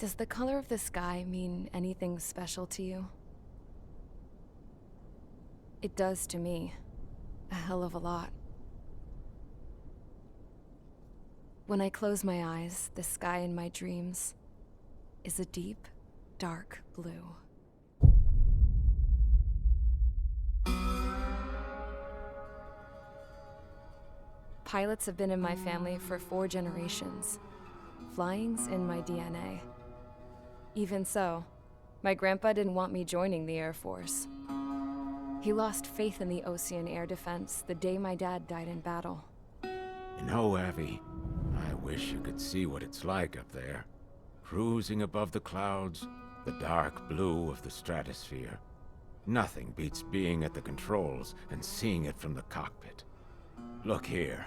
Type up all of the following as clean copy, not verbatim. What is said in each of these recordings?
Does the color of the sky mean anything special to you? It does to me. A hell of a lot. When I close my eyes, the sky in my dreams is a deep, dark blue. Pilots have been in my family for 4 generations. Flying's in my DNA. Even so, my grandpa didn't want me joining the Air Force. He lost faith in the Ocean Air Defense the day my dad died in battle. You know, Abby, I wish you could see what it's like up there. Cruising above the clouds, the dark blue of the stratosphere. Nothing beats being at the controls and seeing it from the cockpit. Look here.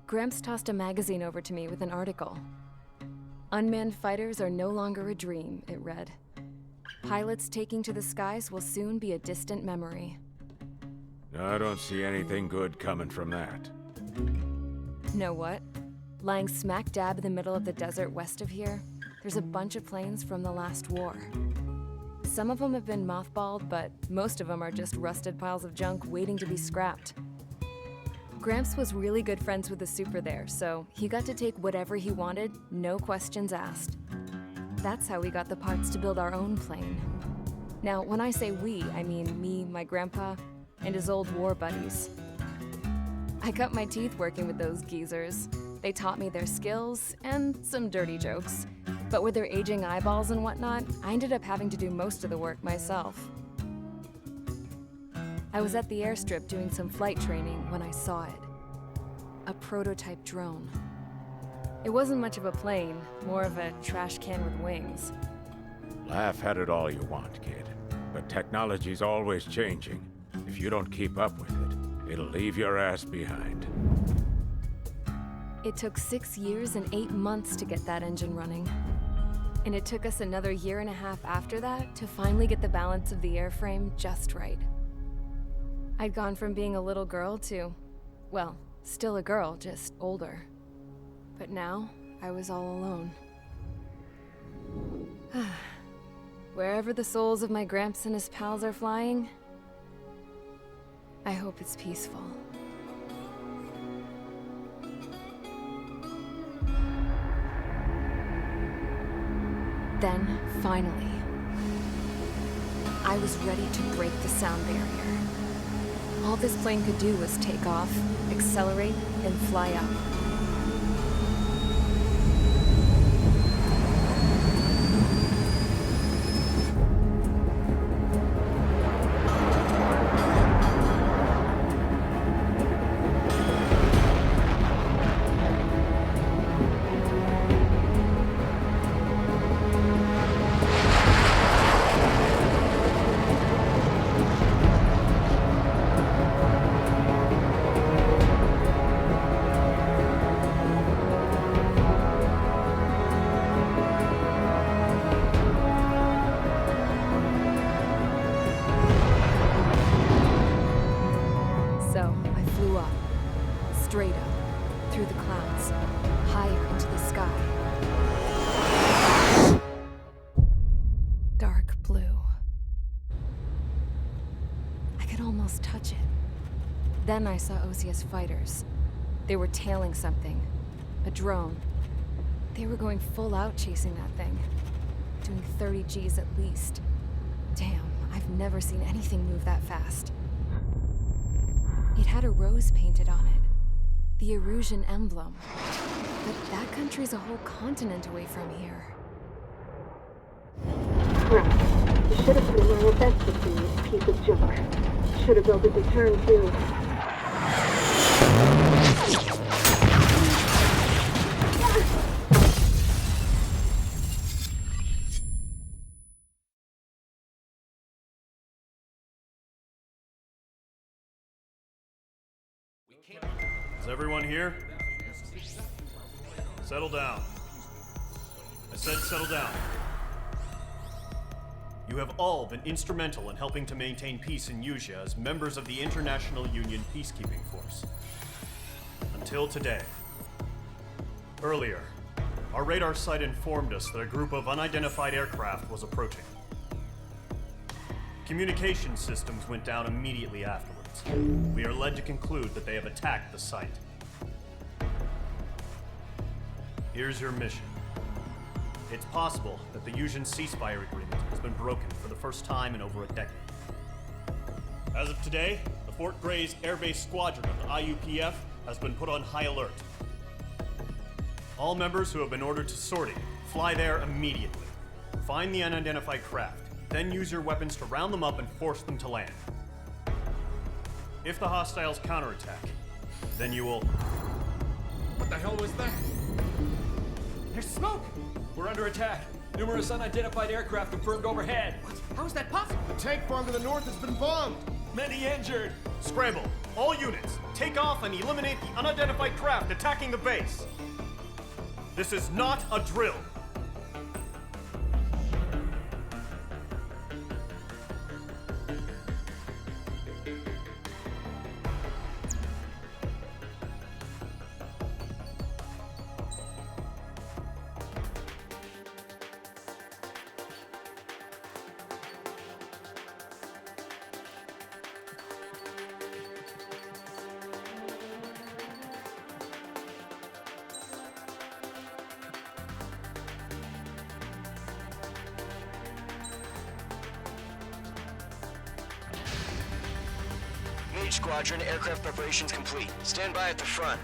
Gramps tossed a magazine over to me with an article. Unmanned fighters are no longer a dream, it read. Pilots taking to the skies will soon be a distant memory. I don't see anything good coming from that. Know what? Lying smack dab in the middle of the desert west of here, there's a bunch of planes from the last war. Some of them have been mothballed, but most of them are just rusted piles of junk waiting to be scrapped. Gramps was really good friends with the super there, so he got to take whatever he wanted, no questions asked. That's how we got the parts to build our own plane. Now, when I say we, I mean me, my grandpa, and his old war buddies. I cut my teeth working with those geezers. They taught me their skills and some dirty jokes. But with their aging eyeballs and whatnot, I ended up having to do most of the work myself. I was at the airstrip doing some flight training when I saw it. A prototype drone. It wasn't much of a plane, more of a trash can with wings. Laugh at it all you want, kid. But technology's always changing. If you don't keep up with it, it'll leave your ass behind. It took 6 years and 8 months to get that engine running. And it took us another 1.5 years after that to finally get the balance of the airframe just right. I'd gone from being a little girl to, well, still a girl, just older. But now, I was all alone. Wherever the souls of my Gramps and his pals are flying, I hope it's peaceful. Then, finally, I was ready to break the sound barrier. All this plane could do was take off, accelerate, and fly up. Straight up, through the clouds, higher into the sky. Dark blue. I could almost touch it. Then I saw OCS fighters. They were tailing something. A drone. They were going full out chasing that thing. Doing 30 Gs at least. Damn, I've never seen anything move that fast. It had a rose painted on it. The Erusian emblem. But that country's a whole continent away from here. Right. You should have been where your best would be, this piece of junk. Should have built a return too. Is everyone here? Settle down. I said settle down. You have all been instrumental in helping to maintain peace in Usea as members of the International Union Peacekeeping Force. Until today. Earlier, Our radar site informed us that a group of unidentified aircraft was approaching. Communication systems went down immediately afterwards. We are led to conclude that they have attacked the site. Here's your mission. It's possible that the Yuuzhan ceasefire agreement has been broken for the first time in over a decade. As of today, the Fort Grays Air Base Squadron of the IUPF has been put on high alert. All members who have been ordered to sortie, fly there immediately. Find the unidentified craft, then use your weapons to round them up and force them to land. If the hostiles counterattack, then you will... What the hell was that? There's smoke! We're under attack. Numerous unidentified aircraft confirmed overhead. What? How is that possible? The tank farm to the north has been bombed! Many injured. Scramble! All units, take off and eliminate the unidentified craft attacking the base! This is not a drill! Mage Squadron, aircraft preparations complete. Stand by at the front.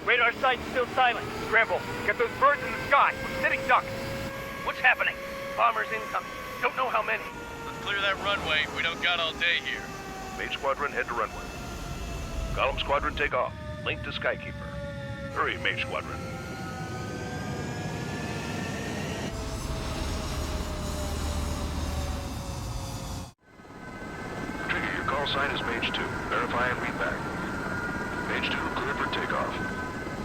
Radar site's still silent. Scramble. Get those birds in the sky. We're sitting ducks. What's happening? Bombers incoming. Don't know how many. Let's clear that runway. We don't got all day here. Mage Squadron, head to runway. Column Squadron, take off. Link to Skykeeper. Hurry, Mage Squadron. Trigger, your call sign is Mage 2. Verify and read back. Mage 2, cleared for takeoff.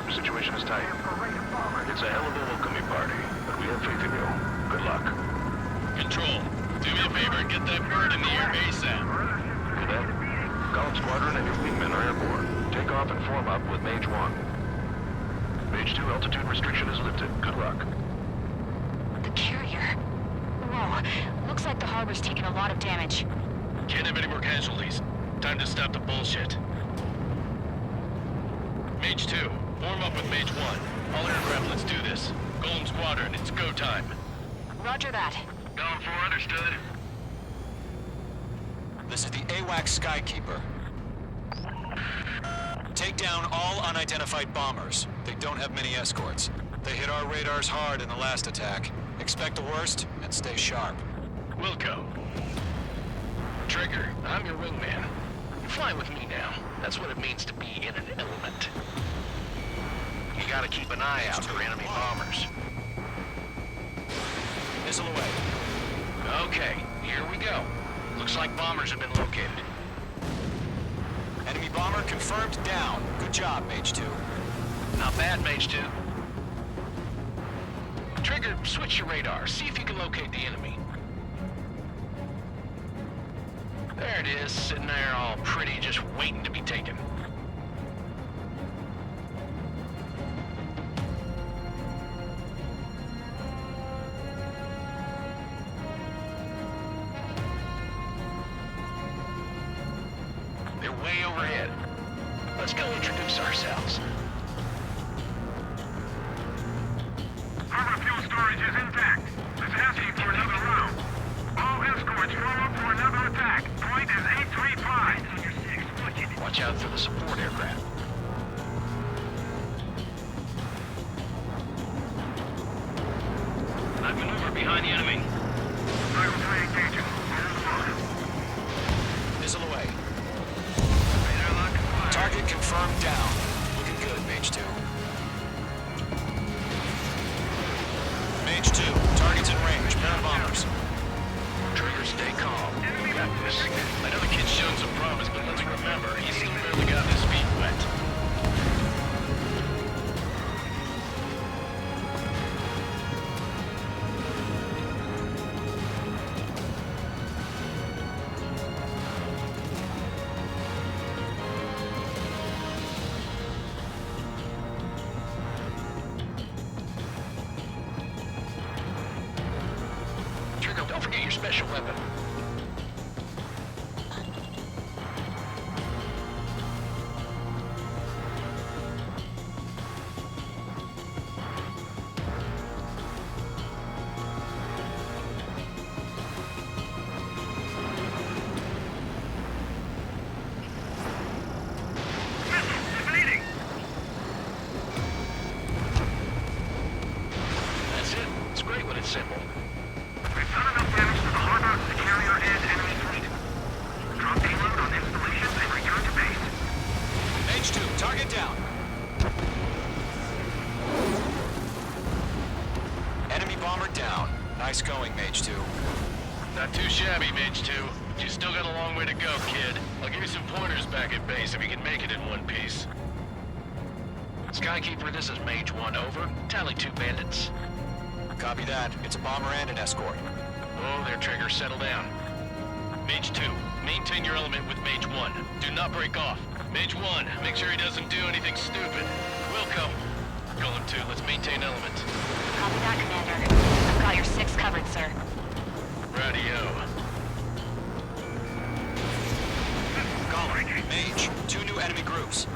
Your situation is tight. It's a hell of a welcoming party, but we have faith in you. Good luck. Control, do me a favor and get that bird in the air ASAP. Cadet, Column Squadron and your wingmen are airborne. Take off and form up with Mage 1. Mage 2, altitude restriction is lifted. Good luck. The carrier. Whoa, looks like the harbor's taken a lot of damage. Can't have any more casualties. Time to stop the bullshit. Mage 2, form up with Mage 1. All aircraft, let's do this. Golem Squadron, it's go time. Roger that. Golem 4, understood. This is the AWACS Skykeeper. Take down all unidentified bombers. They don't have many escorts. They hit our radars hard in the last attack. Expect the worst and stay sharp. Wilco. Trigger, I'm your wingman. Fly with me now. That's what it means to be in an element. You gotta keep an eye out for enemy bombers. Missile away. Okay, here we go. Looks like bombers have been located. Enemy bomber confirmed down. Good job, Mage 2. Not bad, Mage 2. Trigger, switch your radar. See if you can locate the enemy. There it is, sitting there all pretty, just waiting to be taken. They're way overhead. Let's go introduce ourselves. Harbor fuel storage is intact. It's asking for another round. All escorts form up for another attack. Point is 835. Watch out for the support aircraft. I've maneuvered behind the enemy. Driver 3 engaging. Missile away. Target confirmed down. Looking good, Mage 2. Mage 2, target's in range. Pair of bombers. Trigger, stay calm. We got this. I know the kid's shown some promise, but let's remember, he's still barely got his feet wet. special weapon. That's it. It's great when it's simple. We've done enough damage to the harbor, the carrier, and enemy fleet. Drop payload on installations and return to base. H2, target down. Enemy bomber down. Nice going, Mage 2. Not too shabby, Mage 2. You still got a long way to go, kid. I'll give you some pointers back at base if you can make it in one piece. Skykeeper, this is Mage 1, over. Tally 2 bandits. Copy that. It's a bomber and an escort. Oh, there, Trigger. Settle down. Mage 2, maintain your element with Mage 1. Do not break off. Mage 1, make sure he doesn't do anything stupid. Wilco. Golem 2, let's maintain element. Copy that, Commander. I've got your 6 covered, sir. Radio. Golem, Mage, 2 new enemy groups.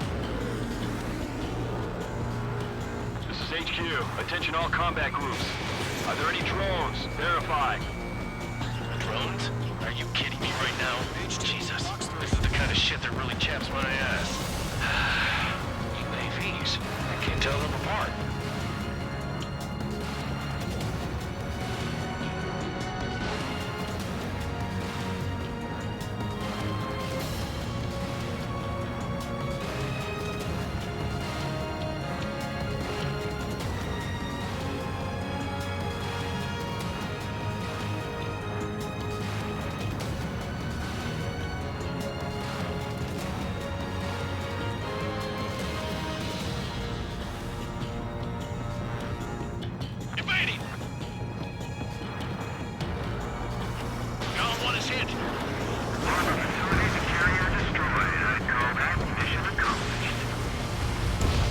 This is HQ. Attention all combat groups. Are there any drones? Verify. Drones? Are you kidding me right now? Jesus, this is the kind of shit that really chaps my ass. UAVs. I can't tell them apart. Evading! Golem 1 is hit. Harbor facilities and carrier destroyed. I'd call that mission accomplished.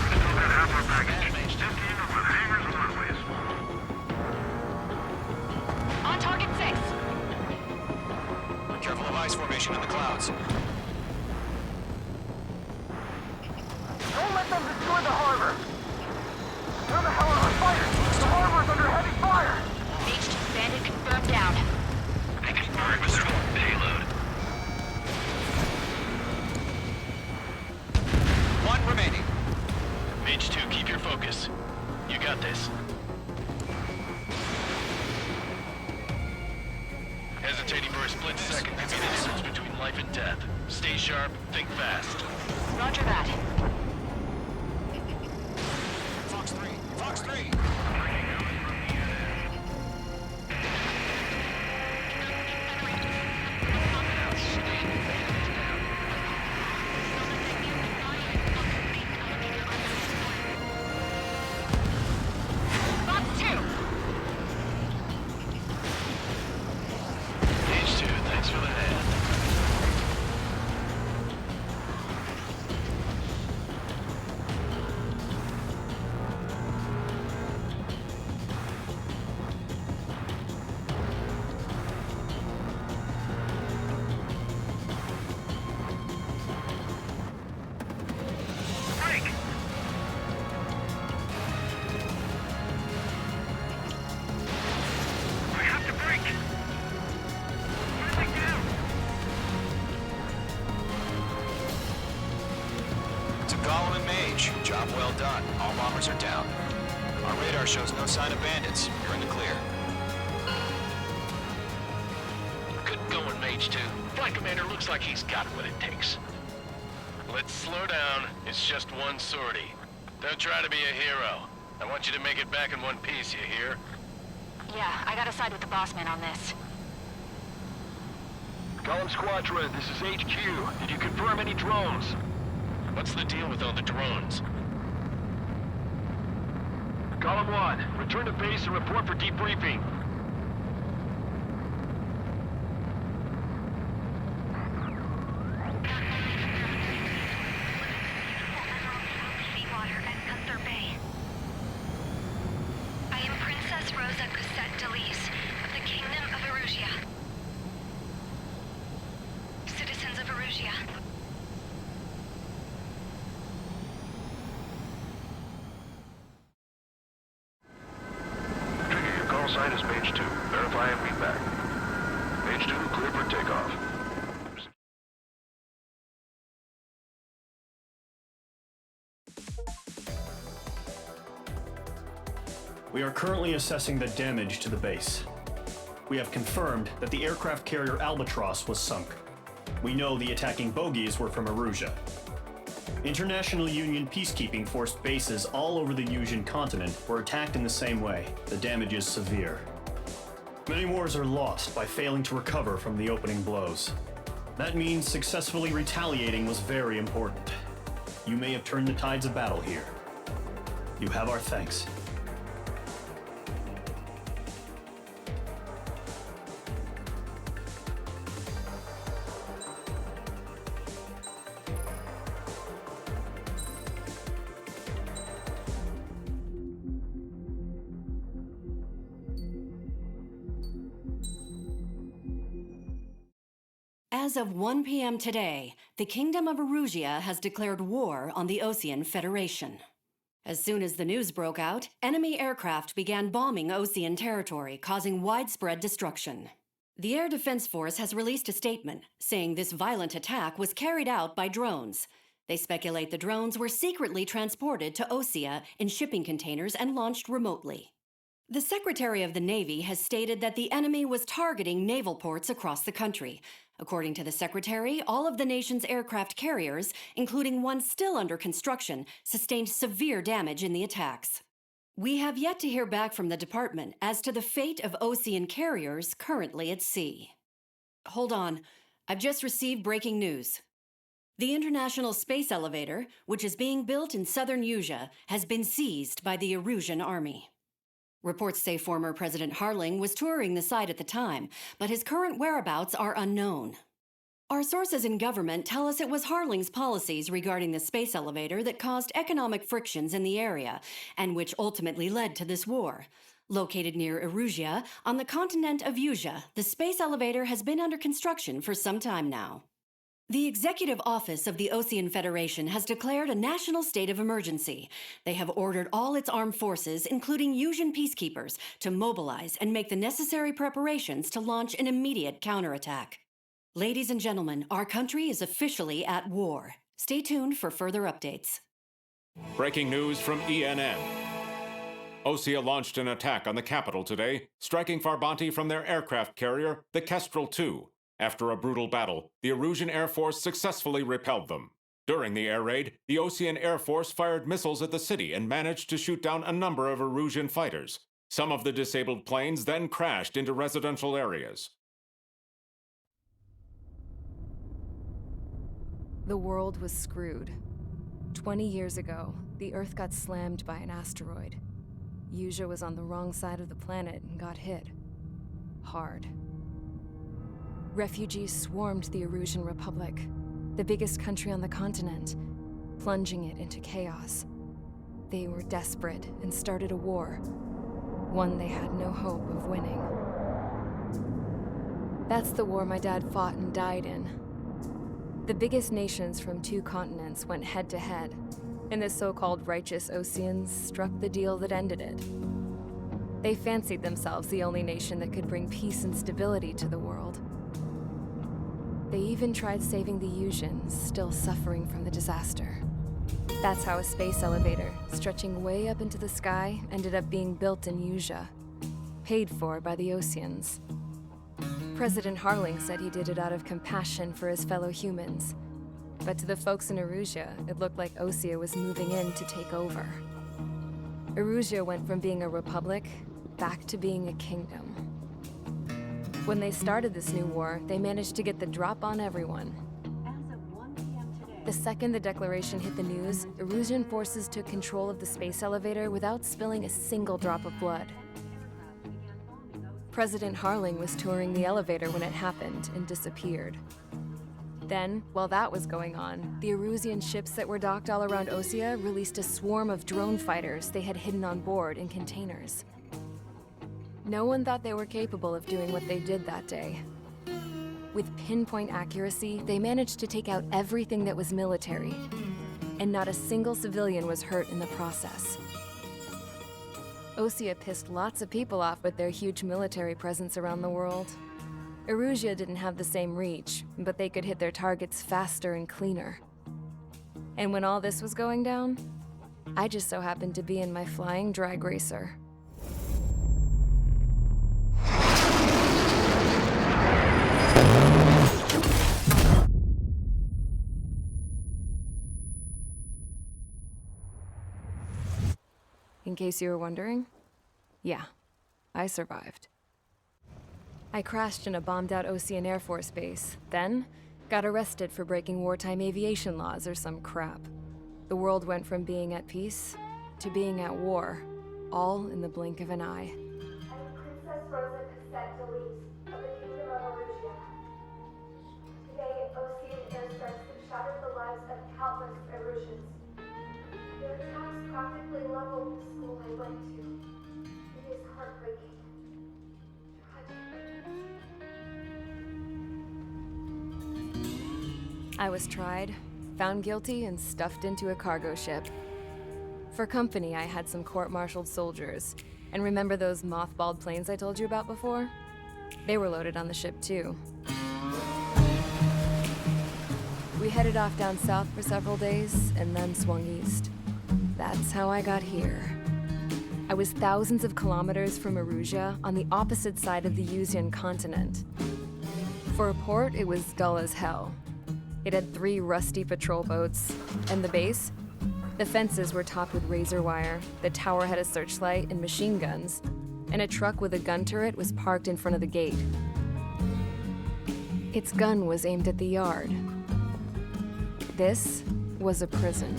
We still got half our package. Emptying them with hangars and runways. On target 6. Careful of ice formation in the clouds. Don't let them destroy the harbor! Where the hell are our fighters? The harbor's under heavy fire! Mage 2 bandit confirmed down. I confirm a strong payload. 1 remaining. Mage 2, keep your focus. You got this. Hesitating for a split second could be the difference between life and death. Stay sharp, think fast. Roger that. Fox 3. Fox 3. Fox 2. Mage 2, thanks for the hand. Break! We have to break! What did they do? To Golem and Mage, job well done. All bombers are down. Our radar shows no sign of bandits. You're in the clear. Good going, Mage 2. Flight Commander looks like he's got what it takes. Let's slow down. It's just one sortie. Don't try to be a hero. I want you to make it back in one piece, you hear? Yeah, I gotta side with the boss man on this. Golem Squadron, this is HQ. Did you confirm any drones? What's the deal with all the drones? Golem 1, return to base and report for debriefing. Seawater at Gunther Bay. I am Princess Rosa Cosette Delise of the Kingdom of Erusia. Erusia. Trigger, your call sign is page 2. Verify and read back. Page 2, clear for takeoff. We are currently assessing the damage to the base. We have confirmed that the aircraft carrier Albatross was sunk. We know the attacking bogies were from Erusia. International Union peacekeeping force bases all over the Yusian continent were attacked in the same way. The damage is severe. Many wars are lost by failing to recover from the opening blows. That means successfully retaliating was very important. You may have turned the tides of battle here. You have our thanks. As of 1 p.m. today, the Kingdom of Erusia has declared war on the Osean Federation. As soon as the news broke out, enemy aircraft began bombing Osean territory, causing widespread destruction. The Air Defense Force has released a statement saying this violent attack was carried out by drones. They speculate the drones were secretly transported to Osea in shipping containers and launched remotely. The Secretary of the Navy has stated that the enemy was targeting naval ports across the country. According to the Secretary, all of the nation's aircraft carriers, including one still under construction, sustained severe damage in the attacks. We have yet to hear back from the department as to the fate of Osean carriers currently at sea. Hold on, I've just received breaking news. The International Space Elevator, which is being built in southern Yusia, has been seized by the Erusian army. Reports say former President Harling was touring the site at the time, but his current whereabouts are unknown. Our sources in government tell us it was Harling's policies regarding the space elevator that caused economic frictions in the area, and which ultimately led to this war. Located near Erusia, on the continent of Yusia, the space elevator has been under construction for some time now. The Executive Office of the Osean Federation has declared a national state of emergency. They have ordered all its armed forces, including Yusian peacekeepers, to mobilize and make the necessary preparations to launch an immediate counterattack. Ladies and gentlemen, our country is officially at war. Stay tuned for further updates. Breaking news from ENN. Osea launched an attack on the capital today, striking Farbanti from their aircraft carrier, the Kestrel II. After a brutal battle, the Erusian Air Force successfully repelled them. During the air raid, the Osean Air Force fired missiles at the city and managed to shoot down a number of Erusian fighters. Some of the disabled planes then crashed into residential areas. The world was screwed. 20 years ago, the Earth got slammed by an asteroid. Yusia was on the wrong side of the planet and got hit. Hard. Refugees swarmed the Erusian Republic, the biggest country on the continent, plunging it into chaos. They were desperate and started a war, one they had no hope of winning. That's the war my dad fought and died in. The biggest nations from 2 continents went head-to-head, and the so-called righteous Oseans struck the deal that ended it. They fancied themselves the only nation that could bring peace and stability to the world. They even tried saving the Yusians, still suffering from the disaster. That's how a space elevator, stretching way up into the sky, ended up being built in Yusia, paid for by the Oseans. President Harling said he did it out of compassion for his fellow humans. But to the folks in Erusia, it looked like Osea was moving in to take over. Erusia went from being a republic back to being a kingdom. When they started this new war, they managed to get the drop on everyone. As of 1 p.m. today, The second the declaration hit the news, Erusian forces took control of the space elevator without spilling a single drop of blood. President Harling was touring the elevator when it happened and disappeared. Then, while that was going on, the Erusian ships that were docked all around Osea released a swarm of drone fighters they had hidden on board in containers. No one thought they were capable of doing what they did that day. With pinpoint accuracy, they managed to take out everything that was military, and not a single civilian was hurt in the process. Osea pissed lots of people off with their huge military presence around the world. Erusia didn't have the same reach, but they could hit their targets faster and cleaner. And when all this was going down, I just so happened to be in my flying drag racer. In case you were wondering, yeah, I survived. I crashed in a bombed-out Osean Air Force base, then got arrested for breaking wartime aviation laws or some crap. The world went from being at peace to being at war, all in the blink of an eye. I'm Princess Rosa Cassette Delete of the Kingdom of Erusia. Today, Osean airstrikes have shattered the lives of countless Erusians. Their attacks practically leveled the school I went to. It is heartbreaking. Tragic. I was tried, found guilty, and stuffed into a cargo ship. For company, I had some court-martialed soldiers. And remember those mothballed planes I told you about before? They were loaded on the ship too. We headed off down south for several days, and then swung east. That's how I got here. I was thousands of kilometers from Erusia, on the opposite side of the Usian continent. For a port, it was dull as hell. It had 3 rusty patrol boats, and the base? The fences were topped with razor wire, the tower had a searchlight and machine guns, and a truck with a gun turret was parked in front of the gate. Its gun was aimed at the yard. This was a prison.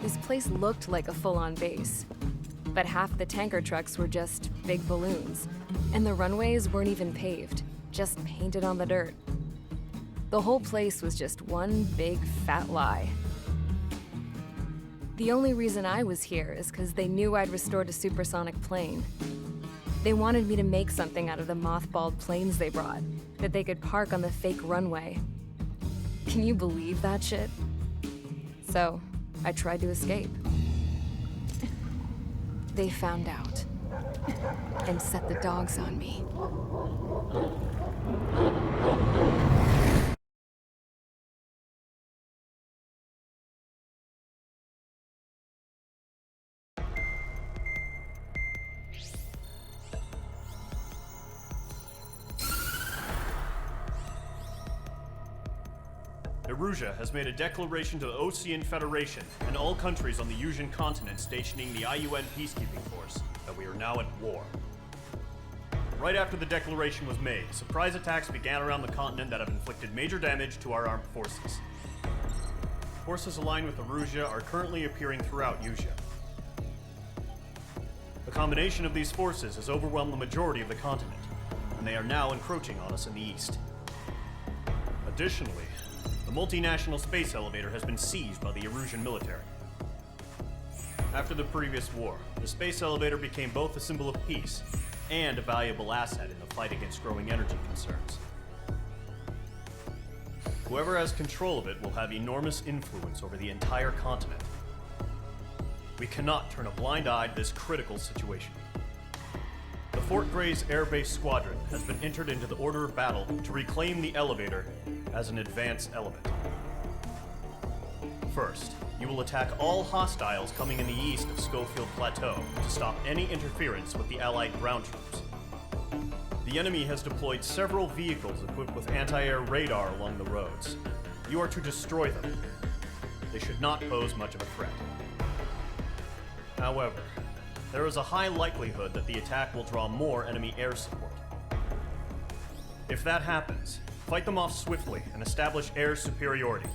This place looked like a full-on base, but half the tanker trucks were just big balloons, and the runways weren't even paved, just painted on the dirt. The whole place was just one big fat lie. The only reason I was here is because they knew I'd restored a supersonic plane. They wanted me to make something out of the mothballed planes they brought, that they could park on the fake runway. Can you believe that shit? So, I tried to escape. They found out and set the dogs on me. Erusia has made a declaration to the Osean Federation and all countries on the Usian continent stationing the IUN peacekeeping force that we are now at war. Right after the declaration was made, surprise attacks began around the continent that have inflicted major damage to our armed forces. Forces aligned with Erusia are currently appearing throughout Usia. The combination of these forces has overwhelmed the majority of the continent, and they are now encroaching on us in the east. Additionally, the multinational space elevator has been seized by the Erusian military. After the previous war, the space elevator became both a symbol of peace and a valuable asset in the fight against growing energy concerns. Whoever has control of it will have enormous influence over the entire continent. We cannot turn a blind eye to this critical situation. The Fort Gray's Air Base Squadron has been entered into the order of battle to reclaim the elevator as an advance element. First, you will attack all hostiles coming in the east of Schofield Plateau to stop any interference with the Allied ground troops. The enemy has deployed several vehicles equipped with anti-air radar along the roads. You are to destroy them. They should not pose much of a threat. However, there is a high likelihood that the attack will draw more enemy air support. If that happens, fight them off swiftly and establish air superiority.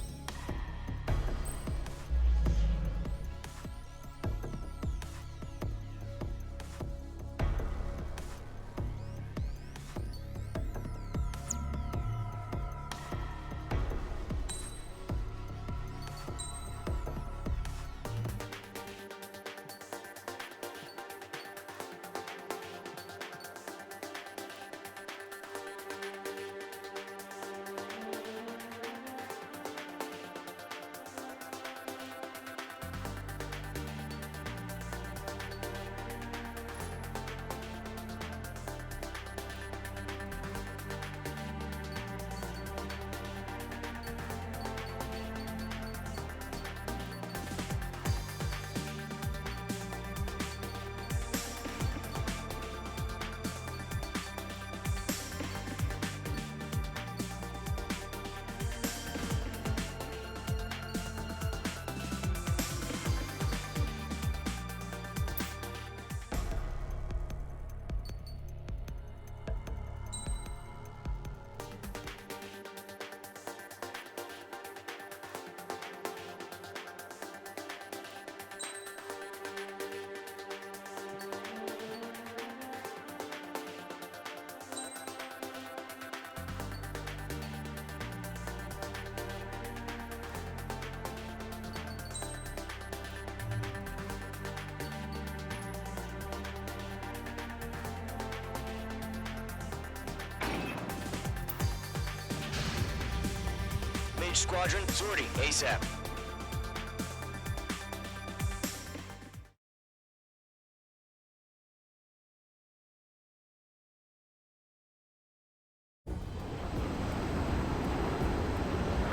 Each squadron sortie ASAP.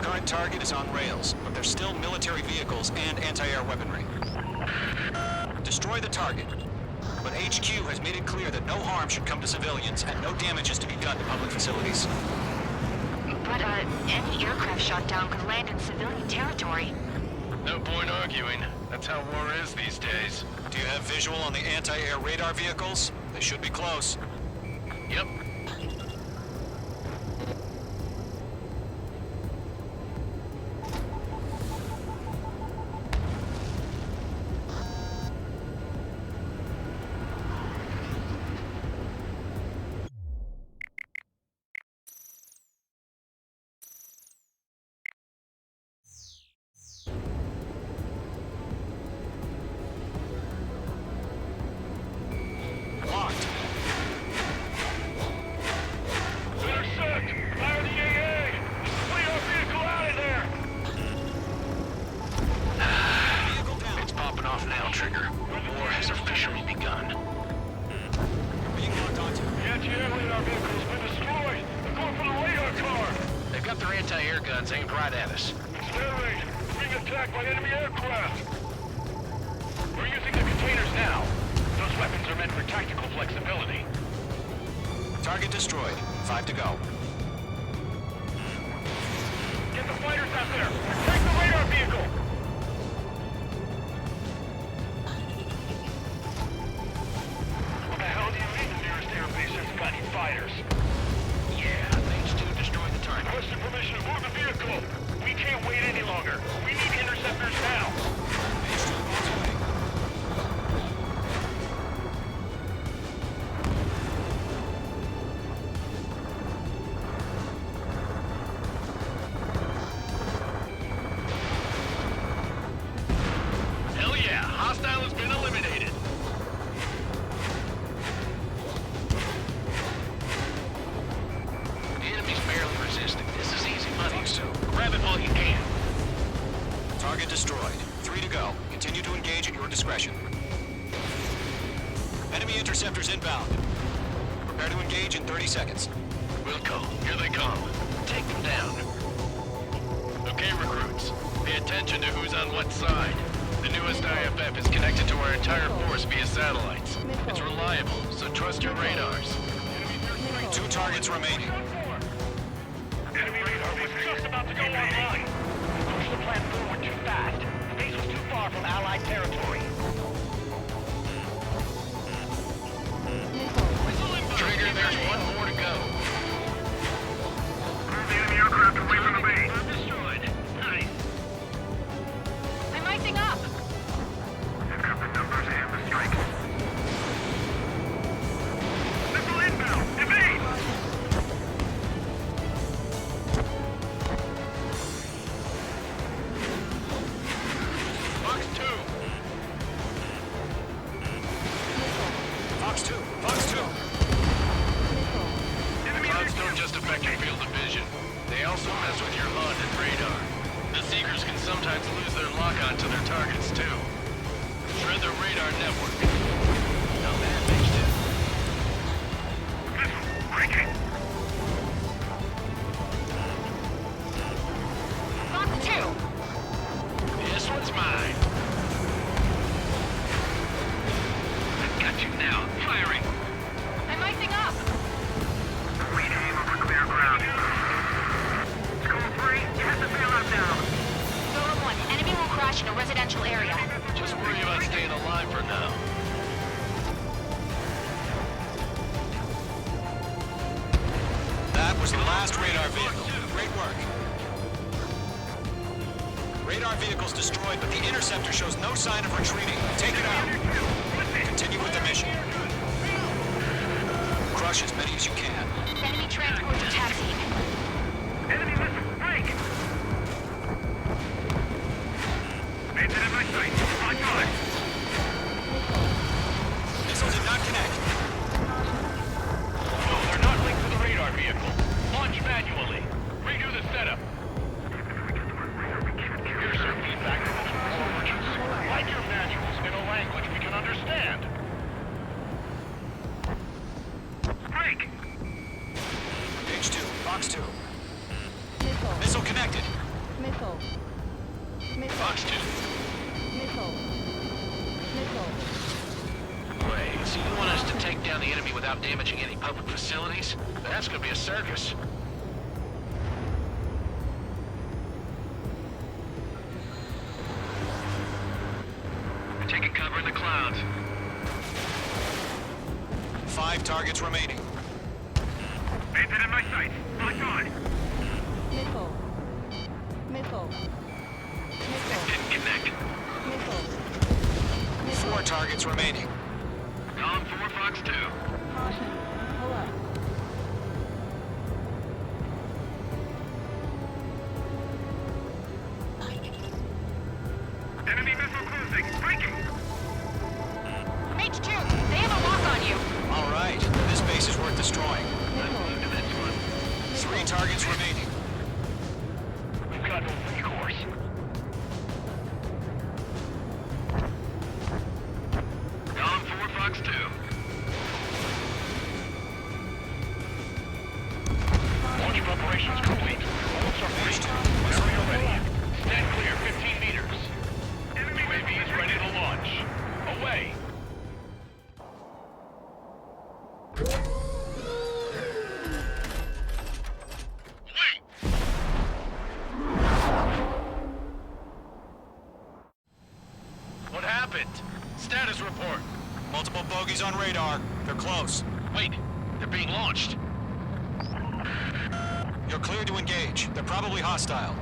Current target is on rails, but there's still military vehicles and anti-air weaponry. Destroy the target. But HQ has made it clear that no harm should come to civilians and no damage is to be done to public facilities. But, any aircraft shot down could land in civilian territory. No point arguing. That's how war is these days. Do you have visual on the anti-air radar vehicles? They should be close. Yep. Locked. Intersect! Fire the AA! Flee our vehicle out of there! Vehicle down. It's popping off now, Trigger. War has officially begun. Being locked onto. The anti-air radar vehicle's been destroyed! They're going for the radar car! They've got their anti-air guns aimed right at us. It's air raid! Being attacked by enemy aircraft! We're using the containers now. Those weapons are meant for tactical flexibility. Target destroyed. 5 to go. Get the fighters out there! Take the radar vehicle! What the hell do you mean the nearest airbase hasn't got any fighters? Yeah, H2 destroyed the target. Requesting permission to move the vehicle! We can't wait any longer! We need interceptors now! H2 on its way. Hell yeah, hostile has been eliminated. The enemy's barely resisting. This is easy money, so grab it while you can. Target destroyed. 3 to go. Continue to engage at your discretion. Enemy interceptors inbound. Prepare to engage in 30 seconds. Wilco, here they come. Take them down. Okay, recruits. Pay attention to who's on what side. The newest IFF is connected to our entire force via satellites. It's reliable, so trust your radars. 2 targets remaining. Enemy radar was just about to go online! Push the plan forward too fast. The base was too far from Allied territory. Trigger, there's one more to go. Move the enemy aircraft away from the base. Destroyed. Nice. I'm icing up! I've got the numbers and the strength. Missile inbound! Evade! Fox 2. Fox 2. Fox 2. Clouds don't just affect your field of vision. They also mess with your HUD and radar. The Seekers can sometimes lose their lock-on to their targets, too. Shred their radar network. Now that makes it. Missile! Break it! Fox 2! This one's mine. I've got you now. Firing. I'm icing up! We aim over clear ground. School 3, you have to bail out now. Zone 1, enemy will crash in a residential area. Just worry about staying alive for now. That was the last radar vehicle. Great work. Radar vehicle's destroyed, but the interceptor shows no sign of retreating. Take it out. Continue with the mission. Crush as many as you can. Enemy transport to taxiing. Enemy missile, break! Maintain in my sight. On guard. Missile did not connect. Oh, they're not linked to the radar vehicle. Launch manually. Redo the setup. Missile. Missile. Fox 2. Missile. Missile. Wait, so you want us to take down the enemy without damaging any public facilities? That's gonna be a circus. We're taking cover in the clouds. 5 targets remaining. Bandit in my sights. Locked on. Missile. Missile. Missile. Didn't connect. Missile. 4 targets remaining. Column 4, Fox 2. Caution. Pull up. Enemy missile cruising. Breaking. Mage 2, they have a lock on you. All right, this base is worth destroying. Missile. 3 targets remaining. We've got no recourse. Column 4, Fox 2. Launch preparations complete. Bolts are ready. Area ready. Stand clear 15 meters. UAV is ready to launch. Away. What happened? Status report. Multiple bogeys on radar. They're close. Wait, they're being launched. You're cleared to engage. They're probably hostile.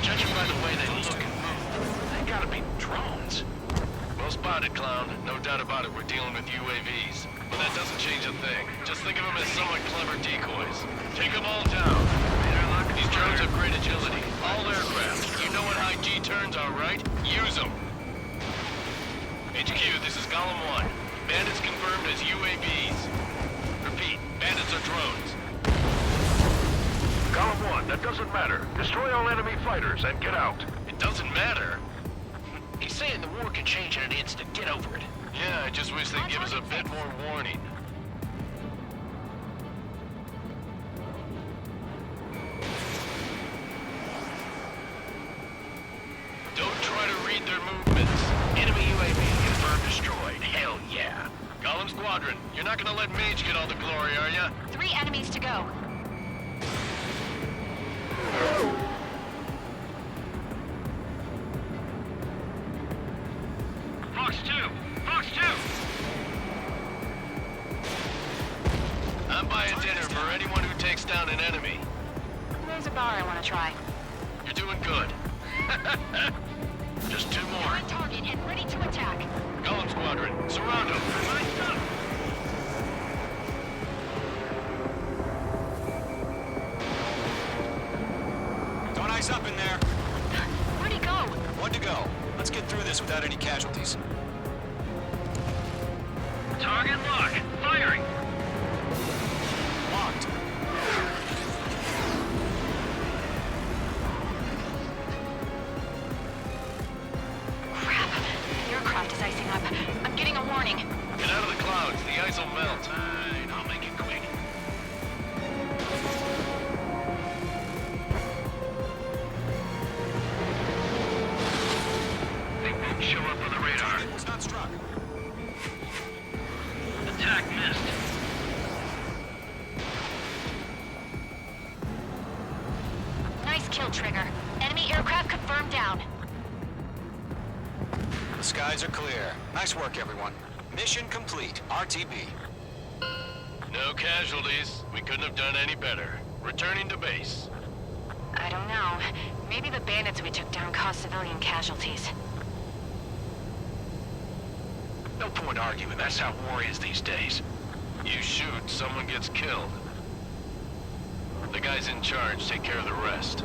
Judging by the way they look and move, they gotta be drones. Well spotted, clown. No doubt about it, we're dealing with UAVs. But that doesn't change a thing. Just think of them as somewhat clever decoys. Take them all down. These drones have great agility. All aircraft. You know what high G turns are, right? Use them. HQ, this is Column 1. Bandits confirmed as UAVs. Repeat, bandits are drones. Column 1, that doesn't matter. Destroy all enemy fighters and get out. It doesn't matter. He's saying the war can change in an instant. Get over it. Yeah, I just wish they'd give us a bit more warning. Don't try to read their movements. Enemy UAV confirmed destroyed. Hell yeah. Column Squadron, you're not gonna let Mage get all the glory, are ya? 3 enemies to go. Fox 2. Fox 2. I'm buying dinner for anyone who takes down an enemy. There's a bar I want to try. You're doing good. Just 2 more. On target and ready to attack. Column Squadron, surround them. Don't ice up in there. Where'd he go? 1 to go. Let's get through this without any casualties. Target lock. Firing. Locked. Crap. The aircraft is icing up. I'm getting a warning. Get out of the clouds. The ice will melt. Fine, I'll make it quick. They won't show up on the radar. It was not struck. Attack missed. Nice kill, Trigger. Enemy aircraft confirmed down. The skies are clear. Nice work, everyone. Mission complete. RTB. No casualties. We couldn't have done any better. Returning to base. I don't know. Maybe the bandits we took down caused civilian casualties. No point arguing. That's how war is these days. You shoot, someone gets killed. The guys in charge take care of the rest.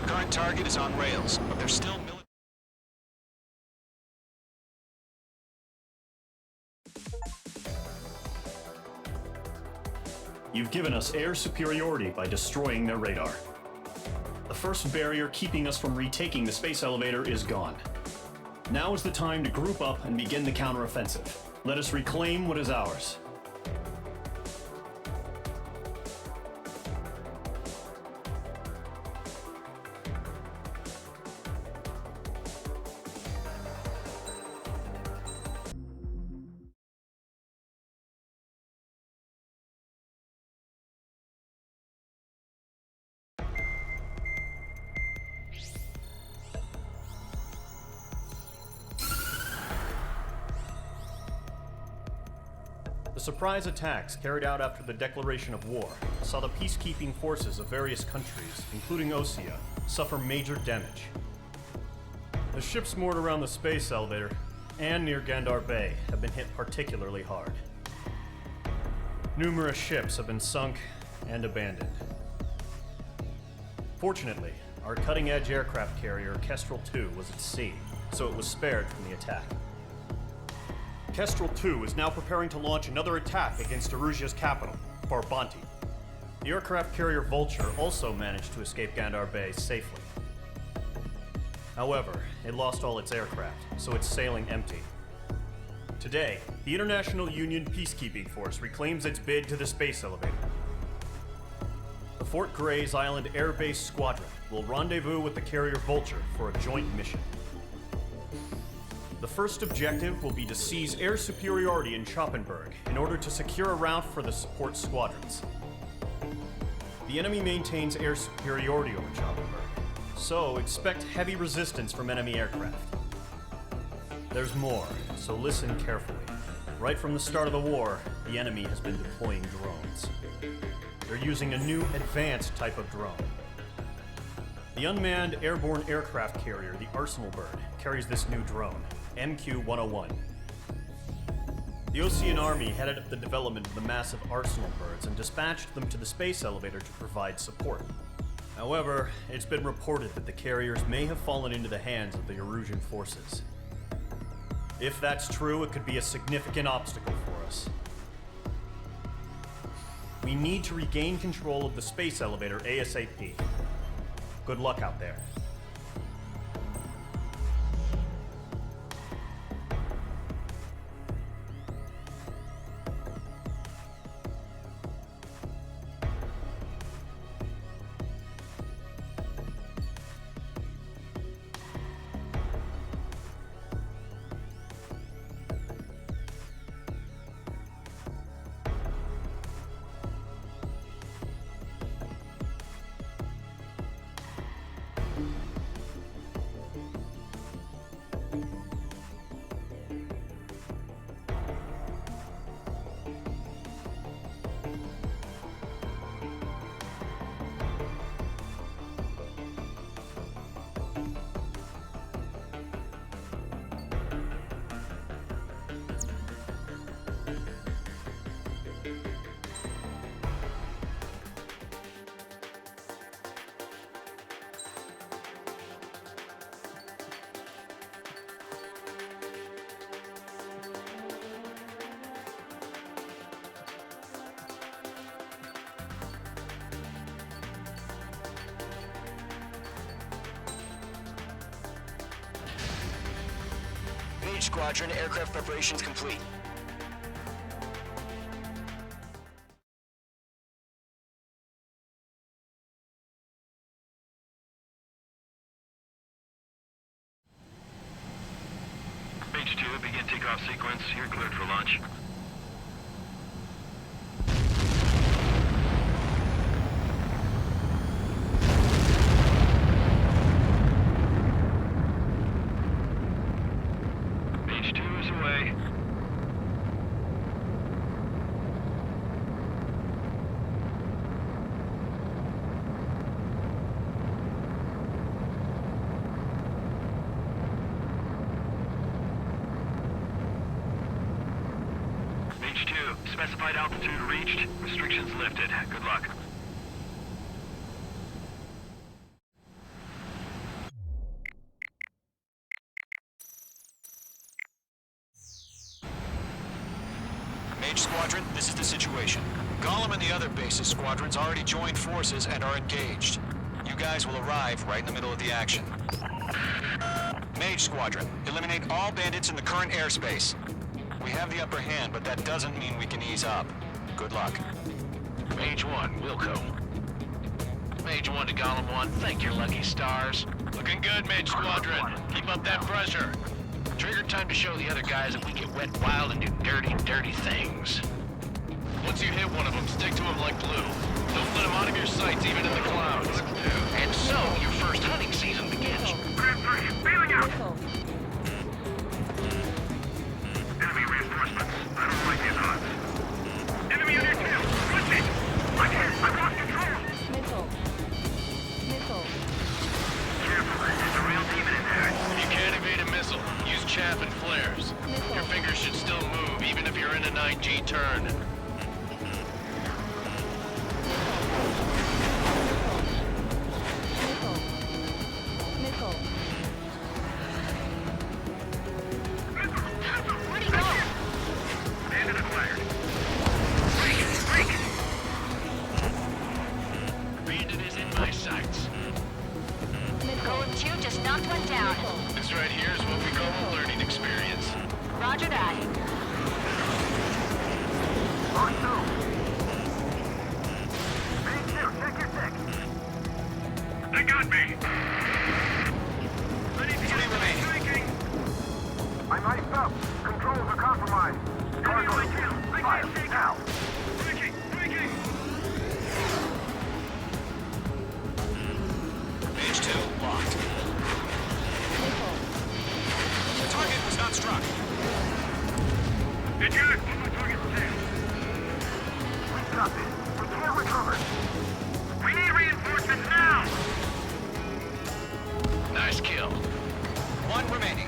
Current target is on rails, but there's still military. You've given us air superiority by destroying their radar. The first barrier keeping us from retaking the space elevator is gone. Now is the time to group up and begin the counteroffensive. Let us reclaim what is ours. The surprise attacks carried out after the declaration of war saw the peacekeeping forces of various countries, including Osea, suffer major damage. The ships moored around the space elevator and near Gandar Bay have been hit particularly hard. Numerous ships have been sunk and abandoned. Fortunately, our cutting-edge aircraft carrier Kestrel II was at sea, so it was spared from the attack. Kestrel II is now preparing to launch another attack against Erusia's capital, Farbanti. The aircraft carrier Vulture also managed to escape Gandar Bay safely. However, it lost all its aircraft, so it's sailing empty. Today, the International Union Peacekeeping Force reclaims its bid to the space elevator. The Fort Gray's Island Air Base Squadron will rendezvous with the carrier Vulture for a joint mission. The first objective will be to seize air superiority in Schoppenberg in order to secure a route for the support squadrons. The enemy maintains air superiority over Schoppenberg, so expect heavy resistance from enemy aircraft. There's more, so listen carefully. Right from the start of the war, the enemy has been deploying drones. They're using a new advanced type of drone. The unmanned airborne aircraft carrier, the Arsenal Bird, carries this new drone, MQ-101. The Ocean Army headed up the development of the massive Arsenal Birds and dispatched them to the space elevator to provide support. However, it's been reported that the carriers may have fallen into the hands of the Erusian forces. If that's true, it could be a significant obstacle for us. We need to regain control of the space elevator ASAP. Good luck out there. Squadron, aircraft preparations complete. H2, begin takeoff sequence. You're cleared for launch. Specified altitude reached. Restrictions lifted. Good luck. Mage Squadron, this is the situation. Gollum and the other base's squadrons already joined forces and are engaged. You guys will arrive right in the middle of the action. Mage Squadron, eliminate all bandits in the current airspace. We have the upper hand, but that doesn't mean we can ease up. Good luck. Mage 1, Wilco. Mage 1 to Golem 1, thank your lucky stars. Looking good, Mage Squadron. Keep up that pressure. Trigger, time to show the other guys that we get wet wild and do dirty, dirty things. Once you hit one of them, stick to him like glue. Don't let him out of your sights, even in the clouds. And so, your first hunting season begins. Bailing out! Missile. Enemy reinforcements. I don't like these odds. Enemy on your tail! Switch it! I can't! I've lost control! Missile. Missile. Careful, there's a real demon in there. You can't evade a missile. Use chaff and flares. Your fingers should still move, even if you're in a 9G turn. Missile. Where'd he go? Bandit acquired. Break! Bandit is in my sights. Golem 2 just knocked one down. This right here is what we call a learning experience. Roger that. On two. Big 2, check your six. They got me. Ready to get striking. I'm iced up. Controls are compromised. Cargo is fire now. Breaking! Mage 2, locked. The target was not struck. Eject! One more target tail. We got this. We can't recover. We need reinforcements now! Nice kill. One remaining.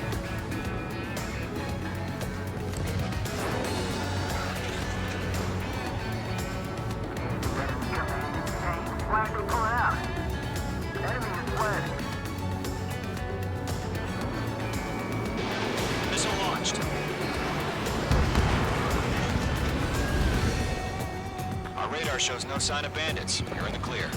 Why are they pulling out? Enemy is fled. Missile launched. Our radar shows no sign of bandits. You're in the clear.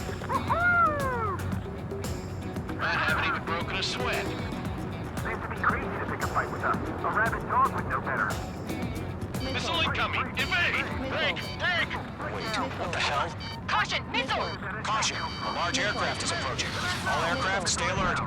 I haven't even broken a sweat. Seems to be crazy to pick a fight with us. A rabid dog would know better. Missile incoming! Evade! Dig! Wait, what the hell? Caution! Missile! Caution! A large aircraft is approaching. All aircraft, stay alert.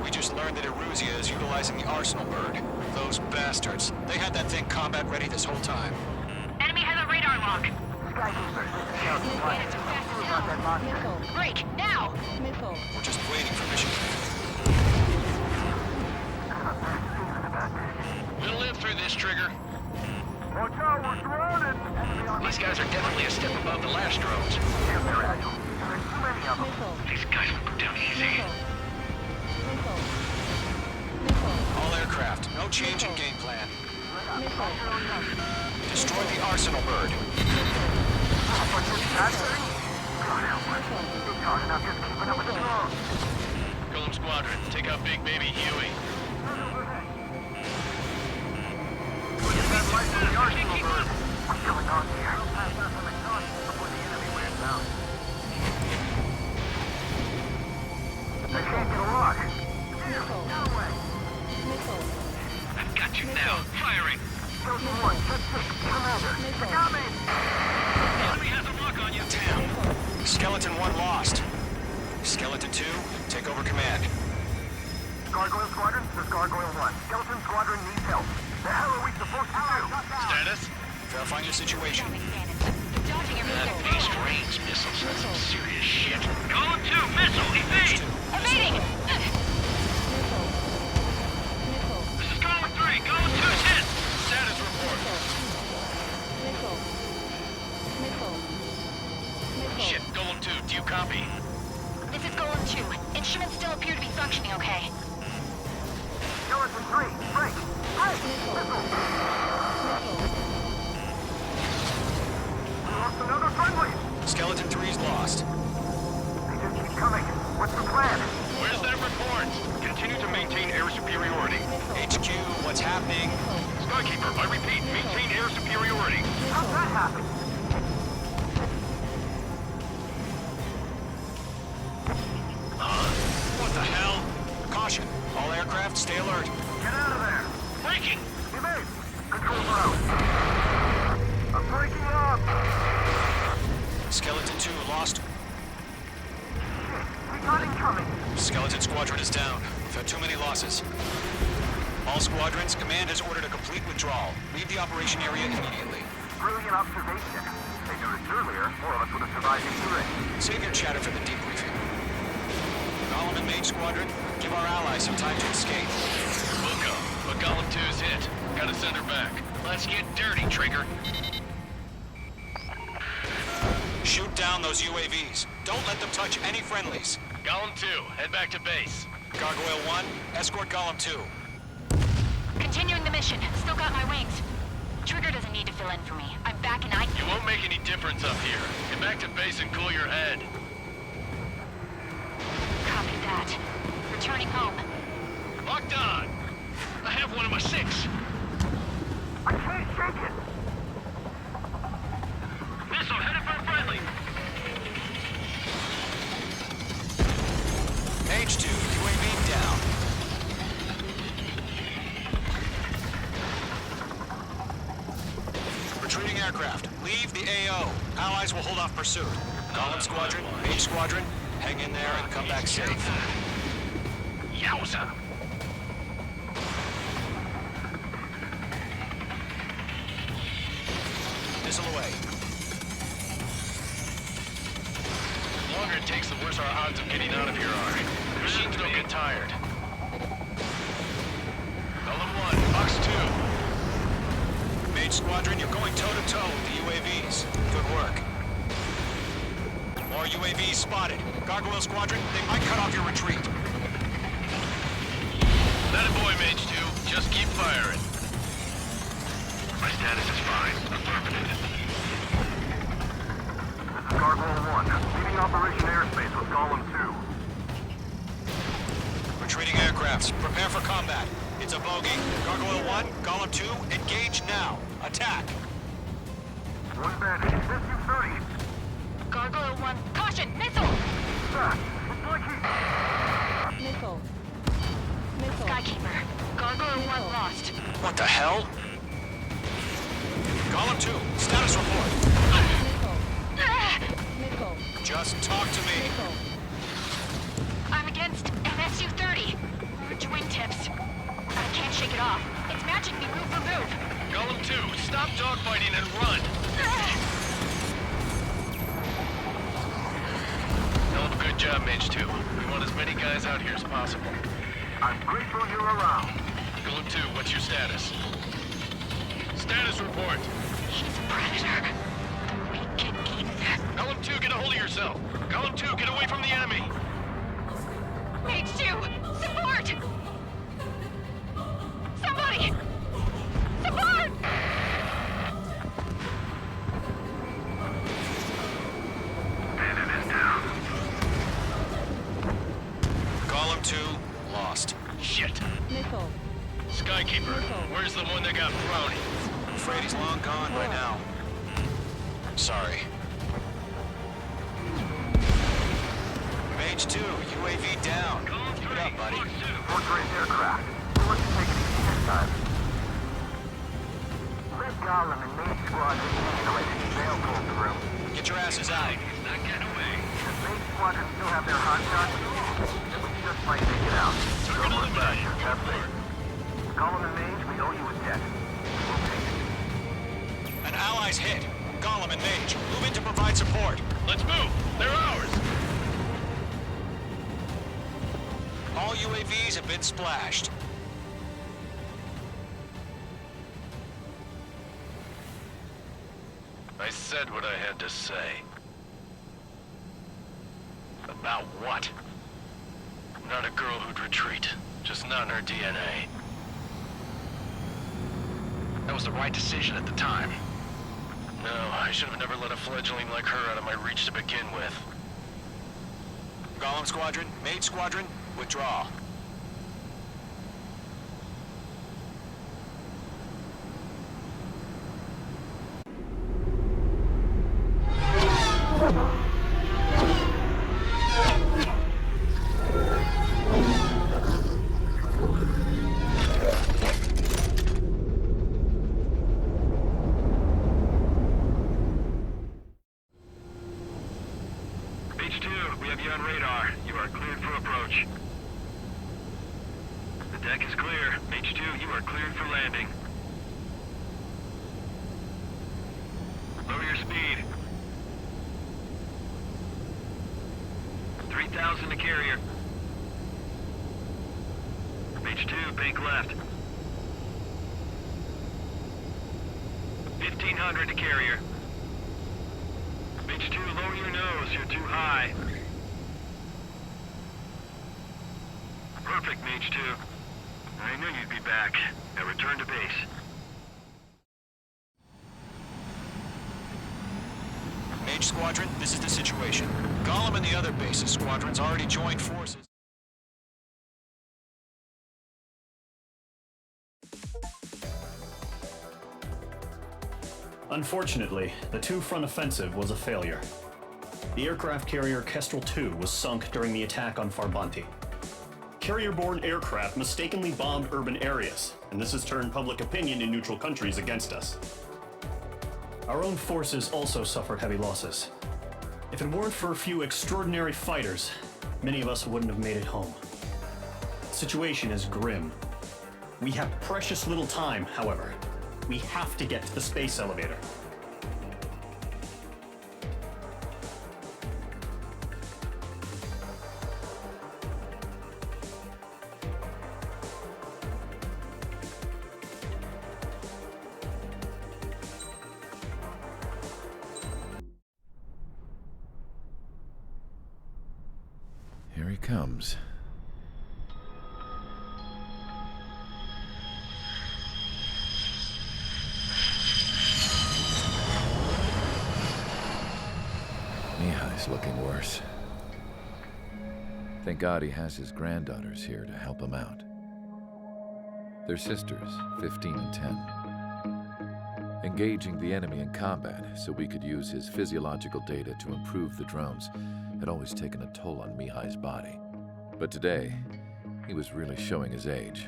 We just learned that Eruzia is utilizing the Arsenal bird. Those bastards. They had that thing combat ready this whole time. Enemy has a radar lock. Skykeeper, this is Scout Bandits are fast about that monster. Missile. Break! Now! Missile. We're just waiting for mission. We'll live through this, Trigger. Watch out, we're surrounded! These guys are definitely a step above the last drones. Damn, they're agile. There's too many of them. Missile. These guys will go down easy. Missile. Missile. All aircraft, no change in game plan. Missile. Destroy the Arsenal bird. But this factory? God help us. It's hard enough just keeping up with the drones. Golem Squadron, take out big baby Huey. Look at that light from the Arsenal bird. What's going on here? We'll pass out some exhaust before the enemy wears out. They can't get a lock. Missile. Get away. Missile. I've got you now. Firing. Skeleton 1, check 6, Commander. Missile. Got me! Enemy has a lock on you. Damn. Skeleton 1 lost. Skeleton 2, take over command. Gargoyle Squadron, this is Gargoyle 1. Skeleton Squadron needs help. The hell are we supposed to do? Status? Verifying your situation. Dodging your That missile. beast range missiles are some serious shit. Golem 2, missile, evade! Evading! Missile. Missile. This is Golem 3, Golem 2's hit! Status report. Missile. Missile. Missile. Shit, Golem 2, do you copy? This is Golem 2. Instruments still appear to be functioning okay. Skeleton 3, break! Break! Missile! We lost another friendly! Skeleton 3's lost. They just keep coming. What's the plan? Where's that report? Continue to maintain air superiority. HQ, what's happening? Skykeeper, I repeat, maintain air superiority. How'd that happen? What the hell? Caution. All aircraft, stay alert. Get out of there! Breaking! Evade! Control out! I'm breaking up! Skeleton 2 lost. We got incoming! Skeleton Squadron is down. We've had too many losses. All squadrons, command has ordered a complete withdrawal. Leave the operation area immediately. Brilliant observation. They knew this earlier, more of us would have survived victory. Save your chatter for the debriefing. Golem and Mage Squadron, give our allies some time to escape. We'll go, but Golem 2's hit. Gotta send her back. Let's get dirty, Trigger. Shoot down those UAVs. Don't let them touch any friendlies. Golem 2, head back to base. Gargoyle 1, escort Golem 2. Continuing the mission. Still got my wings. Trigger doesn't need to fill in for me. I'm back and You won't make any difference up here. Get back to base and cool your head. Copy that. Returning home. Locked on. I have one of my 6. I can't shake it! Missile headed for a friendly. Mage 2, UAV down. Retreating aircraft. Leave the AO. Allies will hold off pursuit. Golem Squadron, Mage Squadron, hang in there and come back safe. Yowza. Missile away. The longer it takes, the worse our odds of getting out of here are. The machines don't get tired. Golem 1, Box 2. Mage Squadron, you're going toe-to-toe with the UAVs. Good work. More UAVs spotted. Gargoyle Squadron, they might cut off your retreat. That a boy, Mage 2. Just keep firing. My status is fine. Affirmative. This is Gargoyle 1, leaving Operation Airspace with Golem 2. Retreating aircrafts, prepare for combat. It's a bogey. Gargoyle 1, Golem 2, engage now. Attack. One bandit, SU-30. Gargoyle 1. Caution! Missile! Sir, it's like he... Missile. Missile. Skykeeper. Gargoyle 1 lost. What the hell? Golem 2, status report. Missile. Just talk to me. Missile. I'm against an SU-30. Large wingtips. I can't shake it off. It's matching me move for move. Golem 2, stop dogfighting and run. Hell of a good job, Mage 2. We want as many guys out here as possible. I'm grateful you're around. Golem 2, what's your status? Status report. He's a predator. We can eat that. Golem 2, get a hold of yourself. Golem 2, get away from the enemy. Mage 2! Support! Somebody! Support! Bandit is down. Golem 2, lost. Shit. Missile. Skykeeper, where's the one that got brownie? I'm afraid he's long gone by now. Sorry. Mage 2, UAV down. Keep it up, buddy. Fourth-grade aircraft. We'll let you take it easy this time. Let Golem and Mage Squadron handle it if they'll pull through. Get your asses out. Not getting away. If Mage Squadron still have their hot shots, then we just might make it out. Target No more eliminated. pressure, that's it. Golem and Mage, we owe you a debt. We'll pay it. An ally's hit. Golem and Mage, move in to provide support. Let's move. They're ours. All UAVs have been splashed. I said what I had to say. About what? I'm not a girl who'd retreat. just not in her DNA. That was the right decision at the time. No, I should have never let a fledgling like her out of my reach to begin with. Golem Squadron, Mage Squadron, withdraw. H2, we have you on radar. You are cleared for approach. The deck is clear. H2, you are cleared for landing. Lower your speed. 3,000 to carrier. H2, bank left. 1,500 to carrier. H2, lower your nose. You're too high. Perfect, Mage 2. I knew you'd be back. Now return to base. Mage Squadron, this is the situation. Golem and the other bases squadrons already joined forces. Unfortunately, the two-front offensive was a failure. The aircraft carrier Kestrel II was sunk during the attack on Farbanti. Carrier-borne aircraft mistakenly bombed urban areas, and this has turned public opinion in neutral countries against us. Our own forces also suffered heavy losses. If it weren't for a few extraordinary fighters, many of us wouldn't have made it home. The situation is grim. We have precious little time, however. We have to get to the space elevator. Here he comes. Mihai's looking worse. Thank God he has his granddaughters here to help him out. They're sisters, 15 and 10. Engaging the enemy in combat so we could use his physiological data to improve the drones had always taken a toll on Mihai's body. But today, he was really showing his age.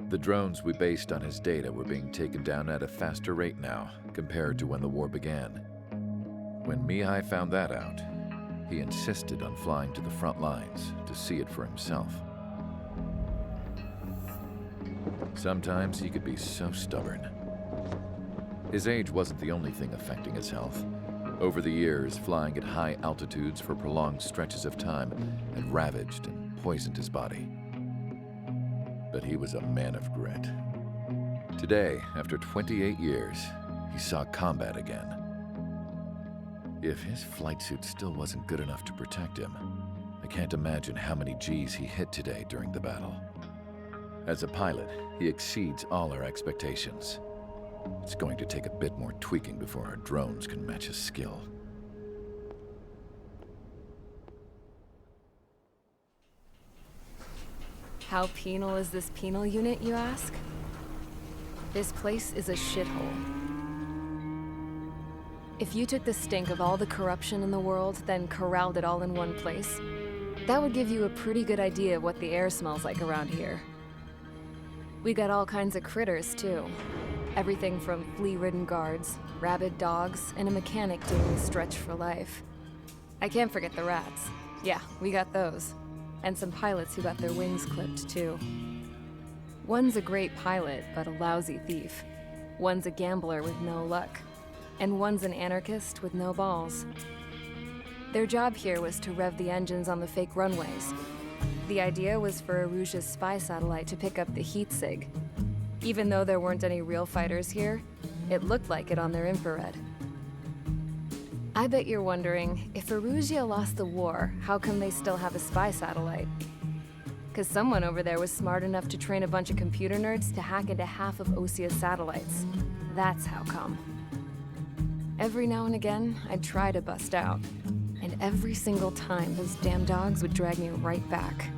The drones we based on his data were being taken down at a faster rate now compared to when the war began. When Mihai found that out, he insisted on flying to the front lines to see it for himself. Sometimes he could be so stubborn. His age wasn't the only thing affecting his health. Over the years, flying at high altitudes for prolonged stretches of time had ravaged and poisoned his body. But he was a man of grit. Today, after 28 years, he saw combat again. If his flight suit still wasn't good enough to protect him, I can't imagine how many Gs he hit today during the battle. As a pilot, he exceeds all our expectations. It's going to take a bit more tweaking before our drones can match his skill. How penal is this penal unit, you ask? This place is a shithole. If you took the stink of all the corruption in the world, then corralled it all in one place, that would give you a pretty good idea of what the air smells like around here. We got all kinds of critters, too. Everything from flea-ridden guards, rabid dogs, and a mechanic doing the stretch for life. I can't forget the rats. Yeah, we got those. And some pilots who got their wings clipped, too. One's a great pilot, but a lousy thief. One's a gambler with no luck. And one's an anarchist with no balls. Their job here was to rev the engines on the fake runways. The idea was for Aruja's spy satellite to pick up the heat sig. Even though there weren't any real fighters here, it looked like it on their infrared. I bet you're wondering, if Aruja lost the war, how come they still have a spy satellite? Because someone over there was smart enough to train a bunch of computer nerds to hack into half of Osia's satellites. That's how come. Every now and again, I'd try to bust out. And every single time, those damn dogs would drag me right back.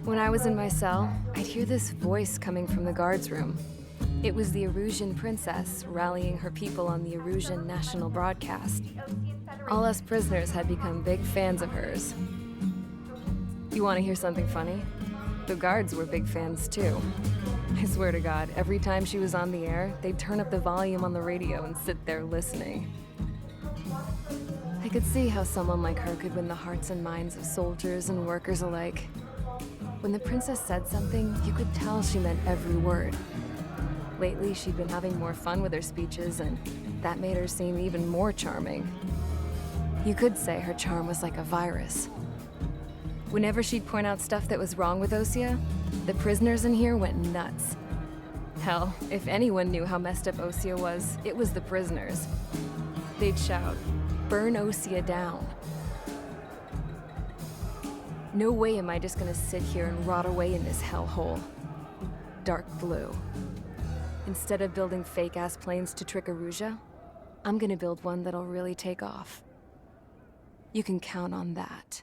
When I was in my cell, I'd hear this voice coming from the guards room. It was the Erusian princess rallying her people on the Erusian national broadcast. All us prisoners had become big fans of hers. You want to hear something funny? The guards were big fans too. I swear to God, every time she was on the air, they'd turn up the volume on the radio and sit there listening. I could see how someone like her could win the hearts and minds of soldiers and workers alike. When the princess said something, you could tell she meant every word. Lately, she'd been having more fun with her speeches, and that made her seem even more charming. You could say her charm was like a virus. Whenever she'd point out stuff that was wrong with Osia, the prisoners in here went nuts. Hell, if anyone knew how messed up Osia was, it was the prisoners. They'd shout, "Burn Osia down." No way am I just gonna sit here and rot away in this hellhole. Dark blue. Instead of building fake-ass planes to trick Erusia, I'm gonna build one that'll really take off. You can count on that.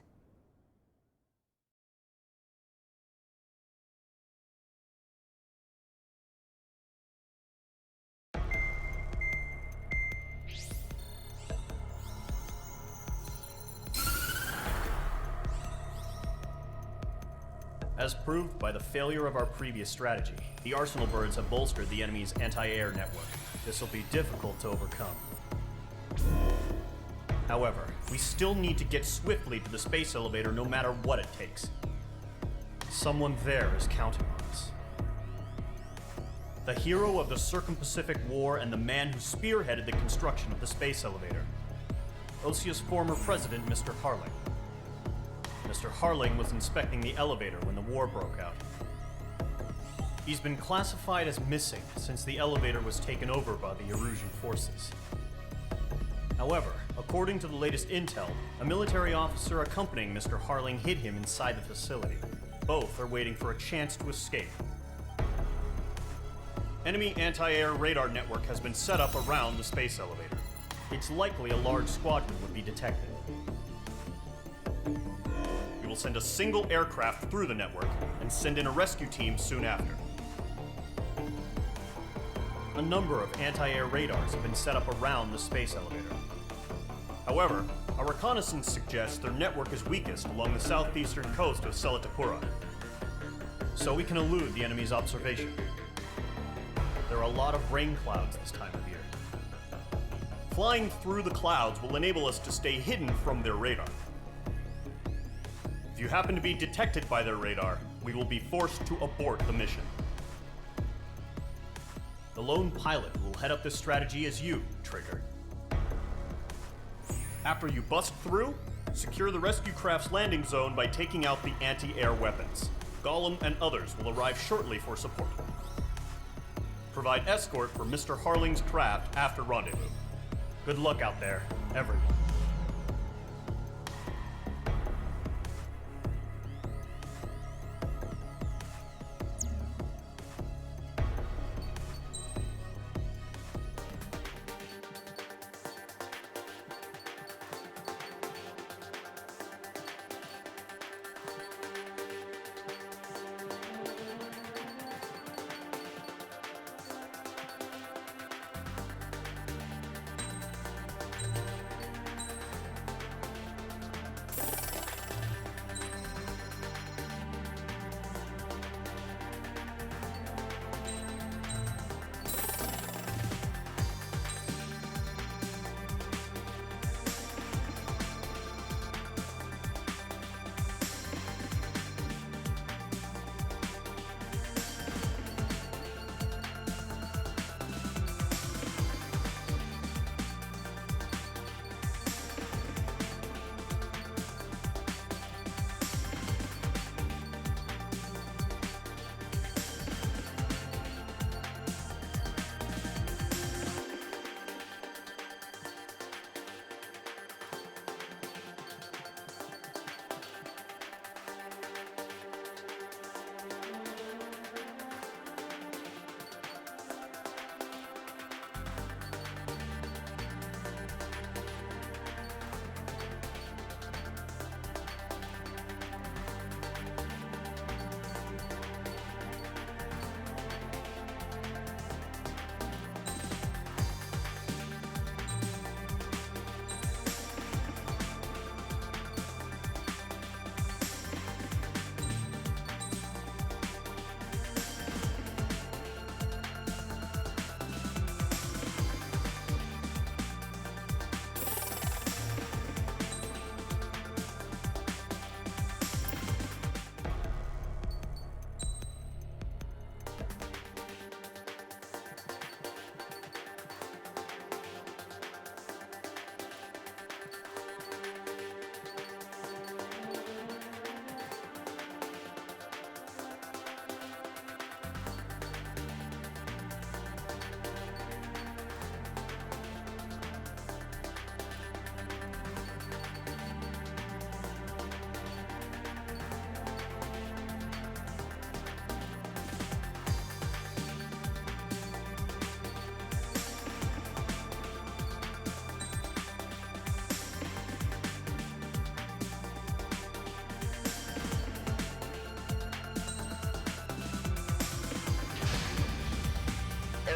As proved by the failure of our previous strategy, the Arsenal birds have bolstered the enemy's anti-air network. This will be difficult to overcome. However, we still need to get swiftly to the space elevator no matter what it takes. Someone there is counting on us. The hero of the Circum-Pacific War and the man who spearheaded the construction of the space elevator. Osia's former president, Mr. Harling. Mr. Harling was inspecting the elevator when the war broke out. He's been classified as missing since the elevator was taken over by the Erusian forces. However, according to the latest intel, a military officer accompanying Mr. Harling hid him inside the facility. Both are waiting for a chance to escape. Enemy anti-air radar network has been set up around the space elevator. It's likely a large squadron would be detected. We will send a single aircraft through the network and send in a rescue team soon after. A number of anti-air radars have been set up around the space elevator. However, our reconnaissance suggests their network is weakest along the southeastern coast of Selatapura, so we can elude the enemy's observation. There are a lot of rain clouds this time of year. Flying through the clouds will enable us to stay hidden from their radar. If you happen to be detected by their radar, we will be forced to abort the mission. The lone pilot who will head up this strategy is you, Trigger. After you bust through, secure the rescue craft's landing zone by taking out the anti-air weapons. Gollum and others will arrive shortly for support. Provide escort for Mr. Harling's craft after rendezvous. Good luck out there, everyone.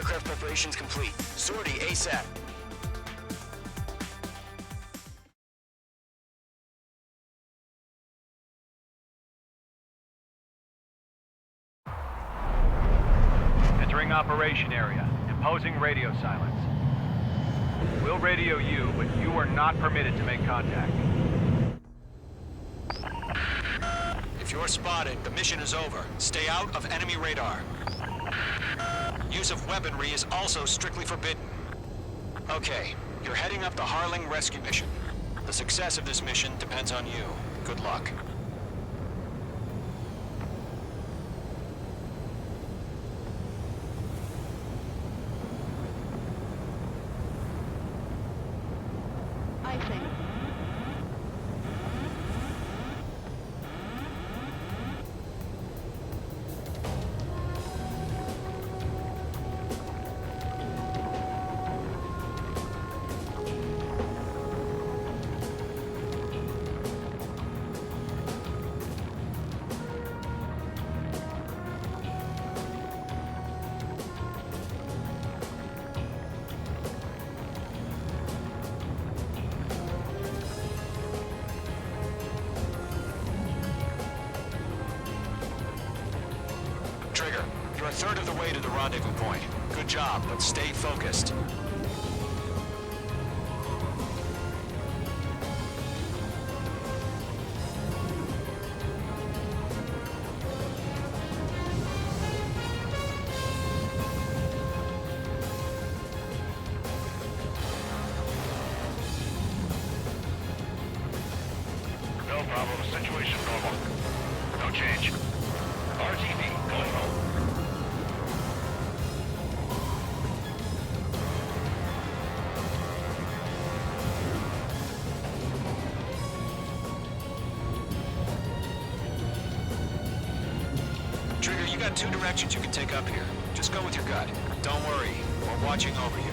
Aircraft preparations complete. Sortie ASAP. Entering operation area. Imposing radio silence. We'll radio you, but you are not permitted to make contact. If you're spotted, the mission is over. Stay out of enemy radar. Use of weaponry is also strictly forbidden. Okay, you're heading up the Harling rescue mission. The success of this mission depends on you. Good luck. Icing. Trigger, you're a third of the way to the rendezvous point. Good job, but stay focused. No problem. Situation normal. No change. RTB, going home. Trigger, you got two directions you can take up here. Just go with your gut. Don't worry, we're watching over you.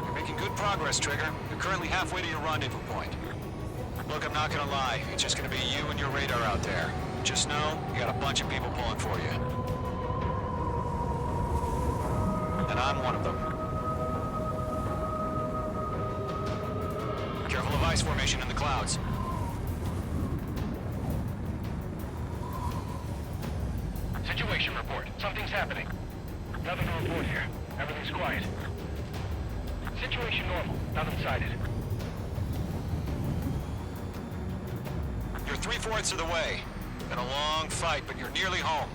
You're making good progress, Trigger. You're currently halfway to your rendezvous point. Look, I'm not gonna lie. It's just gonna be you and your radar out there. Just know, you got a bunch of people pulling for you. And I'm one of them. Careful of ice formation in the clouds. Situation report. Something's happening. Nothing to report here. Everything's quiet. Situation normal. Nothing sighted. You're 3/4 of the way. Been a long fight, but you're nearly home.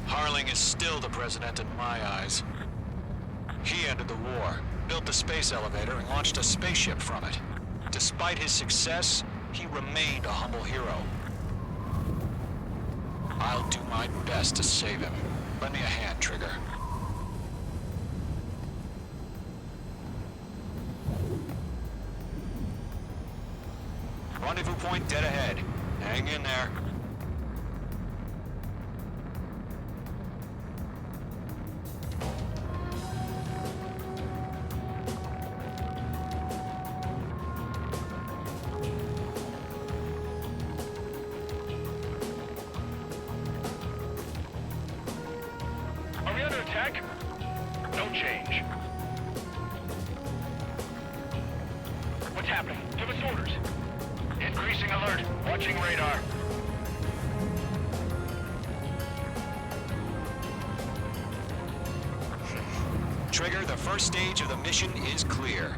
Harling is still the president in my eyes. He ended the war, built the space elevator, and launched a spaceship from it. Despite his success, he remained a humble hero. I'll do my best to save him. Lend me a hand, Trigger. Rendezvous point dead ahead. Hang in there. Are we under attack? No change. What's happening? Give us orders. Increasing alert. Watching radar. Trigger, the first stage of the mission is clear.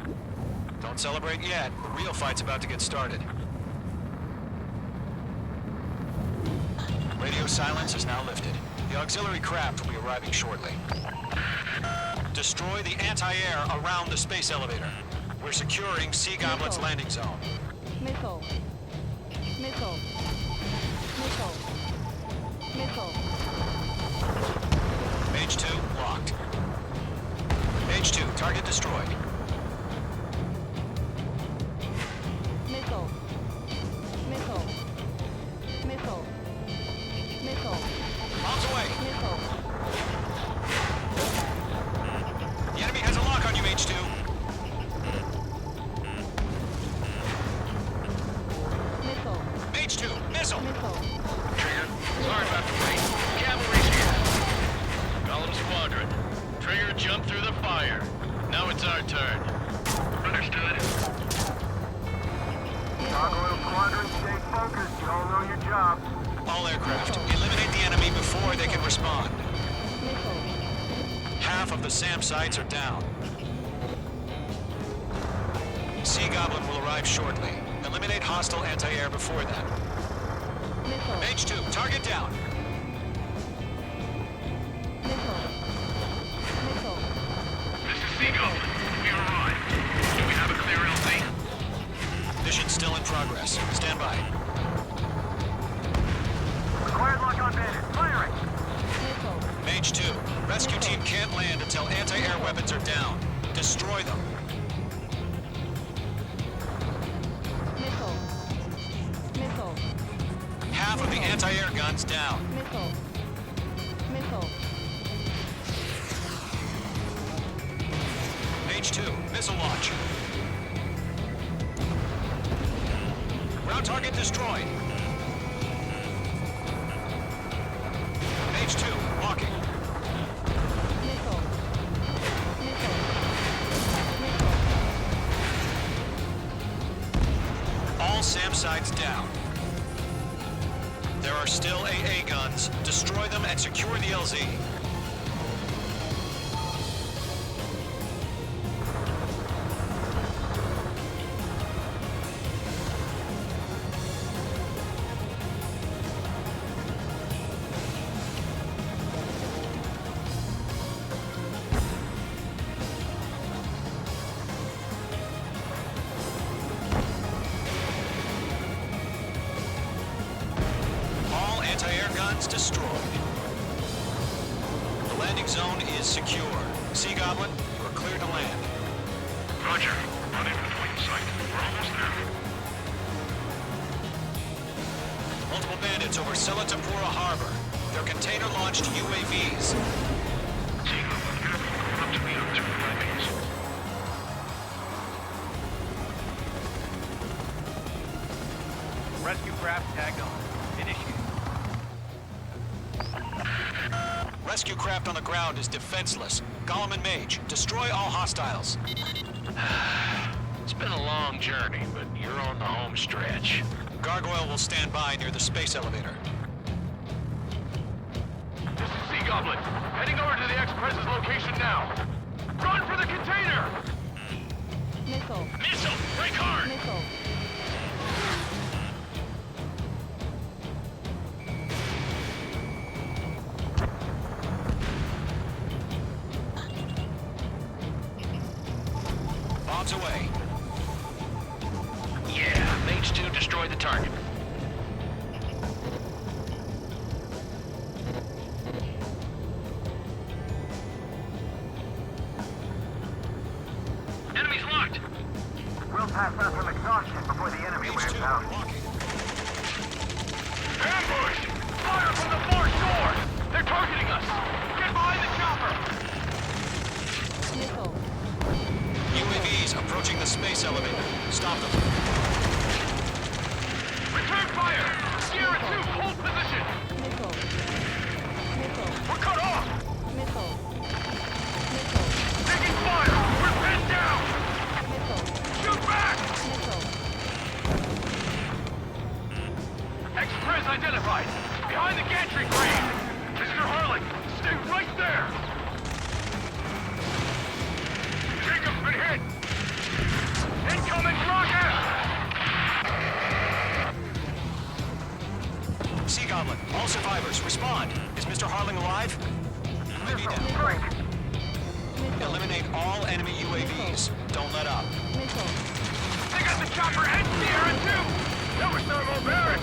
Don't celebrate yet. The real fight's about to get started. Radio silence is now lifted. The auxiliary craft will be arriving shortly. Destroy the anti-air around the space elevator. We're securing Sea Goblet's landing zone. Missile. Missile. Missile. Missile. Mage 2, locked. Mage 2, target destroyed. Missile. Missile. Missile. Missile. jump through the fire. Now it's our turn. Understood. Gargoyle Squadron, stay focused. You all know your job. All aircraft, eliminate the enemy before they can respond. Half of the SAM sites are down. Sea Goblin will arrive shortly. Eliminate hostile anti-air before then. Mage 2, target down. This is Sea Goblin. We arrived. Do we have a clear LZ? Mission still in progress. Stand by. Required lock on bandit. Firing. Mage 2, rescue team can't land until anti-air weapons are down. Destroy them. Half of the anti-air guns down. Mage 2, missile launch. Ground target destroyed. Mage 2, walking. All SAM sites down. There are still AA guns. Destroy them and secure the LZ. Anti-air guns destroyed. The landing zone is secure. Sea Goblin, you are clear to land. Roger. Run in between sight. We're almost there. Multiple bandits over Selatapura Harbor. They're container-launched UAVs. Sea Goblin, careful. Up to me on 2 landings. Rescue craft tagged on. Initiate. Rescue craft on the ground is defenseless. Gollum and Mage, destroy all hostiles. It's been a long journey, but you're on the home stretch. Gargoyle will stand by near the space elevator. This is Sea Goblin. Heading over to the Express's location now. Run for the container! Missile! Break hard! Bombs away. Yeah, Mage 2 destroy the target. Enemy's locked! We'll pass out from exhaustion before the enemy Mage wears 2, out. walking. Ambush! Fire from the far shore! They're targeting us! Get behind the chopper! UAVs approaching the space elevator. Stop them. Return fire! Sierra 2, hold position! We're cut off! Taking fire! We're pinned down! Shoot back! Express identified! Behind the gantry crane! Mr. Harlan, stay right there! Jacob's been hit! Incoming rocket! Sea Goblin, all survivors, respond. Is Mr. Harling alive? Maybe down. Eliminate all enemy UAVs. Don't let up. They got the chopper and Sierra 2! That was thermobaric!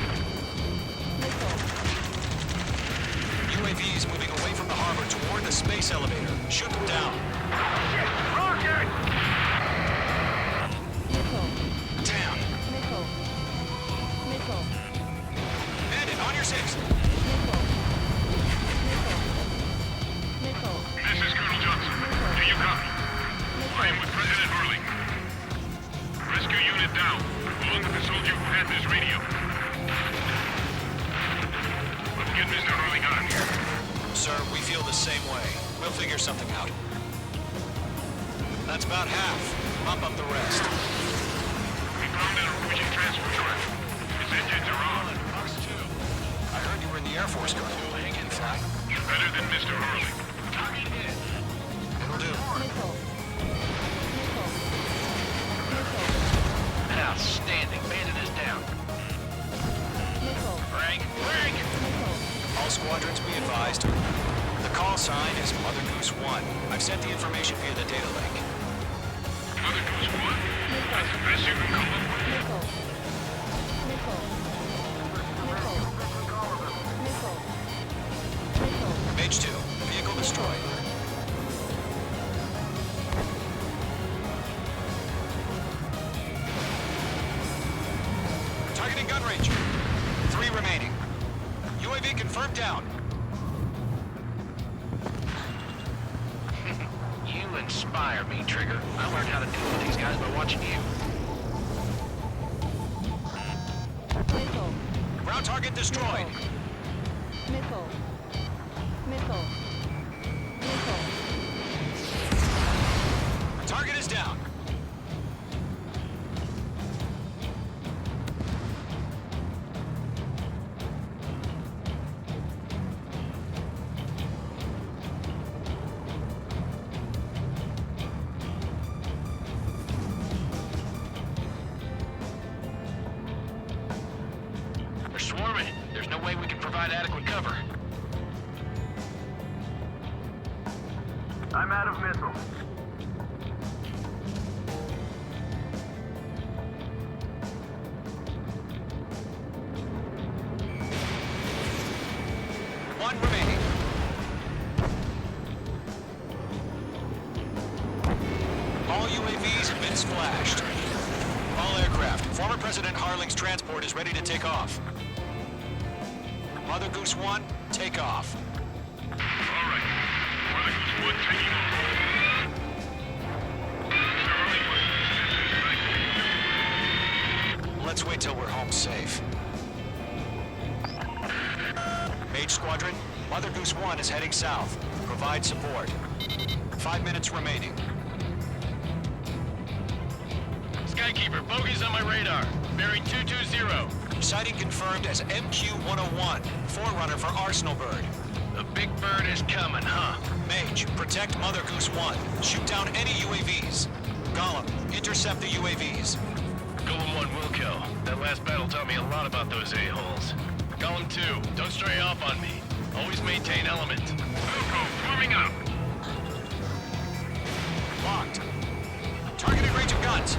UAVs moving away from the harbor toward the space elevator. Shoot them down. Shit! Rocket! Down. Bandit, on your 6. This is Colonel Johnson. Do you copy? I am with President Hurley. Rescue unit down, along with the soldier who had this radio. Let's get Mr. Hurley on. Sir, we feel the same way. We'll figure something out. That's about half. Bump up the rest. We found an Erusian transport truck. Its engines are on. Fox 2. I heard you were in the Air Force Guard. Hang in, Fly. You're better than Mr. Hurley. Target hit. It'll do. Missile. Missile. Missile. Outstanding. Bandit is down. Missile. Rank. Rank. Missile. All squadrons be advised. The call sign is Mother Goose 1. I've sent the information via the data link. Mother Goose 1? That's the best you can come up with? Missile. Missile. Missile. Missile. Missile. Mage 2, vehicle destroyed. Targeting gun range. 3 remaining. UAV confirmed down. You inspire me, Trigger. I learned how to deal with these guys by watching you. Missile. Ground target destroyed. Missile. Missile. Missile. Target is down. They're swarming. There's no way we can provide adequate cover. I'm out of missiles. One remaining. All UAVs have been splashed. All aircraft. Former President Harling's transport is ready to take off. Mother Goose 1, take off. All right. Mother Goose 1 taking off. Mr. Hurley, Let's wait till we're home safe. Mage Squadron, Mother Goose 1 is heading south. Provide support. 5 minutes remaining. Skykeeper, bogey's on my radar. Bearing 220. Sighting confirmed as MQ-101, forerunner for Arsenal Bird. The big bird is coming, huh? Mage, protect Mother Goose 1. Shoot down any UAVs. Gollum, intercept the UAVs. Golem 1 will kill. That last battle taught me a lot about those a-holes. Golem 2, don't stray off on me. Always maintain element. Wilco, forming up. Locked. Targeted range of guns.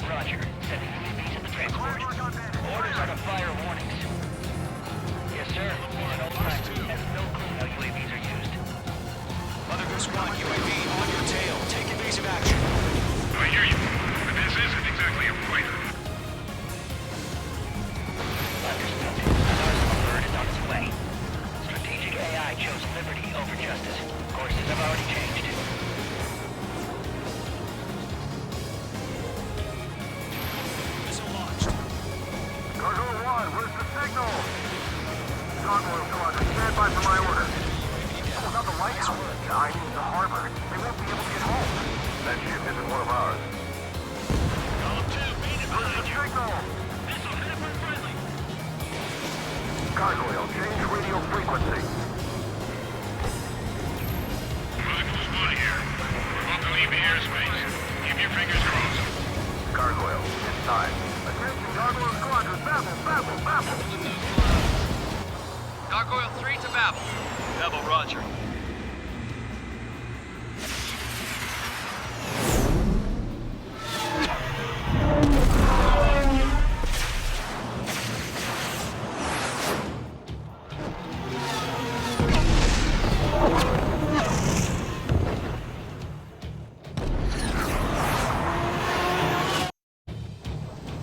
Roger. Sending UAVs to the transport. Orders are to fire warnings. Yes, sir. And all practice has no clue how UAVs are used. Mother Goose 1, UAV on your tail. Take evasive action. I hear you, but this isn't exactly a fighter. Understood. An Arsenal bird is on its way. Strategic AI chose liberty over justice. Courses have already changed. Missile launched. Cargo 1, where's the signal? Convoy squadron, stand by for my order. Oh, not the lighthouse. I mean the harbor. They won't be able to get home. That ship isn't one of ours. Golem 2, beat it Where's the behind you. signal? Missile headed for friendly. Gargoyle, change radio frequency. Mother Goose 1 here. We're about to leave the airspace. Keep your fingers crossed. Gargoyle, it's time. Attention, Gargoyle squadron. Babble, babble, babble. Gargoyle 3 to Babel. Babel, roger.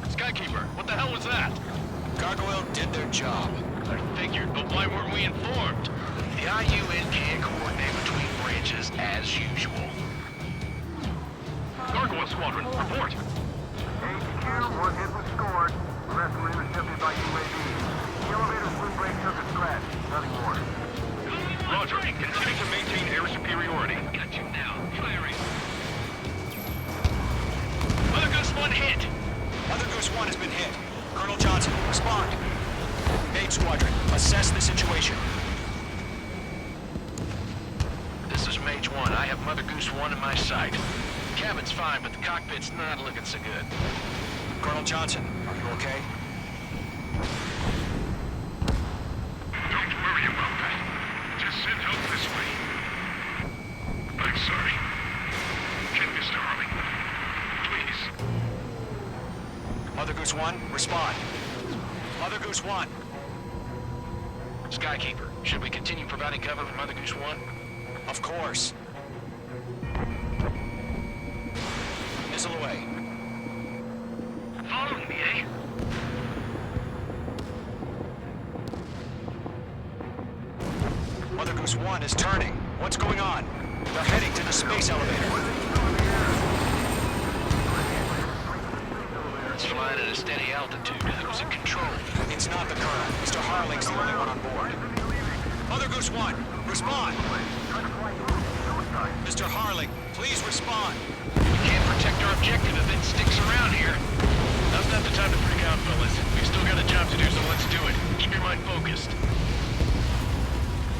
Skykeeper, what the hell was that? Gargoyle did their job. I figured, but why weren't we informed? The IUN can't coordinate between branches as usual. Gargoyle squadron, report. HQ, one hit was scored. The rest were intercepted by UAV. The elevator's boom brake took a scratch. Nothing more. Roger. Continue to maintain air superiority. Got you now. Firing. Mother Goose 1 hit. Mother Goose 1 has been hit. Colonel Johnson, respond. Mage Squadron, assess the situation. This is Mage 1. I have Mother Goose 1 in my sight. The cabin's fine, but the cockpit's not looking so good. Colonel Johnson, are you okay? Don't worry about that. Just send help this way. I'm sorry. Get Mr. Harling. Please. Mother Goose 1, respond. Mother Goose 1. Skykeeper, should we continue providing cover for Mother Goose 1? Of course. Missile away. Following me, eh? Mother Goose 1 is turning. What's going on? They're heading to the space elevator. It's flying at a steady altitude. Who's in control? It's not the Colonel. Mr. Harling's the only one on board. Mother Goose 1, respond! Mr. Harling, please respond. We can't protect our objective if it sticks around here. Now's not the time to freak out, fellas. We've still got a job to do, so let's do it. Keep your mind focused.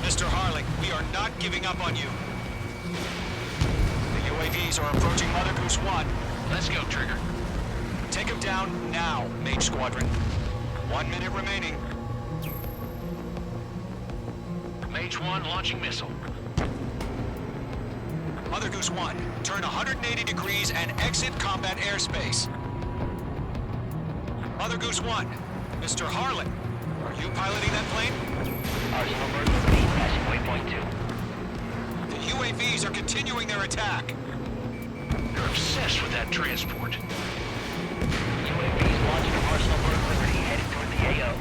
Mr. Harling, we are not giving up on you. The UAVs are approaching Mother Goose 1. Let's go, Trigger. Take him down now, Mage Squadron. 1 minute remaining. Mage 1 launching missile. Mother Goose 1, turn 180 degrees and exit combat airspace. Mother Goose 1, Mr. Harling, are you piloting that plane? Arsenal bird with me, passing waypoint 2. The UAVs are continuing their attack. They're obsessed with that transport. UAVs launched from Arsenal bird Liberty, headed toward the AO.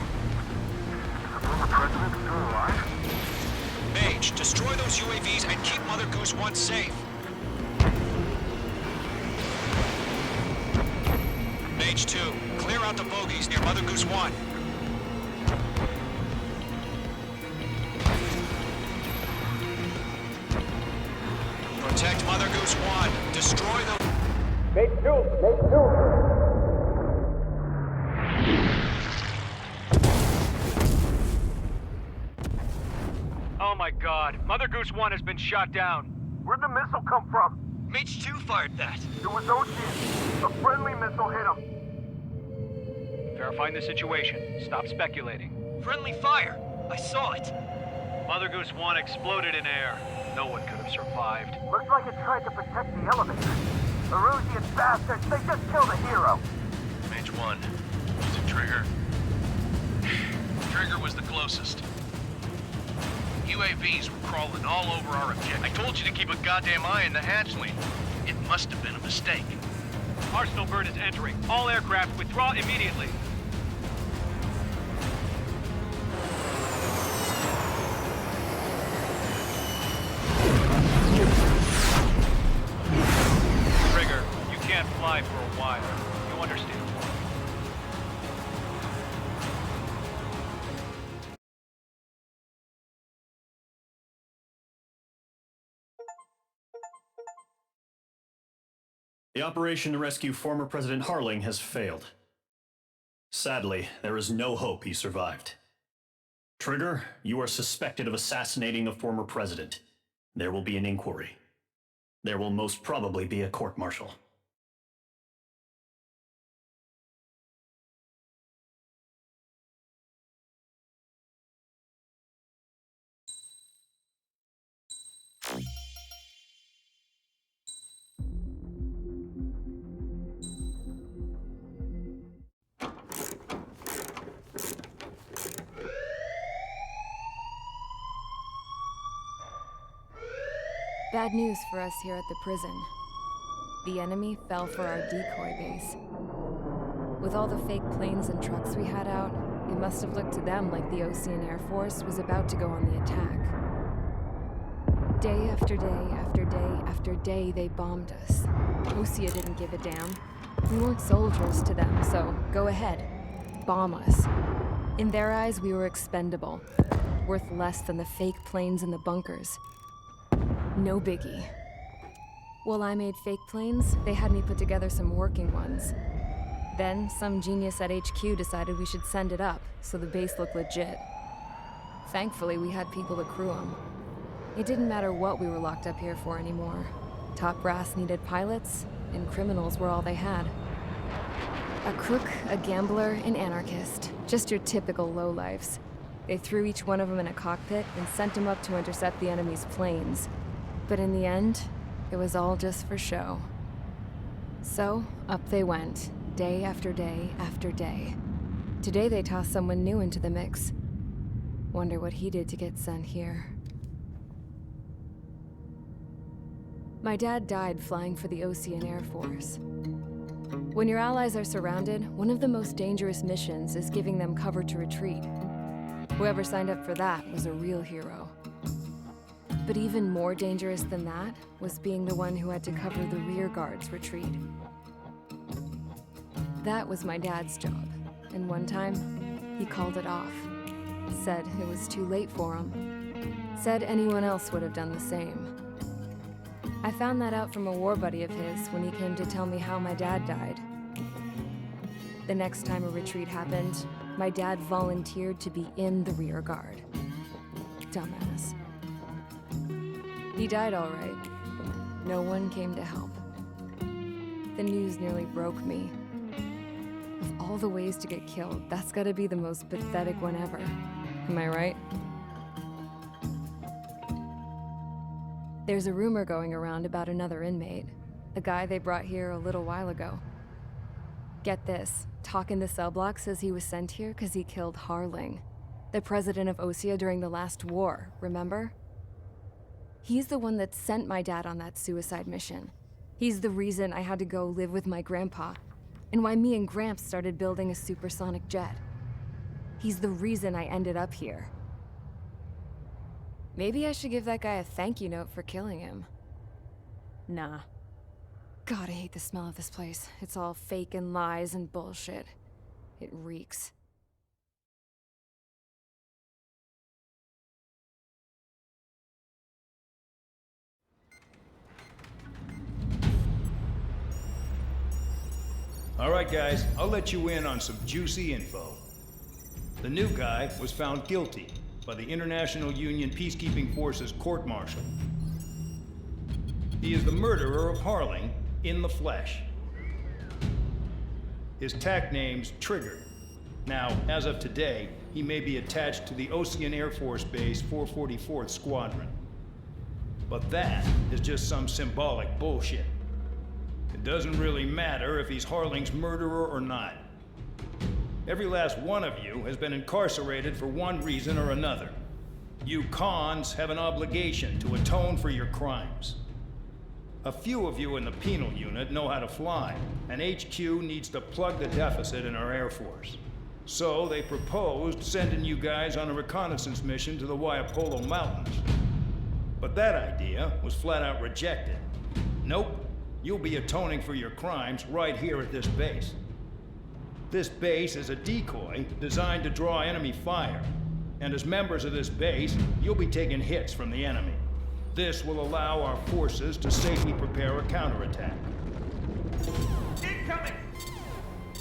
The former president still alive? Mage, destroy those UAVs and keep Mother Goose 1 safe. Mage 2, clear out the bogies near Mother Goose 1. Protect Mother Goose 1. Destroy the... Mage 2! Mage 2! Oh my god, Mother Goose 1 has been shot down. Where'd the missile come from? Mage 2 fired that. It was Ocean. A friendly missile hit him. Verifying the situation. Stop speculating. Friendly fire! I saw it! Mother Goose 1 exploded in air. No one could have survived. Looks like it tried to protect the elevator. The Rusian bastards, they just killed a hero. Mage 1. Is it Trigger? Trigger was the closest. UAVs were crawling all over our objective. I told you to keep a goddamn eye in the hatchling. It must have been a mistake. Arsenal bird is entering. All aircraft withdraw immediately. Trigger, you can't fly for a while. You understand? The operation to rescue former President Harling has failed. Sadly, there is no hope he survived. Trigger, you are suspected of assassinating a former president. There will be an inquiry. There will most probably be a court-martial. Bad news for us here at the prison. The enemy fell for our decoy base. With all the fake planes and trucks we had out, it must have looked to them like the Ocean Air Force was about to go on the attack. Day after day after day after day, they bombed us. Lucia didn't give a damn. We weren't soldiers to them, so go ahead. Bomb us. In their eyes, we were expendable. Worth less than the fake planes in the bunkers. No biggie. While I made fake planes, they had me put together some working ones. Then, some genius at HQ decided we should send it up, so the base looked legit. Thankfully, we had people to crew them. It didn't matter what we were locked up here for anymore. Top brass needed pilots, and criminals were all they had. A crook, a gambler, an anarchist. Just your typical lowlifes. They threw each one of them in a cockpit and sent them up to intercept the enemy's planes. But in the end, it was all just for show. So, up they went, day after day after day. Today they tossed someone new into the mix. Wonder what he did to get sent here. My dad died flying for the Ocean Air Force. When your allies are surrounded, one of the most dangerous missions is giving them cover to retreat. Whoever signed up for that was a real hero. But even more dangerous than that was being the one who had to cover the rear guard's retreat. That was my dad's job, and one time, he called it off. Said it was too late for him. Said anyone else would have done the same. I found that out from a war buddy of his when he came to tell me how my dad died. The next time a retreat happened, my dad volunteered to be in the rear guard. Dumbass. He died all right. No one came to help. The news nearly broke me. Of all the ways to get killed, that's gotta be the most pathetic one ever. Am I right? There's a rumor going around about another inmate. A guy they brought here a little while ago. Get this, Talk in the cell block says he was sent here because he killed Harling, the president of Osea during the last war, remember? He's the one that sent my dad on that suicide mission. He's the reason I had to go live with my grandpa, and why me and Gramps started building a supersonic jet. He's the reason I ended up here. Maybe I should give that guy a thank you note for killing him. Nah. God, I hate the smell of this place. It's all fake and lies and bullshit. It reeks. All right, guys, I'll let you in on some juicy info. The new guy was found guilty by the International Union Peacekeeping Forces court-martial. He is the murderer of Harling in the flesh. His tack name's Trigger. Now, as of today, he may be attached to the Ocean Air Force Base 444th Squadron. But that is just some symbolic bullshit. It doesn't really matter if he's Harling's murderer or not. Every last one of you has been incarcerated for one reason or another. You cons have an obligation to atone for your crimes. A few of you in the penal unit know how to fly, and HQ needs to plug the deficit in our Air Force. So they proposed sending you guys on a reconnaissance mission to the Waiapolo Mountains. But that idea was flat out rejected. Nope, you'll be atoning for your crimes right here at this base. This base is a decoy designed to draw enemy fire, and as members of this base, you'll be taking hits from the enemy. This will allow our forces to safely prepare a counterattack. Incoming!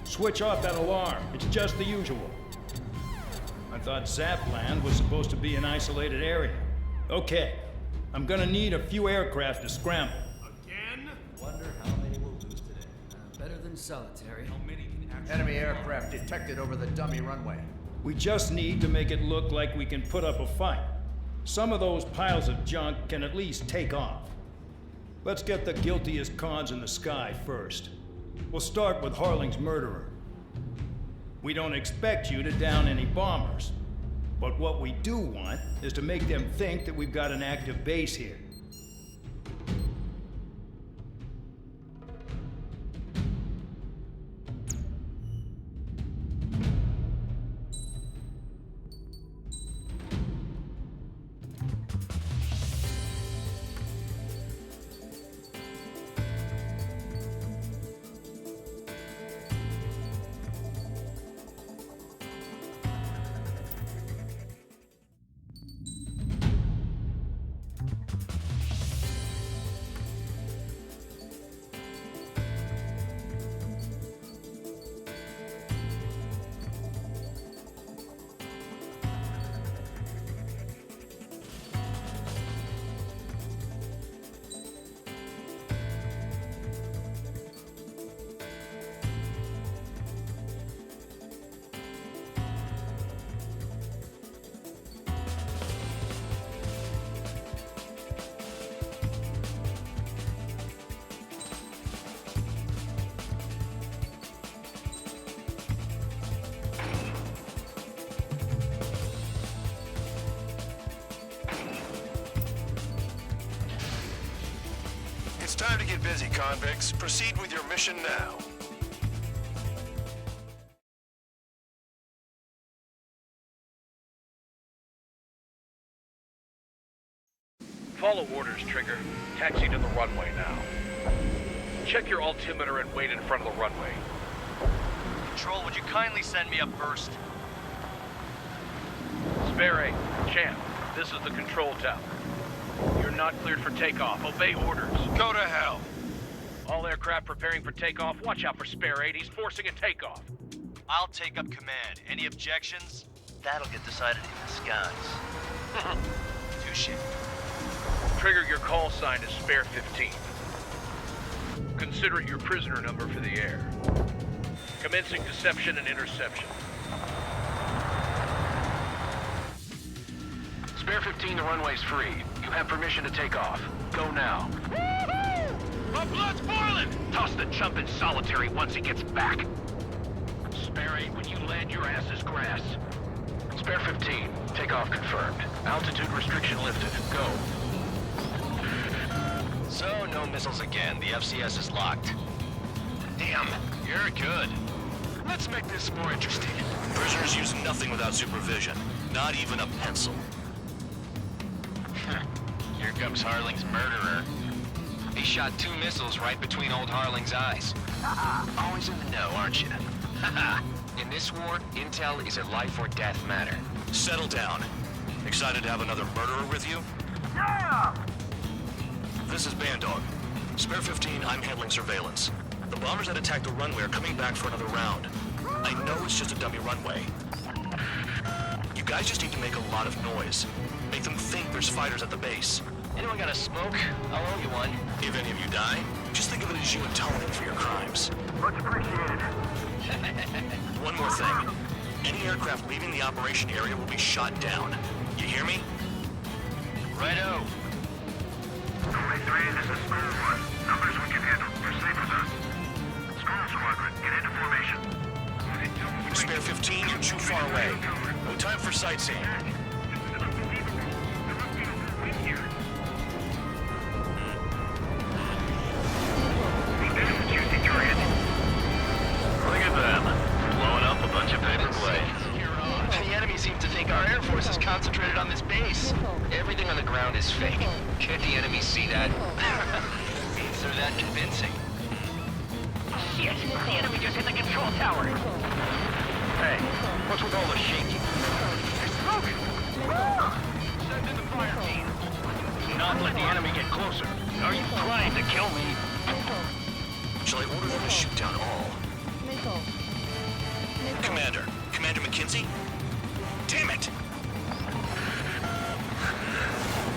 Switch off that alarm. It's just the usual. I thought Zapland was supposed to be an isolated area. Okay, I'm gonna need a few aircraft to scramble. Again? Wonder how many we'll lose today. Better than solitary. How many can actually... Enemy aircraft detected over the dummy runway. We just need to make it look like we can put up a fight. Some of those piles of junk can at least take off. Let's get the guiltiest cons in the sky first. We'll start with Harling's murderer. We don't expect you to down any bombers, but what we do want is to make them think that we've got an active base here. It's time to get busy, convicts. Proceed with your mission now. Follow orders, Trigger. Taxi to the runway now. Check your altimeter and wait in front of the runway. Control, would you kindly send me up first? Spare 8, Champ, this is the control tower. You're not cleared for takeoff. Obey orders. Go to hell. All aircraft preparing for takeoff. Watch out for Spare 8. He's forcing a takeoff. I'll take up command. Any objections? That'll get decided in the skies. Touche. Trigger, your call sign is Spare 15. Consider it your prisoner number for the air. Commencing deception and interception. Spare 15, the runway's free. You have permission to take off. Go now. My blood's boiling! Toss the chump in solitary once he gets back. Spare 8, when you land, your ass is grass. Spare 15, takeoff confirmed. Altitude restriction lifted. Go. So, no missiles again. The FCS is locked. Damn, you're good. Let's make this more interesting. Prisoners use nothing without supervision. Not even a pencil. Here comes Harling's murderer. He shot 2 missiles right between old Harling's eyes. Always in the know, aren't you? In this war, intel is a life or death matter. Settle down. Excited to have another murderer with you? Yeah! This is Bandog. Spare 15, I'm handling surveillance. The bombers that attacked the runway are coming back for another round. I know it's just a dummy runway. You guys just need to make a lot of noise. Make them think there's fighters at the base. Anyone got a smoke? I'll owe you one. If any of you die, just think of it as you atoning for your crimes. Much appreciated. One more thing. Any aircraft leaving the operation area will be shot down. You hear me? Righto. 23, this is Spare 1. Numbers we can handle. Proceed with us. Skull Squadron, get into formation. Spare 15, you're too far away. No time for sightseeing. Look at them. Blowing up a bunch of paper planes. The enemy seems to think our Air Force is concentrated on this base. Everything on the ground is fake. Can't the enemy see that? Means they're that convincing. Shit! The enemy just hit the control tower! Hey, what's with all the shaking? There's smoke! Send in the fire team. Do not let the enemy get closer. Are you trying to kill me? Shall I order them to shoot down all? Missile. Commander McKinsey? Damn it!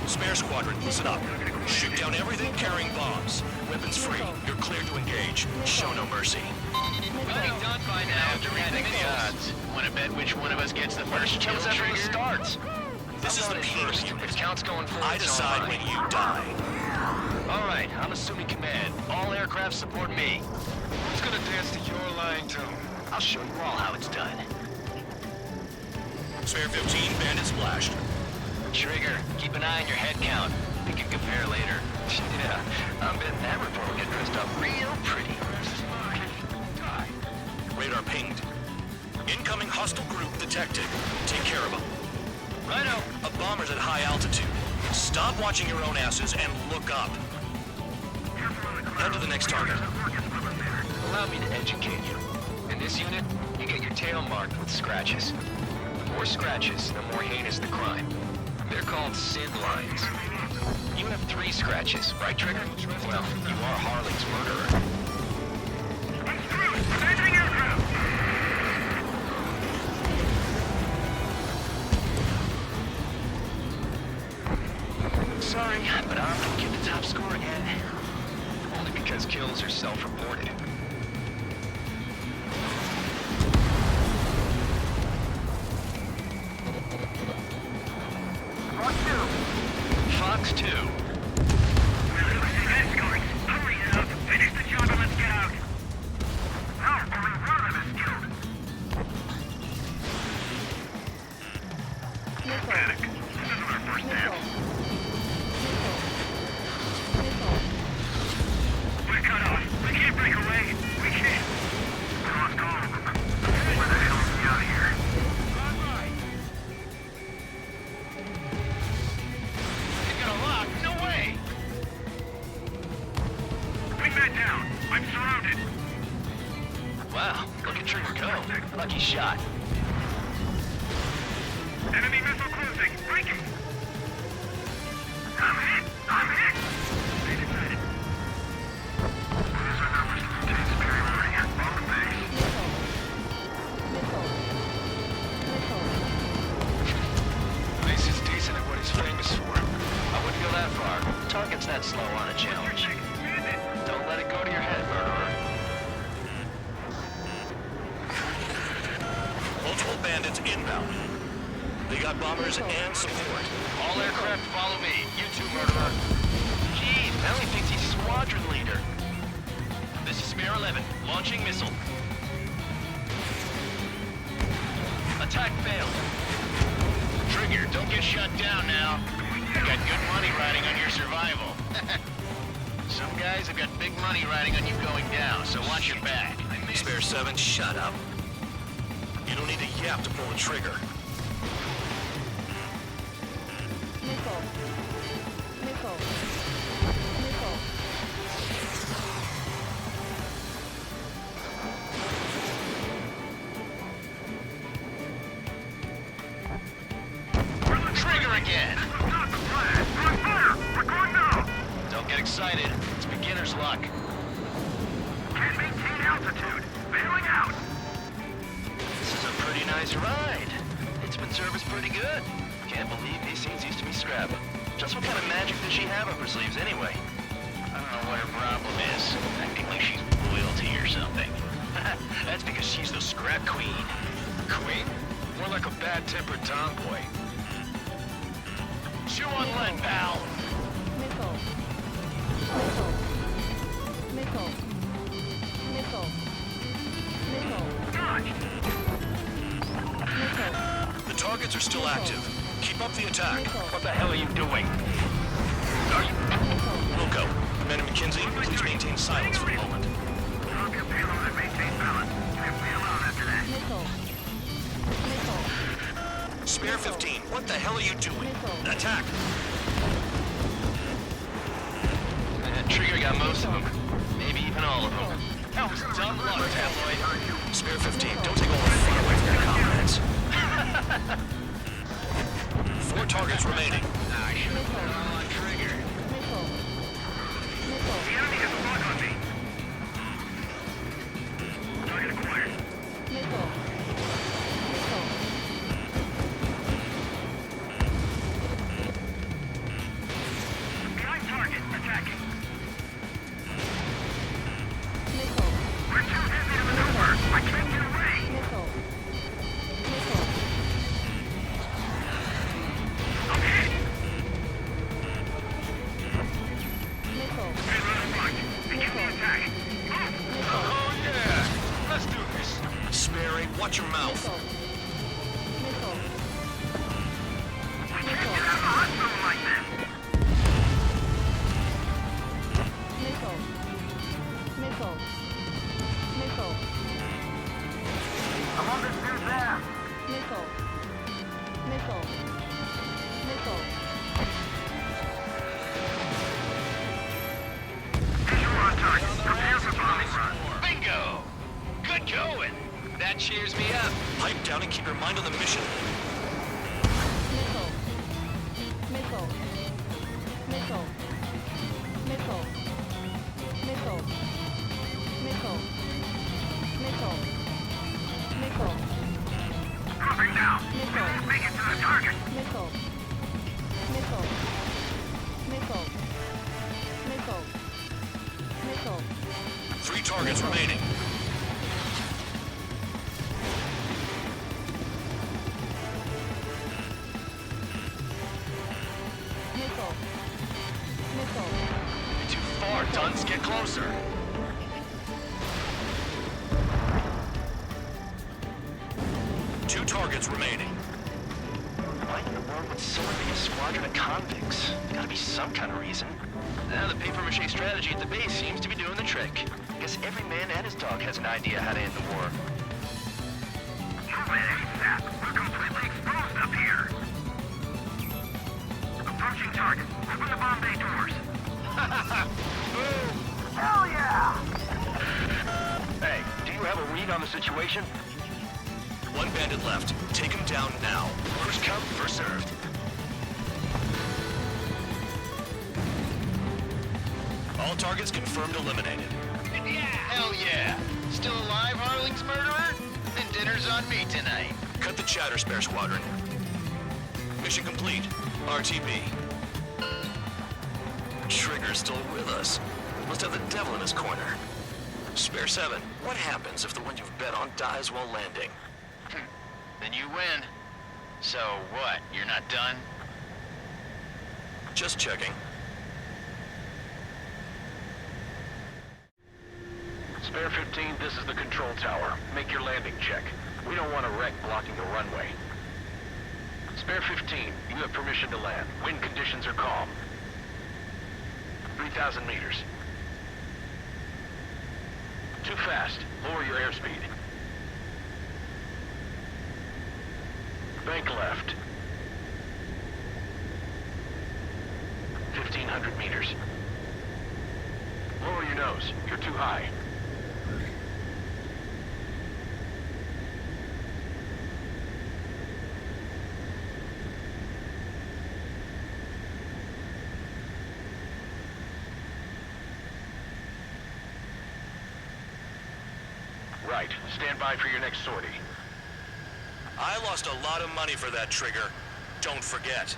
Spare Squadron, listen up. Shoot down everything carrying bombs. Weapons free. You're cleared to engage. Show no mercy. Plenty done by now. Have to rethink the odds. Want to bet which one of us gets the first kill Kills after the trigger? starts. This is the first. If counts going forward, I decide when you die. All right, I'm assuming command. All aircraft support me. Who's gonna dance to your line tune? I'll show you all how it's done. Spare 15, bandit splashed. Trigger, keep an eye on your head count. We can compare later. Yeah, I'm betting that report will get dressed up real pretty. Radar pinged. Incoming hostile group detected. Take care of them. Righto. A bomber's at high altitude. Stop watching your own asses and look up. Head to the next target. Allow me to educate you. In this unit, you get your tail marked with scratches. The more scratches, the more heinous the crime. They're called SID lines. You have 3 scratches, right, Trigger? Well, you are Harling's murderer. Sorry, but I'm gonna get the top score again. Only because kills are self-reported. Fox 2. Hurry up! Finish the job and let's get out! Now, only one of us killed. Missile. Panic. This isn't our first dance. Missile. Wow, look at Trigger go. Lucky shot. Enemy missile cruising. Breaking. I'm hit. I'm hit. Stay decided. These are numbers to contain superiority. On the base. Base is decent at what he's famous for. I wouldn't go that far. Target's that slow on a challenge. Don't let it go to your head, murderer. Multiple bandits inbound. They got bombers and support. All aircraft follow me. You too, murderer. Jeez, now he thinks he's squadron leader. This is Spear 11, launching missile. Attack failed. Trigger, don't get shut down now. You got good money riding on your survival. Some guys have got big money riding on you going down, so watch your back. Spare 7, shut up. You don't need a yap to pull the trigger. Missile. Missile. Missile. Trigger again! Not the plan. We're on fire. We're going down. Don't get excited. It's beginner's luck. Can't maintain altitude. Bailing out. This is a pretty nice ride. It's been serviced pretty good. Can't believe these scenes used to be scrap. Just what kind of magic does she have up her sleeves anyway? I don't know what her problem is. Acting like she's royalty or something. That's because she's the scrap queen. Queen? More like a bad-tempered tomboy. Chew on lead, pal. Missile. Missile. Missile. Missile. Missile. Missile. The targets are still active. Keep up the attack. Missile. What the hell are you doing? Are you... Wilco, Commander McKenzie, please maintain silence for the moment. Drop your payload and maintain balance. Leave me alone after that. Missile. Missile. Spare 15, what the hell are you doing? Missile. Attack! Trigger got most of them. Maybe even all of them. That was dumb luck, tabloid. Spare 15, don't take all the fun away from your comrades. 4 targets remaining. I should have put it all on Trigger. Missile. Missile. The enemy has a lock on me. Target acquired. Missile. Missile. Behind target. Attacking. Missile. We're too busy to maneuver. I can't get away. Missile. Missile. I'm hit. Missile. Payload unlocked. Begin the attack. Move. Oh yeah! Let's do this. Spare 8, watch your mouth. Missile. Missile. We can't get out of the hospital like this. Missile. Missile. Missile. I'm on this dude's ass. Missile. Missile. Missile. Visual on target. Prepare for bombing run. Bingo! Good going. That cheers me up. Pipe down and keep your mind on the mission. Missile. Missile. Missile. Missile. Missile. Missile. Missile. Missile. Dropping down. Missile. Make it to the target. Missile. Missile. Missile. Missile. Missile. 3 targets remaining. Missile. Missile. Too far, Dunce. Get closer. Two targets remaining. Why in the world would someone be a squadron of convicts? Gotta be some kind of reason. Now the papier-mâché strategy at the base seems to be doing the trick. Guess every man and his dog has an idea how to end the war. Move it ASAP. We're completely exposed up here. Approaching target. Open the bomb bay doors. Boom! Hell yeah! Hey, do you have a read on the situation? One bandit left. Take him down now. First come, first served. All targets confirmed eliminated. Yeah! Hell yeah! Still alive, Harling's murderer? Then dinner's on me tonight. Cut the chatter, Spare Squadron. Mission complete. RTB. Trigger's still with us. Must have the devil in his corner. Spare 7, what happens if the one you've bet on dies while landing? Then you win. So what, you're not done? Just checking. Spare 15, this is the control tower. Make your landing check. We don't want a wreck blocking the runway. Spare 15, you have permission to land. Wind conditions are calm. 3,000 meters. Too fast. Lower your airspeed. Bank left. 1,500 meters. Lower your nose. You're too high. Right. Stand by for your next sortie. I lost a lot of money for that trigger. Don't forget.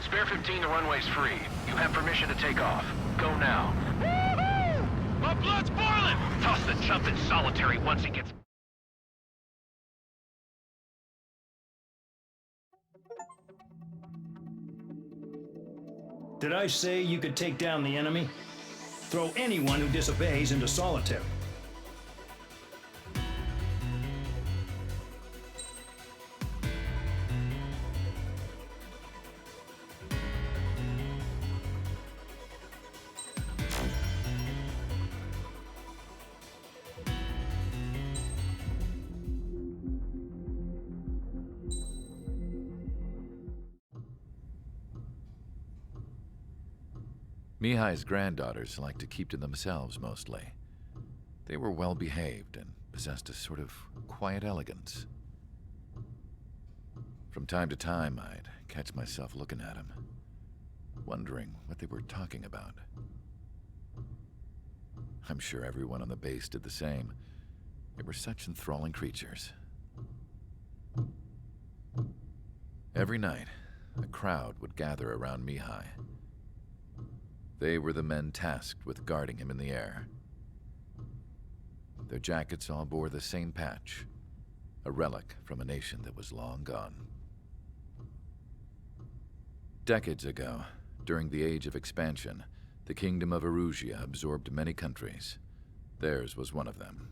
Spare 15, the runway's free. You have permission to take off. Go now. Woohoo! My blood's boiling! Toss the chump in solitary once he gets... Did I say you could take down the enemy? Throw anyone who disobeys into solitary. Mihai's granddaughters liked to keep to themselves mostly. They were well behaved and possessed a sort of quiet elegance. From time to time, I'd catch myself looking at them, wondering what they were talking about. I'm sure everyone on the base did the same. They were such enthralling creatures. Every night, a crowd would gather around Mihai. They were the men tasked with guarding him in the air. Their jackets all bore the same patch, a relic from a nation that was long gone. Decades ago, during the Age of Expansion, the Kingdom of Erusia absorbed many countries. Theirs was one of them.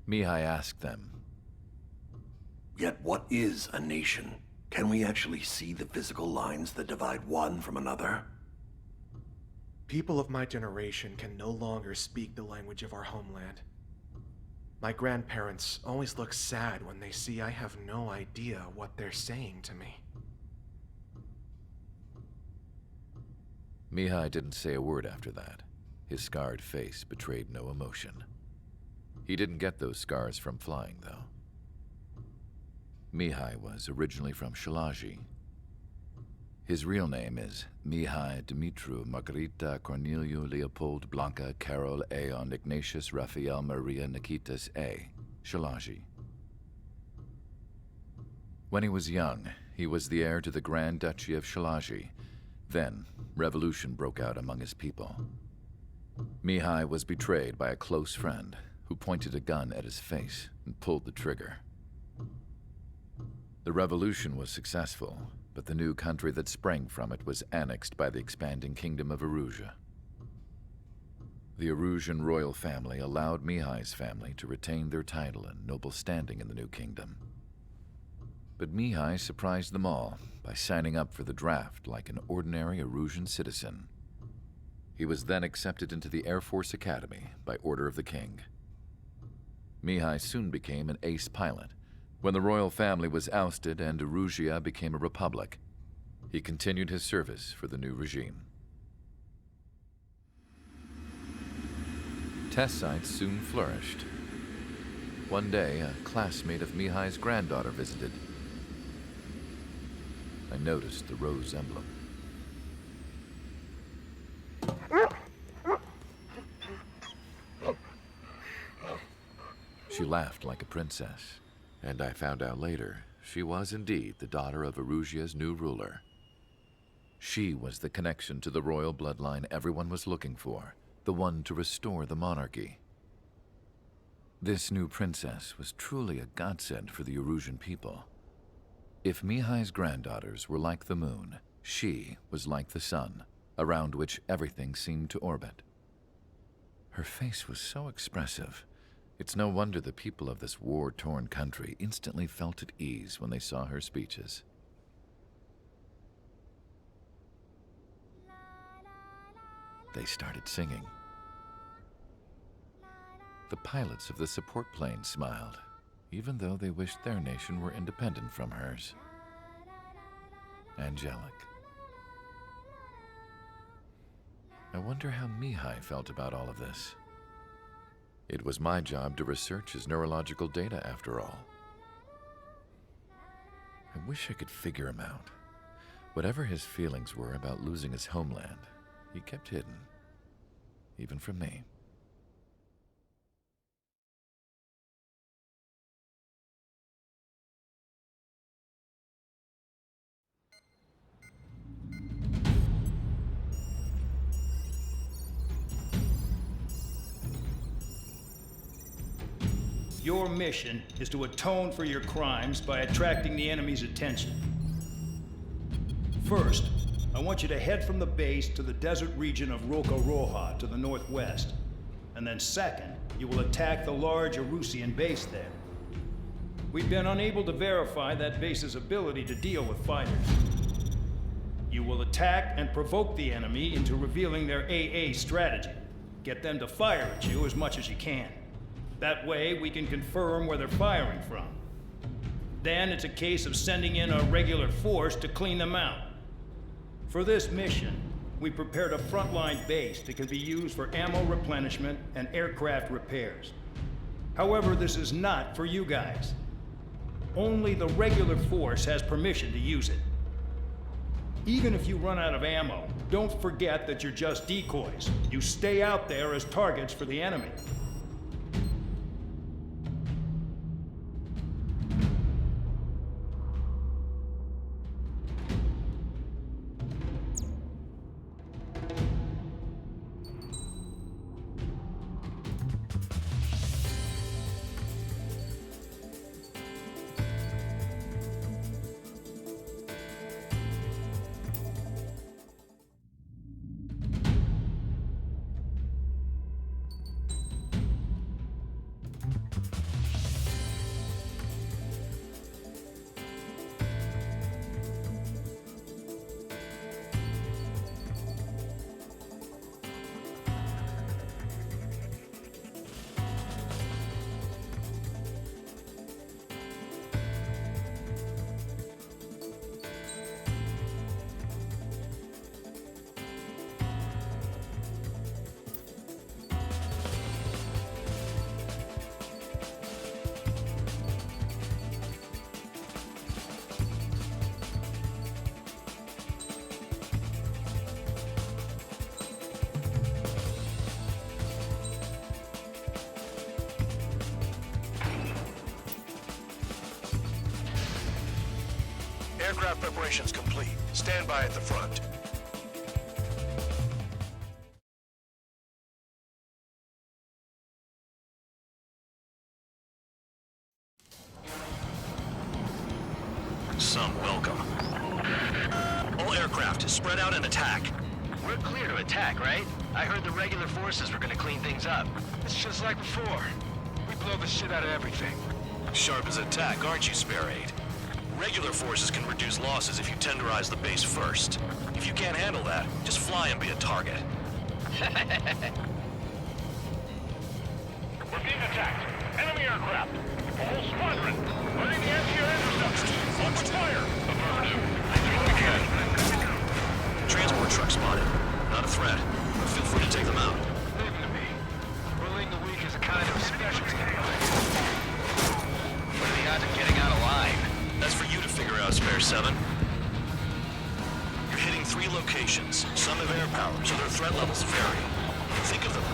Mihai asked them, "Yet what is a nation? Can we actually see the physical lines that divide one from another?" People of my generation can no longer speak the language of our homeland. My grandparents always look sad when they see I have no idea what they're saying to me. Mihai didn't say a word after that. His scarred face betrayed no emotion. He didn't get those scars from flying, though. Mihai was originally from Shalaji. His real name is Mihai Dumitru Margarita Corneliu Leopold Blanca Carol Aeon Ignatius Raphael Maria Nikitas A. Shalaji. When he was young, he was the heir to the Grand Duchy of Shalaji. Then, revolution broke out among his people. Mihai was betrayed by a close friend who pointed a gun at his face and pulled the trigger. The revolution was successful, but the new country that sprang from it was annexed by the expanding Kingdom of Erusia. The Erusian royal family allowed Mihai's family to retain their title and noble standing in the new kingdom. But Mihai surprised them all by signing up for the draft like an ordinary Erusian citizen. He was then accepted into the Air Force Academy by order of the king. Mihai soon became an ace pilot. When the royal family was ousted and Erusia became a republic, he continued his service for the new regime. Test sites soon flourished. One day, a classmate of Mihai's granddaughter visited. I noticed the rose emblem. She laughed like a princess, and I found out later she was indeed the daughter of Erusia's new ruler. She was the connection to the royal bloodline everyone was looking for, the one to restore the monarchy. This new princess was truly a godsend for the Erusian people. If Mihai's granddaughters were like the moon, she was like the sun, around which everything seemed to orbit. Her face was so expressive. It's no wonder the people of this war-torn country instantly felt at ease when they saw her speeches. They started singing. The pilots of the support plane smiled, even though they wished their nation were independent from hers. Angelic. I wonder how Mihai felt about all of this. It was my job to research his neurological data, after all. I wish I could figure him out. Whatever his feelings were about losing his homeland, he kept hidden, even from me. Your mission is to atone for your crimes by attracting the enemy's attention. First, I want you to head from the base to the desert region of Roca-Roja to the northwest. And then second, you will attack the large Erusian base there. We've been unable to verify that base's ability to deal with fighters. You will attack and provoke the enemy into revealing their AA strategy. Get them to fire at you as much as you can. That way, we can confirm where they're firing from. Then it's a case of sending in a regular force to clean them out. For this mission, we prepared a frontline base that can be used for ammo replenishment and aircraft repairs. However, this is not for you guys. Only the regular force has permission to use it. Even if you run out of ammo, don't forget that you're just decoys. You stay out there as targets for the enemy. Aircraft preparations complete. Stand by at the front. Some welcome. All aircraft, spread out and attack. We're clear to attack, right? I heard the regular forces were gonna clean things up. It's just like before. We blow the shit out of everything. Sharp as attack, aren't you, Spare Aid? Regular forces can reduce losses if you tenderize the base first. If you can't handle that, just fly and be a target. We're being attacked. Enemy aircraft. A whole squadron. Running the anti-air interceptors. Open fire. Affirmative. Transport truck spotted. Not a threat, but feel free to take them out. Leave it to me. We'll lean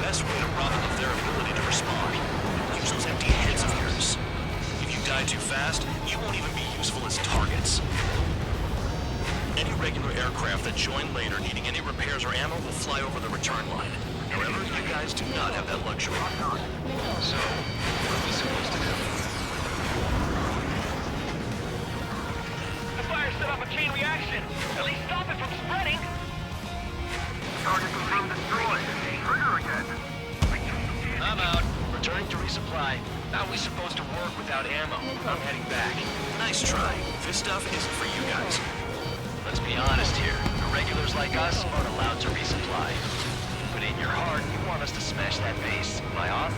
best way to rob them of their ability to respond. Use those empty heads of yours. If you die too fast, you won't even be useful as targets. Any regular aircraft that join later needing any repairs or ammo will fly over the return line. However, you guys do not have that luxury. So, what are we supposed to do? The fire set off a chain reaction. At least stop it from spreading. Target confirmed destroyed. Trigger again. I'm out. Returning to resupply. How are we supposed to work without ammo? I'm heading back. Nice try. This stuff isn't for you guys. Let's be honest here. The regulars like us aren't allowed to resupply. But in your heart, you want us to smash that base. Am I off?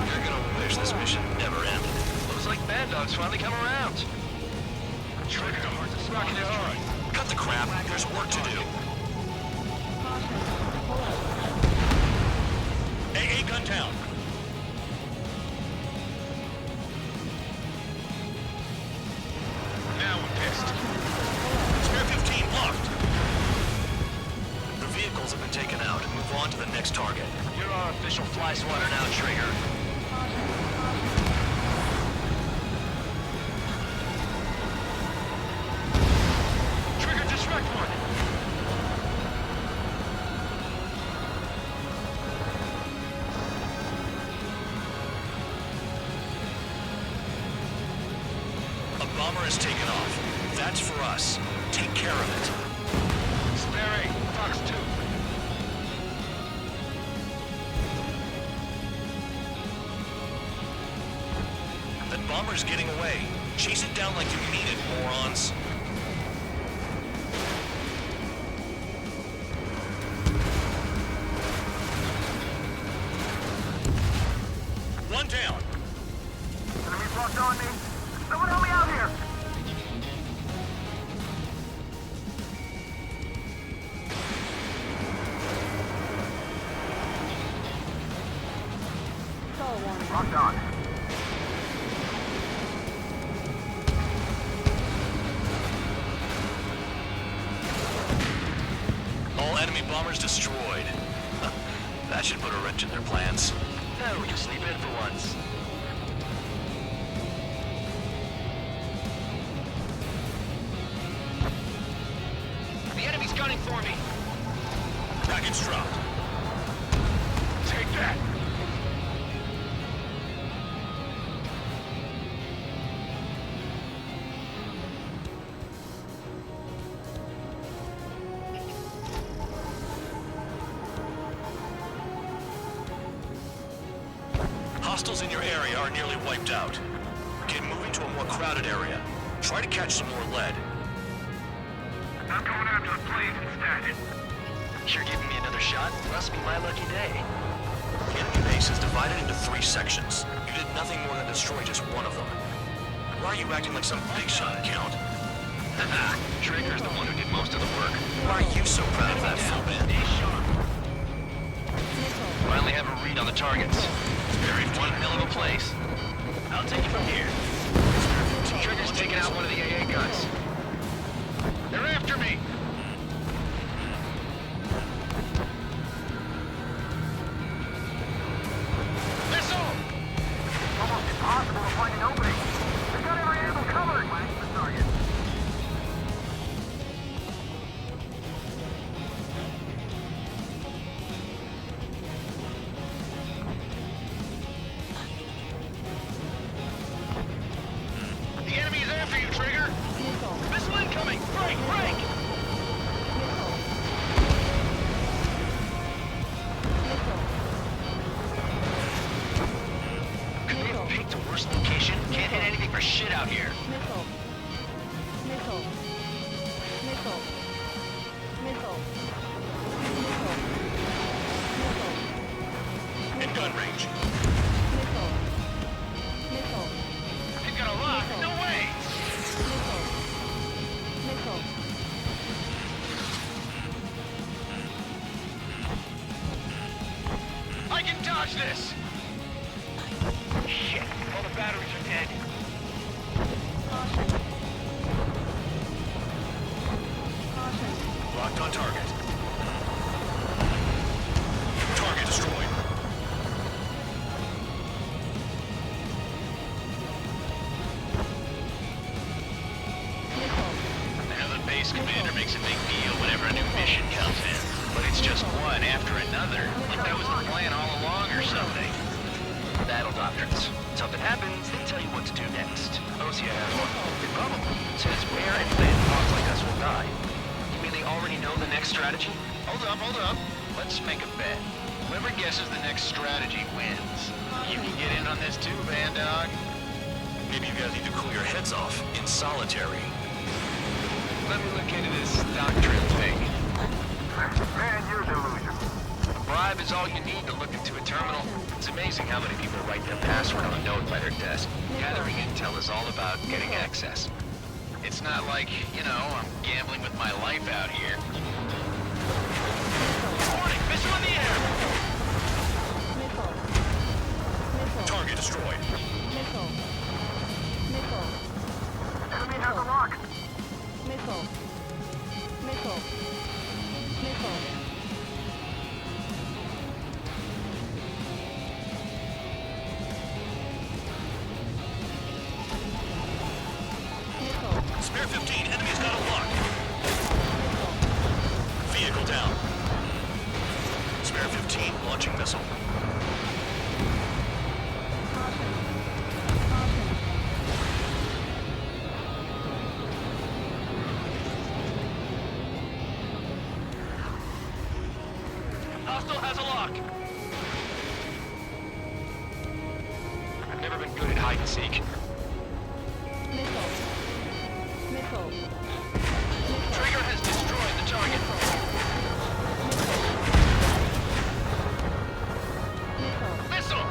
You're gonna wish this mission never ended. Looks like Bad Dog's finally come around. Trigger, rocking it hard. Cut the crap. There's work to do. AA gun down. Now we're pissed. Spare 15 locked. The vehicles have been taken out. Move on to the next target. You're our official fly swatter now, Trigger. Trigger, disrupt one. A bomber has taken off. That's for us. Take care of it. Spare 8, Fox 2. That bomber's getting away. Chase it down like you mean it, morons. One down. Enemies locked on me. Someone help me out here. Locked on. All enemy bombers destroyed. That should put a wrench in their plans. Now we can sleep in for once. The enemy's gunning for me. Package dropped. Take that. Hostiles in your area are nearly wiped out. Get moving to a more crowded area. Try to catch some more lead. I'm going after the planes instead. You're giving me another shot? Must be my lucky day. The enemy base is divided into 3 sections. You did nothing more than destroy just one of them. Why are you acting like some big shot, Count? Trigger's the one who did most of the work. Why are you so proud of that, Philman? Finally have a read on the targets. Buried one hell of a place. I'll take it from here. Trigger's taking out one of the AA guns. They're after me. Missile! Almost impossible to find an opening. They've got every angle covered. Flash the target. The enemy is after you, Trigger. Missile incoming. Break, break. Could we have picked a worse location? Can't hit anything for shit out here. Missile. Missile. Missile. Missile. Missile. Missile. In gun range. Missile. Missile. He's got a lock. No way. Missile. Missile. I can dodge this. Shit, all the batteries are dead. Caution. Caution. Locked on target. one after another, like that was the plan all along or something. Battle doctrines. Something happens, they tell you what to do next. Osea has one. It probably says where and when pawns like us will die. You mean they already know the next strategy? Hold up. Let's make a bet. Whoever guesses the next strategy wins. You can get in on this too, Van Dog. Maybe you guys need to cool your heads off in solitary. Let me look into this doctrine thing. Man, you're delusional. A bribe is all you need to look into a terminal. It's amazing how many people write their password on a note by their desk. Gathering intel is all about getting access. It's not like, I'm gambling with my life out here. Warning! Missile in the air! Target destroyed. Enemy has a lock. Missile. Spare 15, enemy's got a lock. Vehicle down. Spare 15, launching missile. Hostile has a lock. I've never been good at hide and seek. Trigger has destroyed the target. Missile!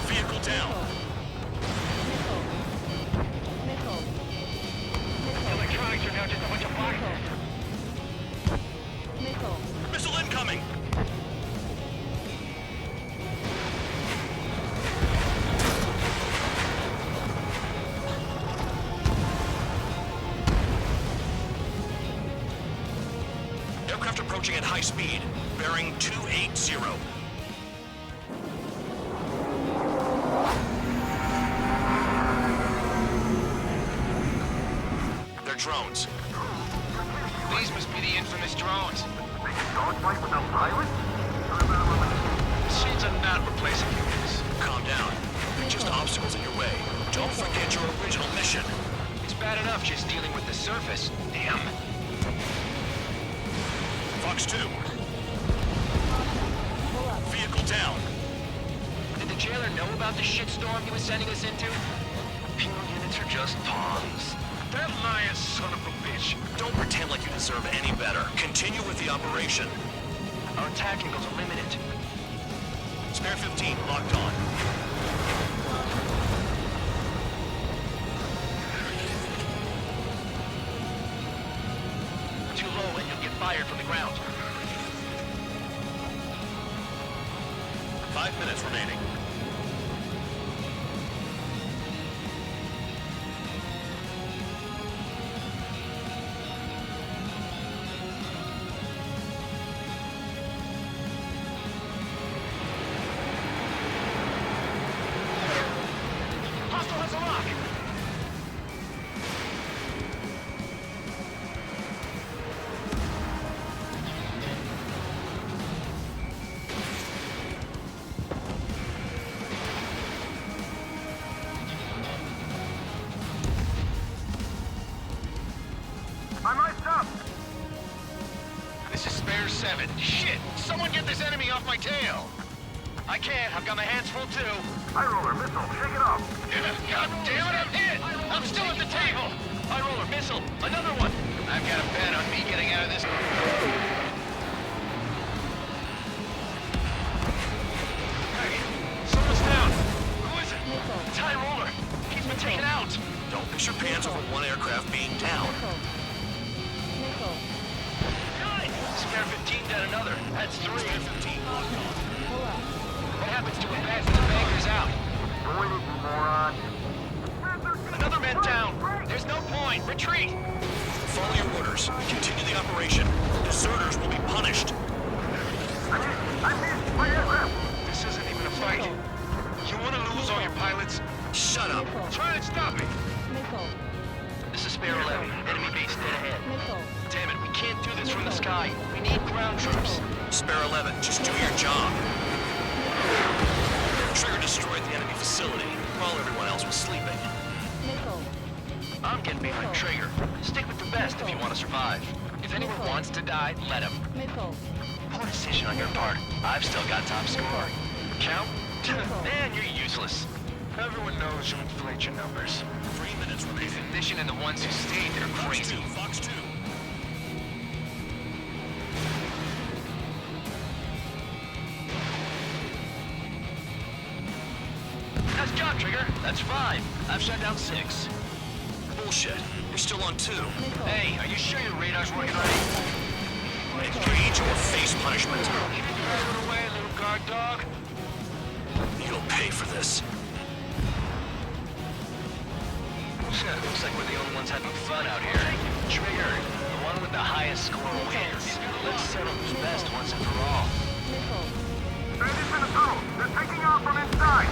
Vehicle down. Electronics are now just a bunch of boxes. Missile incoming. Aircraft approaching at high speed. Bearing 280. They're drones. These must be the infamous drones. They can dogfight without pilots? Machines are not replacing humans. Calm down. They're just obstacles in your way. Don't forget your original mission. It's bad enough just dealing with the surface. Damn. Fox 2. Vehicle down. Did the jailer know about the shitstorm he was sending us into? Penal units are just pawns. That lion son of a bitch. Don't pretend like you deserve any better. Continue with the operation. Our attack angles are limited. Spare 15, locked on. Too low and you'll get fired from the ground. 5 minutes remaining. Hostile has a lock! I'm iced up. This is Spare 7. Shit! Someone get this enemy off my tail! I can't. I've got my hands full too. High roller missile, shake it off. God damn it, I'm hit! I'm still at the table! High roller missile, another one! I've got a bet on me getting out of this. Hey, someone's down! Who Picture pans over one aircraft being down. Nickel. Good! Spare 15 down another. That's 3. Spare 15 locked on. Pull up. What happens to a bed when the banker's out? Another man down. There's no point. Retreat. Follow your orders. Continue the operation. Deserters will be punished. This isn't even a fight. You want to lose all your pilots? Shut up. Try and stop me. Nickel. This is Spare 11. Enemy base dead ahead. Nickel. Damn it, we can't do this from the sky. We need ground troops. Spare 11, just do your job. Trigger destroyed the enemy facility while everyone else was sleeping. Nickel. I'm getting behind Trigger. Stick with the best if you want to survive. If anyone wants to die, let him. Nickel. Poor decision on your part. I've still got top score. Count? Man, you're useless. Everyone knows you inflate your numbers. 3 minutes remaining. The ignition and the ones who stayed there are crazy. Fox 2. Nice job, Trigger. That's 5. I've shut down 6. Bullshit. We're still on 2. Hey, are you sure your radar's working right? Engage or face punishment. Keep it away, little guard dog. You'll pay for this. Looks like we're the only ones having fun out here. Trigger, the one with the highest score wins. Let's settle who's best once and for all. Nickel. Bandits in the tunnel. They're taking off from inside.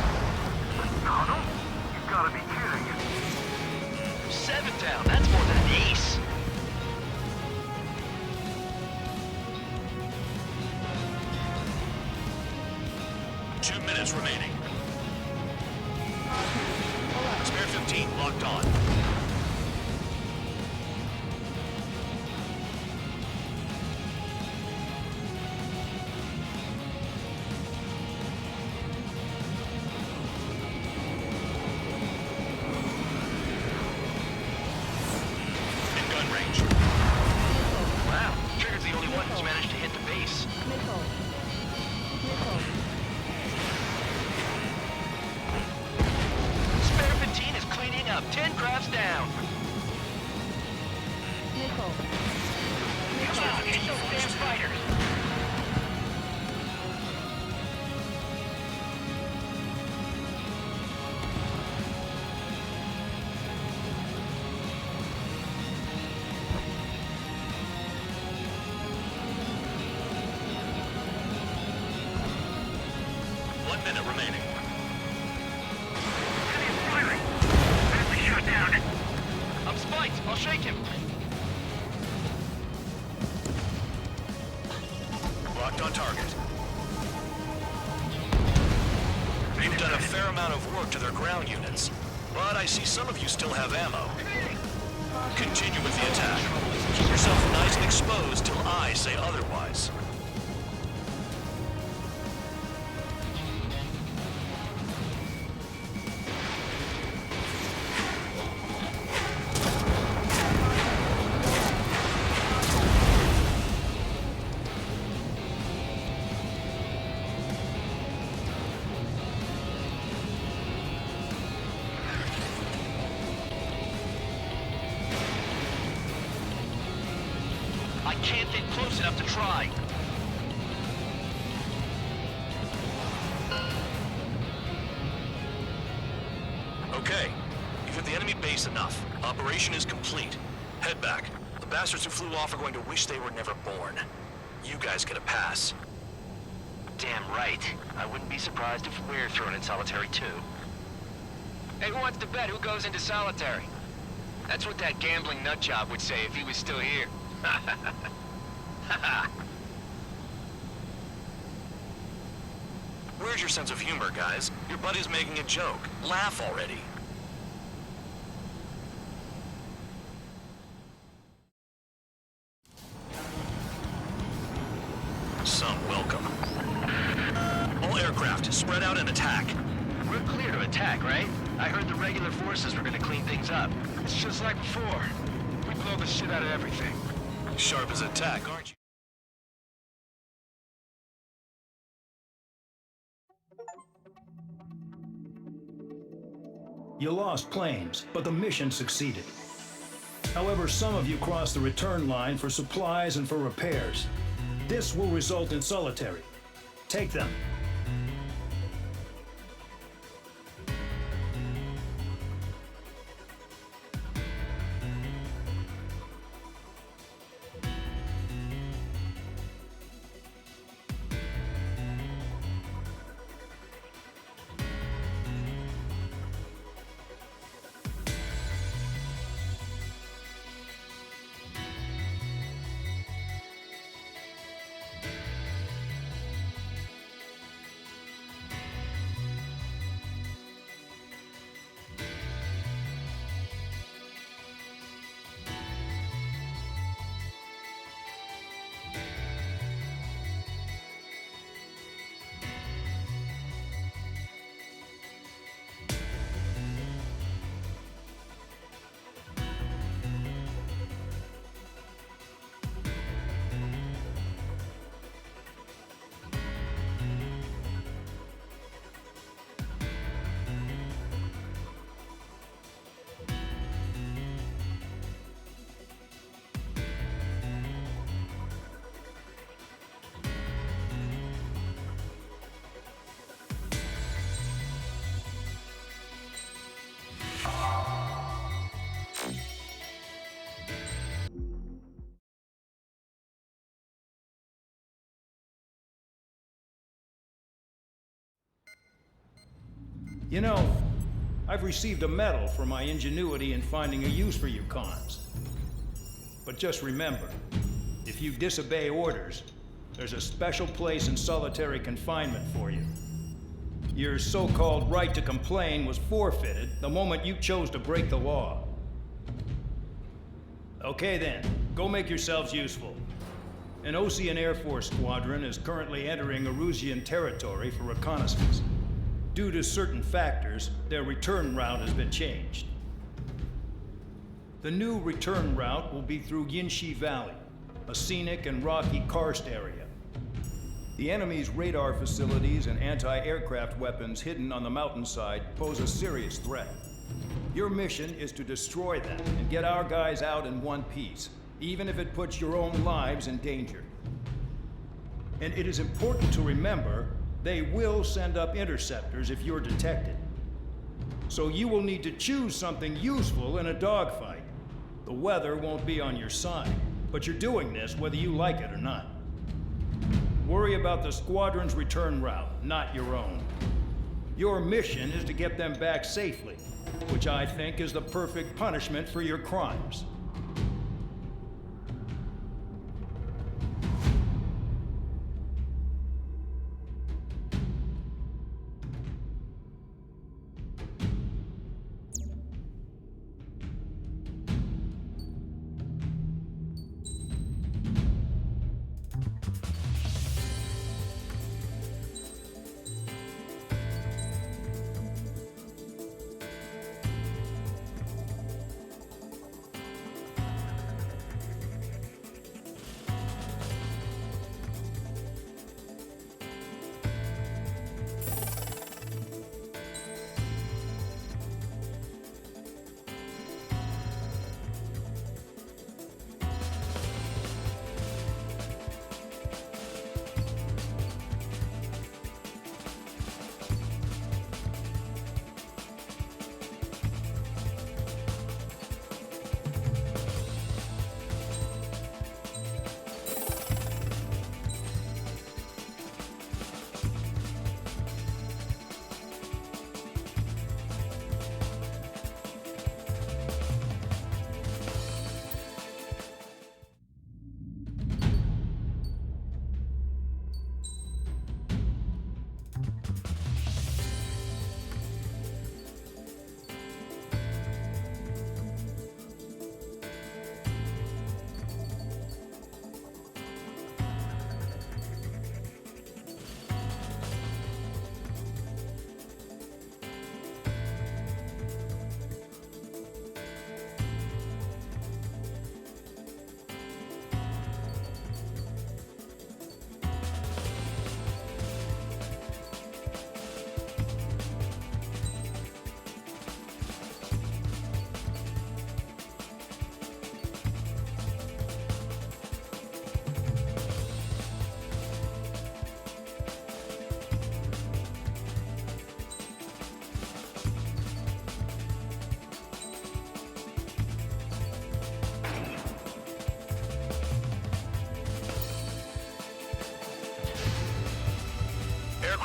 Tunnel? You gotta be kidding. 7 down. That's more than an ace. Two minutes remaining. Spare 15 locked on. In gun range. Wow, Trigger's the only one who's managed to hit the base. Nickel. Nickel. Spare 15 is cleaning up. 10 crafts down. Nickel. Come on, hit those damn fighters. Minute remaining. Shut down. I'm spiked. I'll shake him. Locked on target. You've done a fair amount of work to their ground units, but I see some of you still have ammo. Continue with the attack. Keep yourself nice and exposed till I say otherwise. I can't get close enough to try. Okay, you've hit the enemy base enough. Operation is complete. Head back. The bastards who flew off are going to wish they were never born. You guys get a pass. Damn right. I wouldn't be surprised if we're thrown in solitary too. Hey, who wants to bet who goes into solitary? That's what that gambling nutjob would say if he was still here. Where's your sense of humor, guys? Your buddy's making a joke. Laugh already. Some welcome. All aircraft, spread out and attack. We're clear to attack, right? I heard the regular forces were gonna clean things up. It's just like before. We blow the shit out of everything. Sharp as a tack, aren't you? You lost planes, but the mission succeeded. However, some of you crossed the return line for supplies and for repairs. This will result in solitary. Take them. You know, I've received a medal for my ingenuity in finding a use for you cons. But just remember, if you disobey orders, there's a special place in solitary confinement for you. Your so-called right to complain was forfeited the moment you chose to break the law. Okay then, go make yourselves useful. An Osean Air Force squadron is currently entering Erusian territory for reconnaissance. Due to certain factors, their return route has been changed. The new return route will be through Yinshi Valley, a scenic and rocky karst area. The enemy's radar facilities and anti-aircraft weapons hidden on the mountainside pose a serious threat. Your mission is to destroy them and get our guys out in one piece, even if it puts your own lives in danger. And it is important to remember, they will send up interceptors if you're detected. So you will need to choose something useful in a dogfight. The weather won't be on your side, but you're doing this whether you like it or not. Worry about the squadron's return route, not your own. Your mission is to get them back safely, which I think is the perfect punishment for your crimes.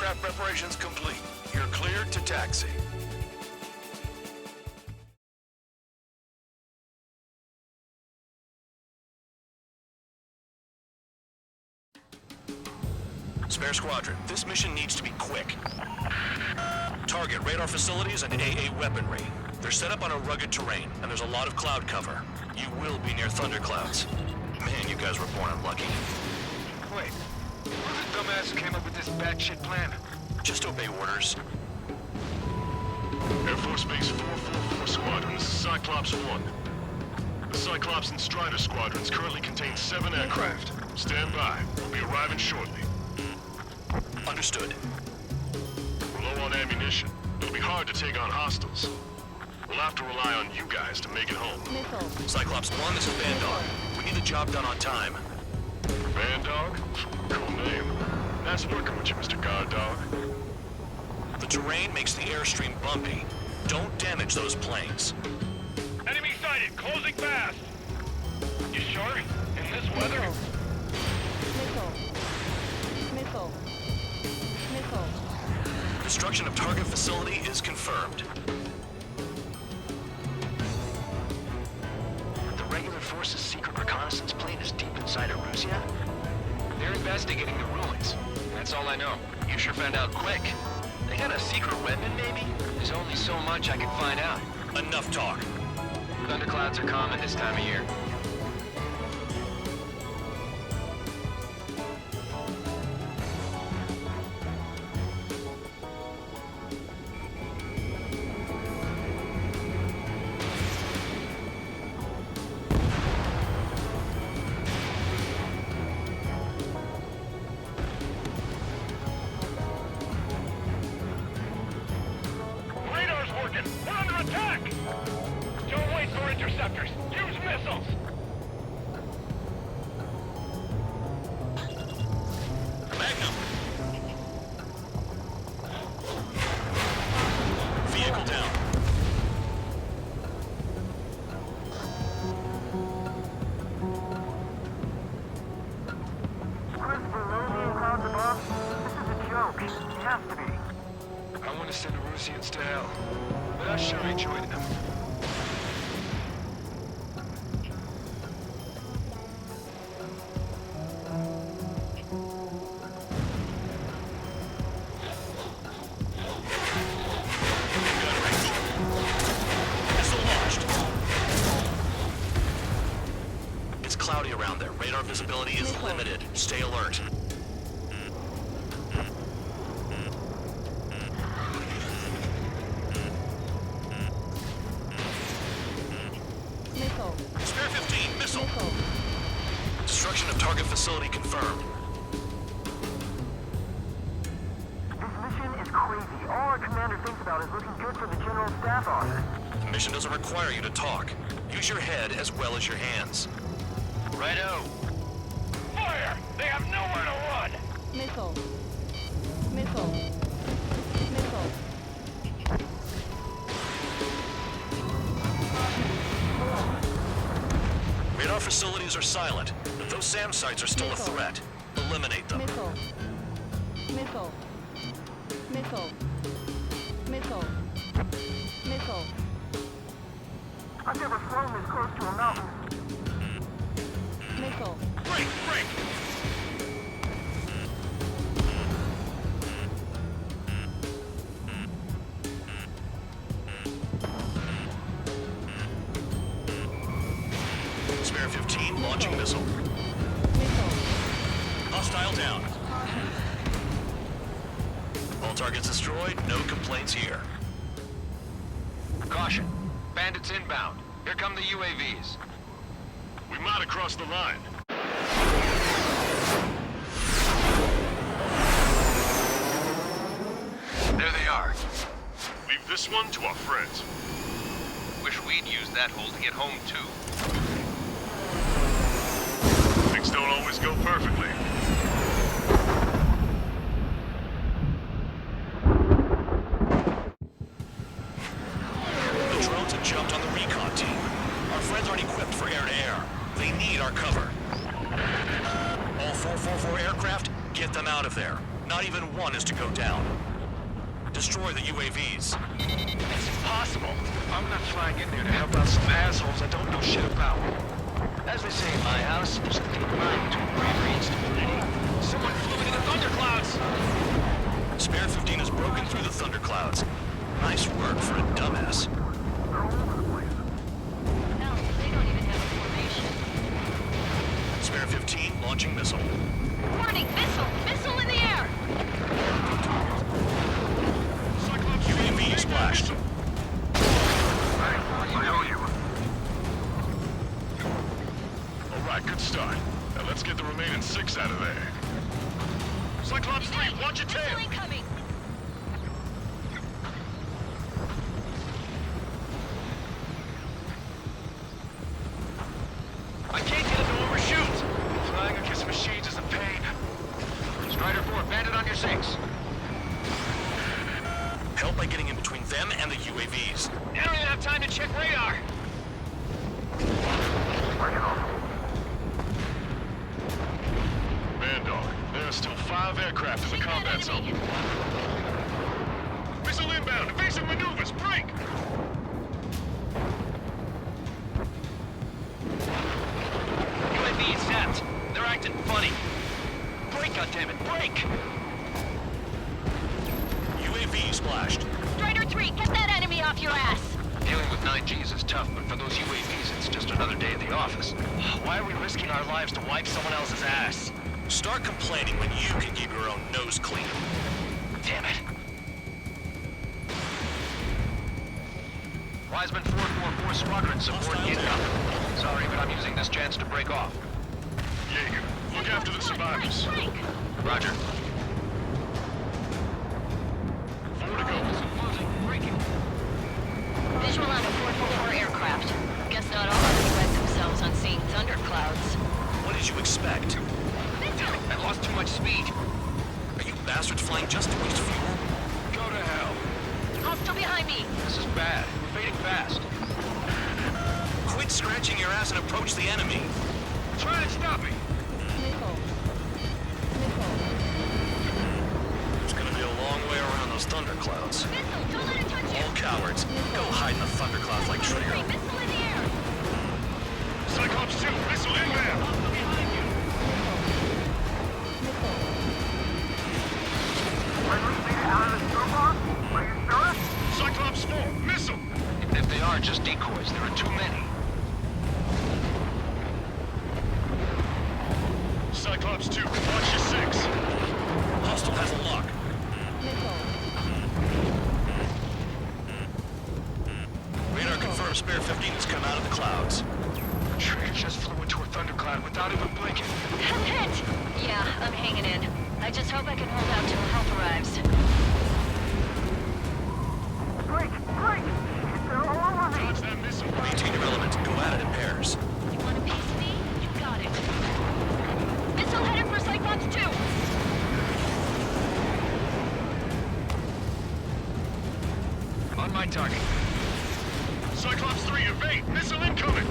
Aircraft preparations complete. You're cleared to taxi. Spare Squadron, this mission needs to be quick. Target radar facilities and AA weaponry. They're set up on a rugged terrain, and there's a lot of cloud cover. You will be near thunderclouds. Man, you guys were born unlucky. Wait, who the dumbass came up with this batshit plan? Just obey orders. Air Force Base 444 Squadron, this is Cyclops 1. The Cyclops and Strider squadrons currently contain 7 aircraft. Stand by. We'll be arriving shortly. Understood. We're low on ammunition. It'll be hard to take on hostiles. We'll have to rely on you guys to make it home. Missile. Cyclops 1, this is Bandog. We need the job done on time. Bandog? Cool name. Nice working with you, Mr. Guard Dog. The terrain makes the airstream bumpy. Don't damage those planes. Enemy sighted, closing fast. You sure? In this weather? Missile. Missile. Missile. Destruction of target facility is confirmed. The regular force's secret reconnaissance plane is deep inside Erusea? They're investigating the ruins. That's all I know. You sure found out quick. They got a secret weapon, maybe? There's only so much I can find out. Enough talk. Thunderclouds are common this time of year. Radar's working! We're under attack! Don't wait for interceptors! Use missiles! Magnum! Vehicle down. I want to send Erusians to hell, but I sure enjoyed them. Missile launched. It's cloudy around there. Radar visibility is limited. Stay alert. Missile. Spare 15, missile. Missile. Destruction of target facility confirmed. This mission is crazy. All our commander thinks about is looking good for the General Staff Office. The mission doesn't require you to talk. Use your head as well as your hands. Righto. Fire! They have nowhere to run! Missile. Missile. Missile. Radar facilities are silent, but those SAM sites are still a threat. Eliminate them. Missile. Missile. Missile. Missile. Missile. I've never flown this close to a mountain. Missile. Break! Break! Spare 15, launching missile. Hostile down. All targets destroyed, no complaints here. Caution. Bandits inbound. Here come the UAVs. We might have crossed the line. There they are. Leave this one to our friends. Wish we'd used that hole to get home, too. Things don't always go perfectly. The drones have jumped on the recon team. Our friends aren't equipped for air-to-air. They need our cover. All 444 aircraft, get them out of there. Not even one is to go down. Destroy the UAVs. It's impossible. I'm not flying in there to help out some assholes I don't know shit about. As they say in my house, there's a thin line between bravery and stupidity. Someone flew into the thunderclouds! Spare 15 has broken through the thunderclouds. Nice work for a dumbass. Hell, they don't even have a formation. Spare 15 launching missile. Warning, missile! Missile in the air! UAV splashed. Alright, good start. Now let's get the remaining 6 out of there. Cyclops 3, watch your tail! Incoming! I can't get him to overshoot! Flying against machines is a pain. Strider 4, bandit on your 6. Help by getting in between them and the UAVs. I don't even have time to check radar! Man dog, there are still 5 aircraft in the combat zone. Missile inbound, evasive maneuvers, break! UAV zapped. They're acting funny. Break, goddammit, break! UAV splashed. Strider 3, get that enemy off your ass! Dealing with 9Gs is tough, but for those UAVs, it's just another day at the office. Why are we risking our lives to wipe someone else's ass? Start complaining when you can keep your own nose clean. Damn it. Wiseman 444 Squadron support incoming. Sorry, but I'm using this chance to break off. Jaeger, look after the survivors. Roger. 4 to go. Visual on a 444 aircraft. Guess not all of them pride themselves on seeing thunderclouds. What did you expect? I lost too much speed. Are you bastards flying just to waste fuel? Go to hell. Hostile behind me! This is bad. We're fading fast. Quit scratching your ass and approach the enemy. Try and stop me. It's gonna be a long way around those thunderclouds. Don't let it touch you! All cowards, go hide in the thunderclouds like Trigger. Missile in the air! Cyclops 2, missile inbound! Cyclops 4, missile! If they are just decoys, there are too many. Cyclops 2, watch your 6. Hostile has a lock. Radar confirms Spare 15 has come out of the clouds. Trigger just flew into a thundercloud without even blinking. I'm hit! Yeah, I'm hanging in. I just hope I can hold out till help arrives. Break! Break! They're all over me! Dodge that missile. Maintain your element. Go at it in pairs. You want a piece of me? You got it. Missile headed for Cyclops 2! On my target. Cyclops 3, evade! Missile incoming!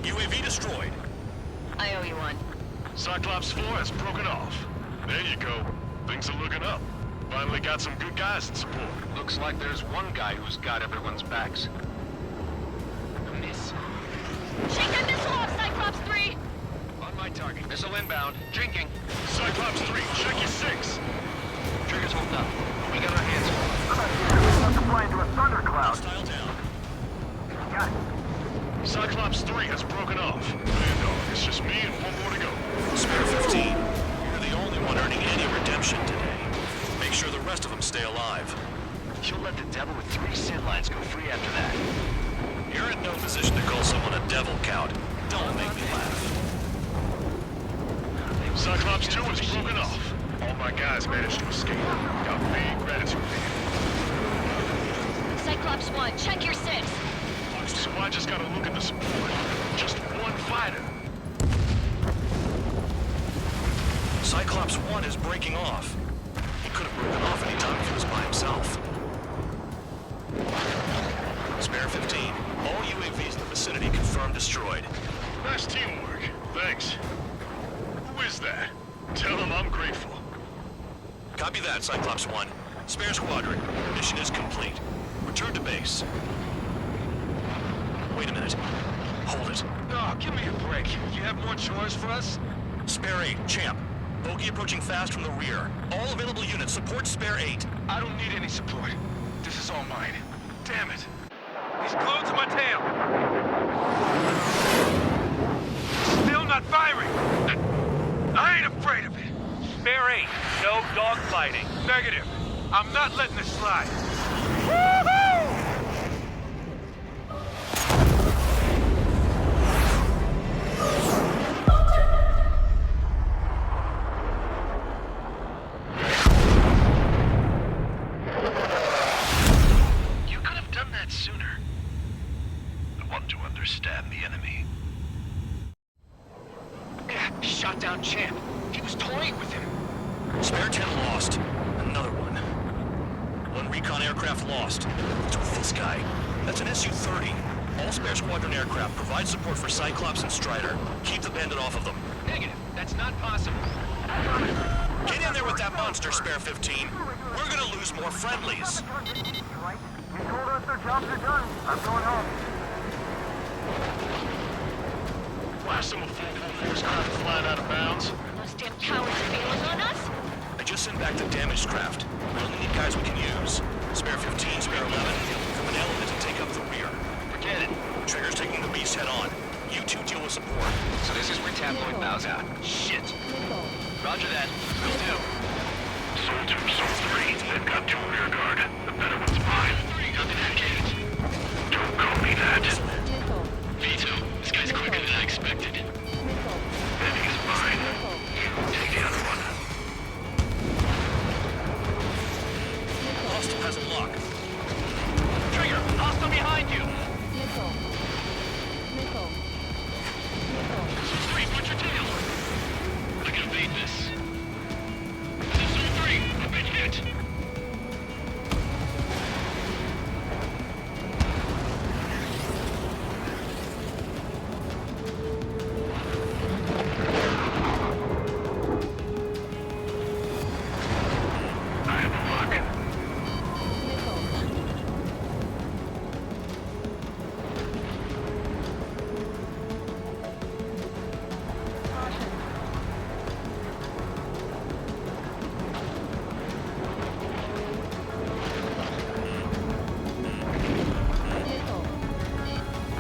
UAV destroyed. I owe you one. Cyclops 4 has broken off. There you go. Things are looking up. Finally got some good guys in support. Looks like there's one guy who's got everyone's backs. Miss. Shake that missile off, Cyclops 3! On my target. Missile inbound. Jinking. Cyclops 3, check your 6. Trigger's holding up. We got our hands full. About to fly into a thundercloud. Hostile down. Got it. Cyclops 3 has broken off. Man dog, it's just me and one more to go. Spare 15. You're the only one earning any redemption today. Make sure the rest of them stay alive. You'll let the devil with 3 sin lines go free after that. You're in no position to call someone a devil, Count. Don't make me laugh. Cyclops 2 has broken off. All my guys managed to escape. Got big gratitude for you. Cyclops 1, check your 6! So I just gotta look at the support. Just one fighter. Cyclops 1 is breaking off. He could have broken off any time if he was by himself. Spare 15. All UAVs in the vicinity confirmed destroyed. Nice teamwork. Thanks. Who is that? Tell him I'm grateful. Copy that, Cyclops 1. Spare squadron. Mission is complete. Return to base. Wait a minute. Hold it. Oh, give me a break. You have more chores for us? Spare 8, Champ. Bogey approaching fast from the rear. All available units support Spare 8. I don't need any support. This is all mine. Damn it. He's glued to my tail. Still not firing. I ain't afraid of it. Spare 8, no dogfighting. Negative. I'm not letting this slide. Woohoo! You could have done that sooner. I want to understand the enemy. Yeah, shot down Champ. He was toying with him. Spare 10 lost. Another one. One recon aircraft lost. What's with this guy? That's an Su-30. All spare squadron aircraft provide support for Cyclops and Strider. Keep the bandit off of them. Negative. That's not possible. Get in there with that monster, Spare 15. We're gonna lose more friendlies. You told us their jobs are done. I'm going home. Why some of 444's craft flying out of bounds? Those damn cowards are bailing on us? I just sent back the damaged craft. We only need guys we can use. Spare 15, Spare 11, from an element and take up the rear. Forget it. Trigger's taking the beast head on. You two deal with support. So this is where Tabloid bows out. Shit. Roger that. Will do. Soul 2, Soul 3. They've got 2 rear guard. The better one's mine. 3 got that gate. Don't call me that. Vito, this guy's quicker than I expected. Then he's mine. Take the other one. Hostile has a lock. Trigger, hostile behind you. Soul 3, watch your tail. I can evade this. Soul 3, I've been hit.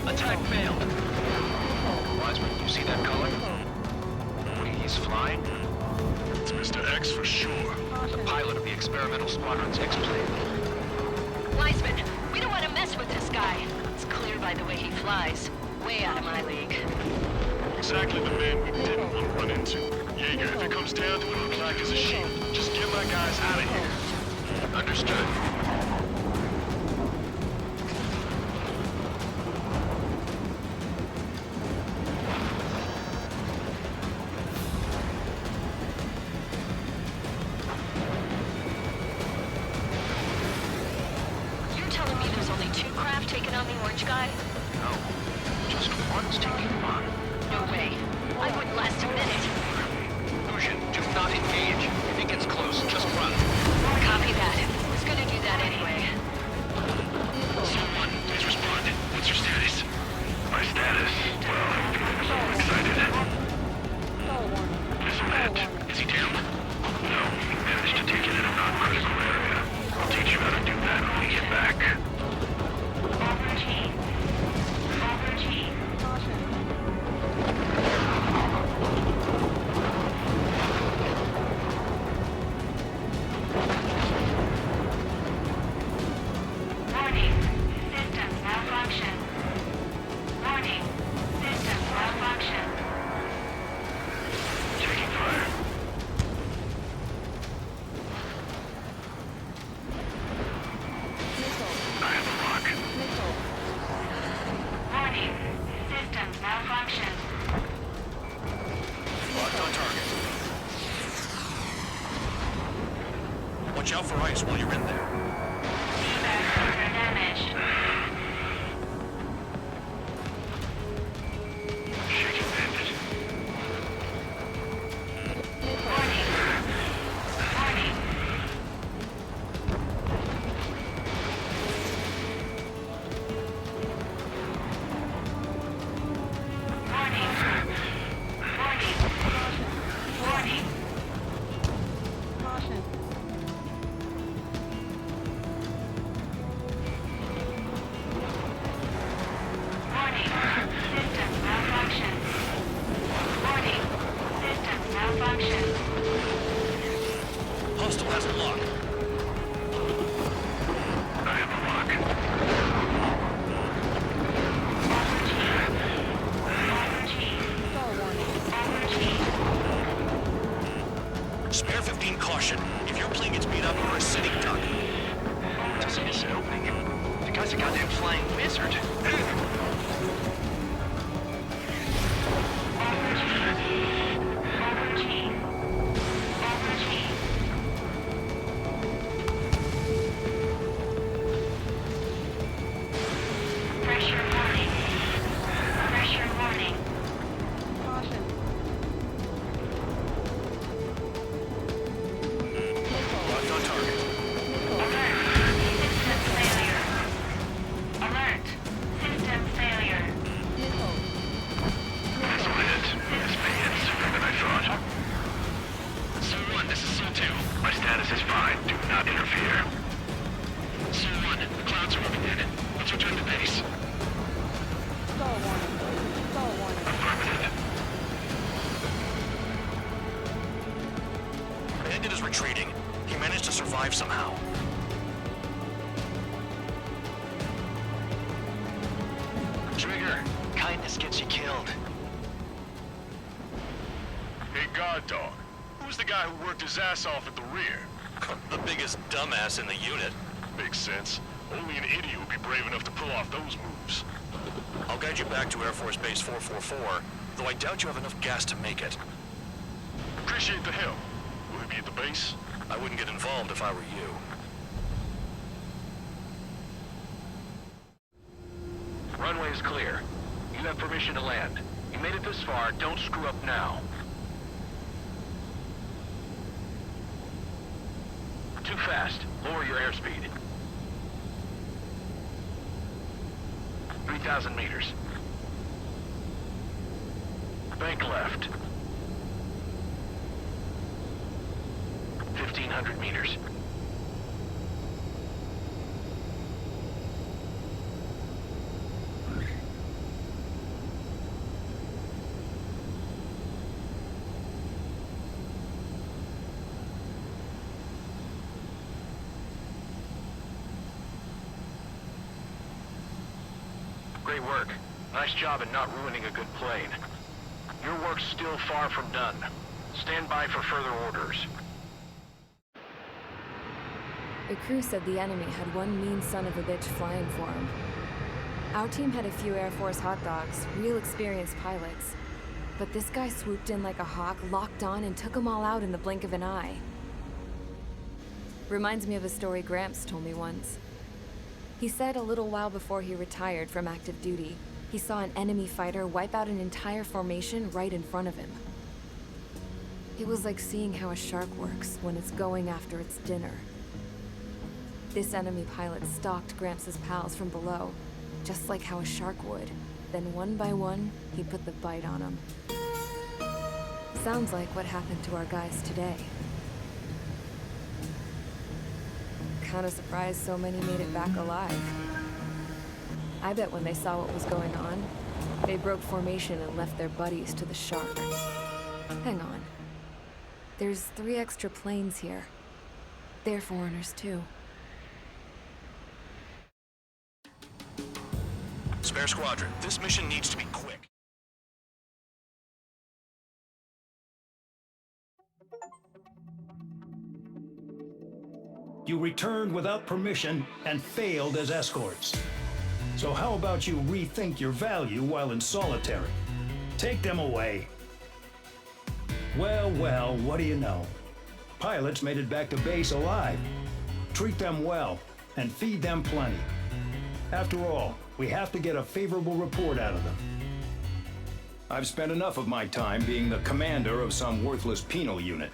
Attack failed. Wiseman, you see that color? He's flying? It's Mr. X for sure. The pilot of the experimental squadron's X-plane. Wiseman, we don't want to mess with this guy. It's clear by the way he flies. Way out of my league. Exactly the man we didn't want to run into. Jaeger, if it comes down to it, he'll act as a shield. Just get my guys out of here. Understood. You're telling me there's only 2 craft taking on the orange guy? No. Just one's taking him on. No way. I wouldn't last a minute. Lucian, do not engage. If he gets close, just run. Copy that. Was gonna do that anyway. Soul 1, please respond. What's your status? My status? Well, I'm so excited. Listen, Matt, is he down? No, he managed to take it in a non-critical area. I'll teach you how to do that when we get back. Warning. Systems malfunction. Warning. Systems malfunction. Taking fire. I have a lock. Warning. Systems malfunction. Locked on target. Watch out for ice while you're in there. Feedback filter damaged. Shaking bandit. Warning. Warning. a flying wizard. Pressure warning. Pressure warning. Caution. Locked on target. System failure. Alert. System failure. That's a hit. This may hit sooner than I thought. Sol-1, this is Sol-2. My status is fine. Do not interfere. Sol-1, the clouds are moving in. Let's return to base. Stall warning. Stall warning. Affirmative. Bandit is retreating. He managed to survive somehow. Trigger, kindness gets you killed. Hey, guard dog. Who's the guy who worked his ass off at the rear? The biggest dumbass in the unit. Makes sense. Only an idiot would be brave enough to pull off those moves. I'll guide you back to Air Force Base 444, though I doubt you have enough gas to make it. Appreciate the help. Will he be at the base? I wouldn't get involved if I were you. Runway is clear. You have permission to land. You made it this far, don't screw up now. Too fast. Lower your airspeed. 3,000 meters. Bank left. 1,500 meters. Great work. Nice job in not ruining a good plane. Your work's still far from done. Stand by for further orders. The crew said the enemy had one mean son of a bitch flying for him. Our team had a few Air Force hot dogs, real experienced pilots. But this guy swooped in like a hawk, locked on, and took them all out in the blink of an eye. Reminds me of a story Gramps told me once. He said a little while before he retired from active duty, he saw an enemy fighter wipe out an entire formation right in front of him. It was like seeing how a shark works when it's going after its dinner. This enemy pilot stalked Gramps' pals from below, just like how a shark would. Then one by one, he put the bite on them. Sounds like what happened to our guys today. Kinda surprised so many made it back alive. I bet when they saw what was going on, they broke formation and left their buddies to the shark. Hang on. There's 3 extra planes here. They're foreigners too. Spare squadron, this mission needs to be quick. You returned without permission and failed as escorts. So how about you rethink your value while in solitary? Take them away. Well, well, what do you know? Pilots made it back to base alive. Treat them well and feed them plenty. After all, we have to get a favorable report out of them. I've spent enough of my time being the commander of some worthless penal unit.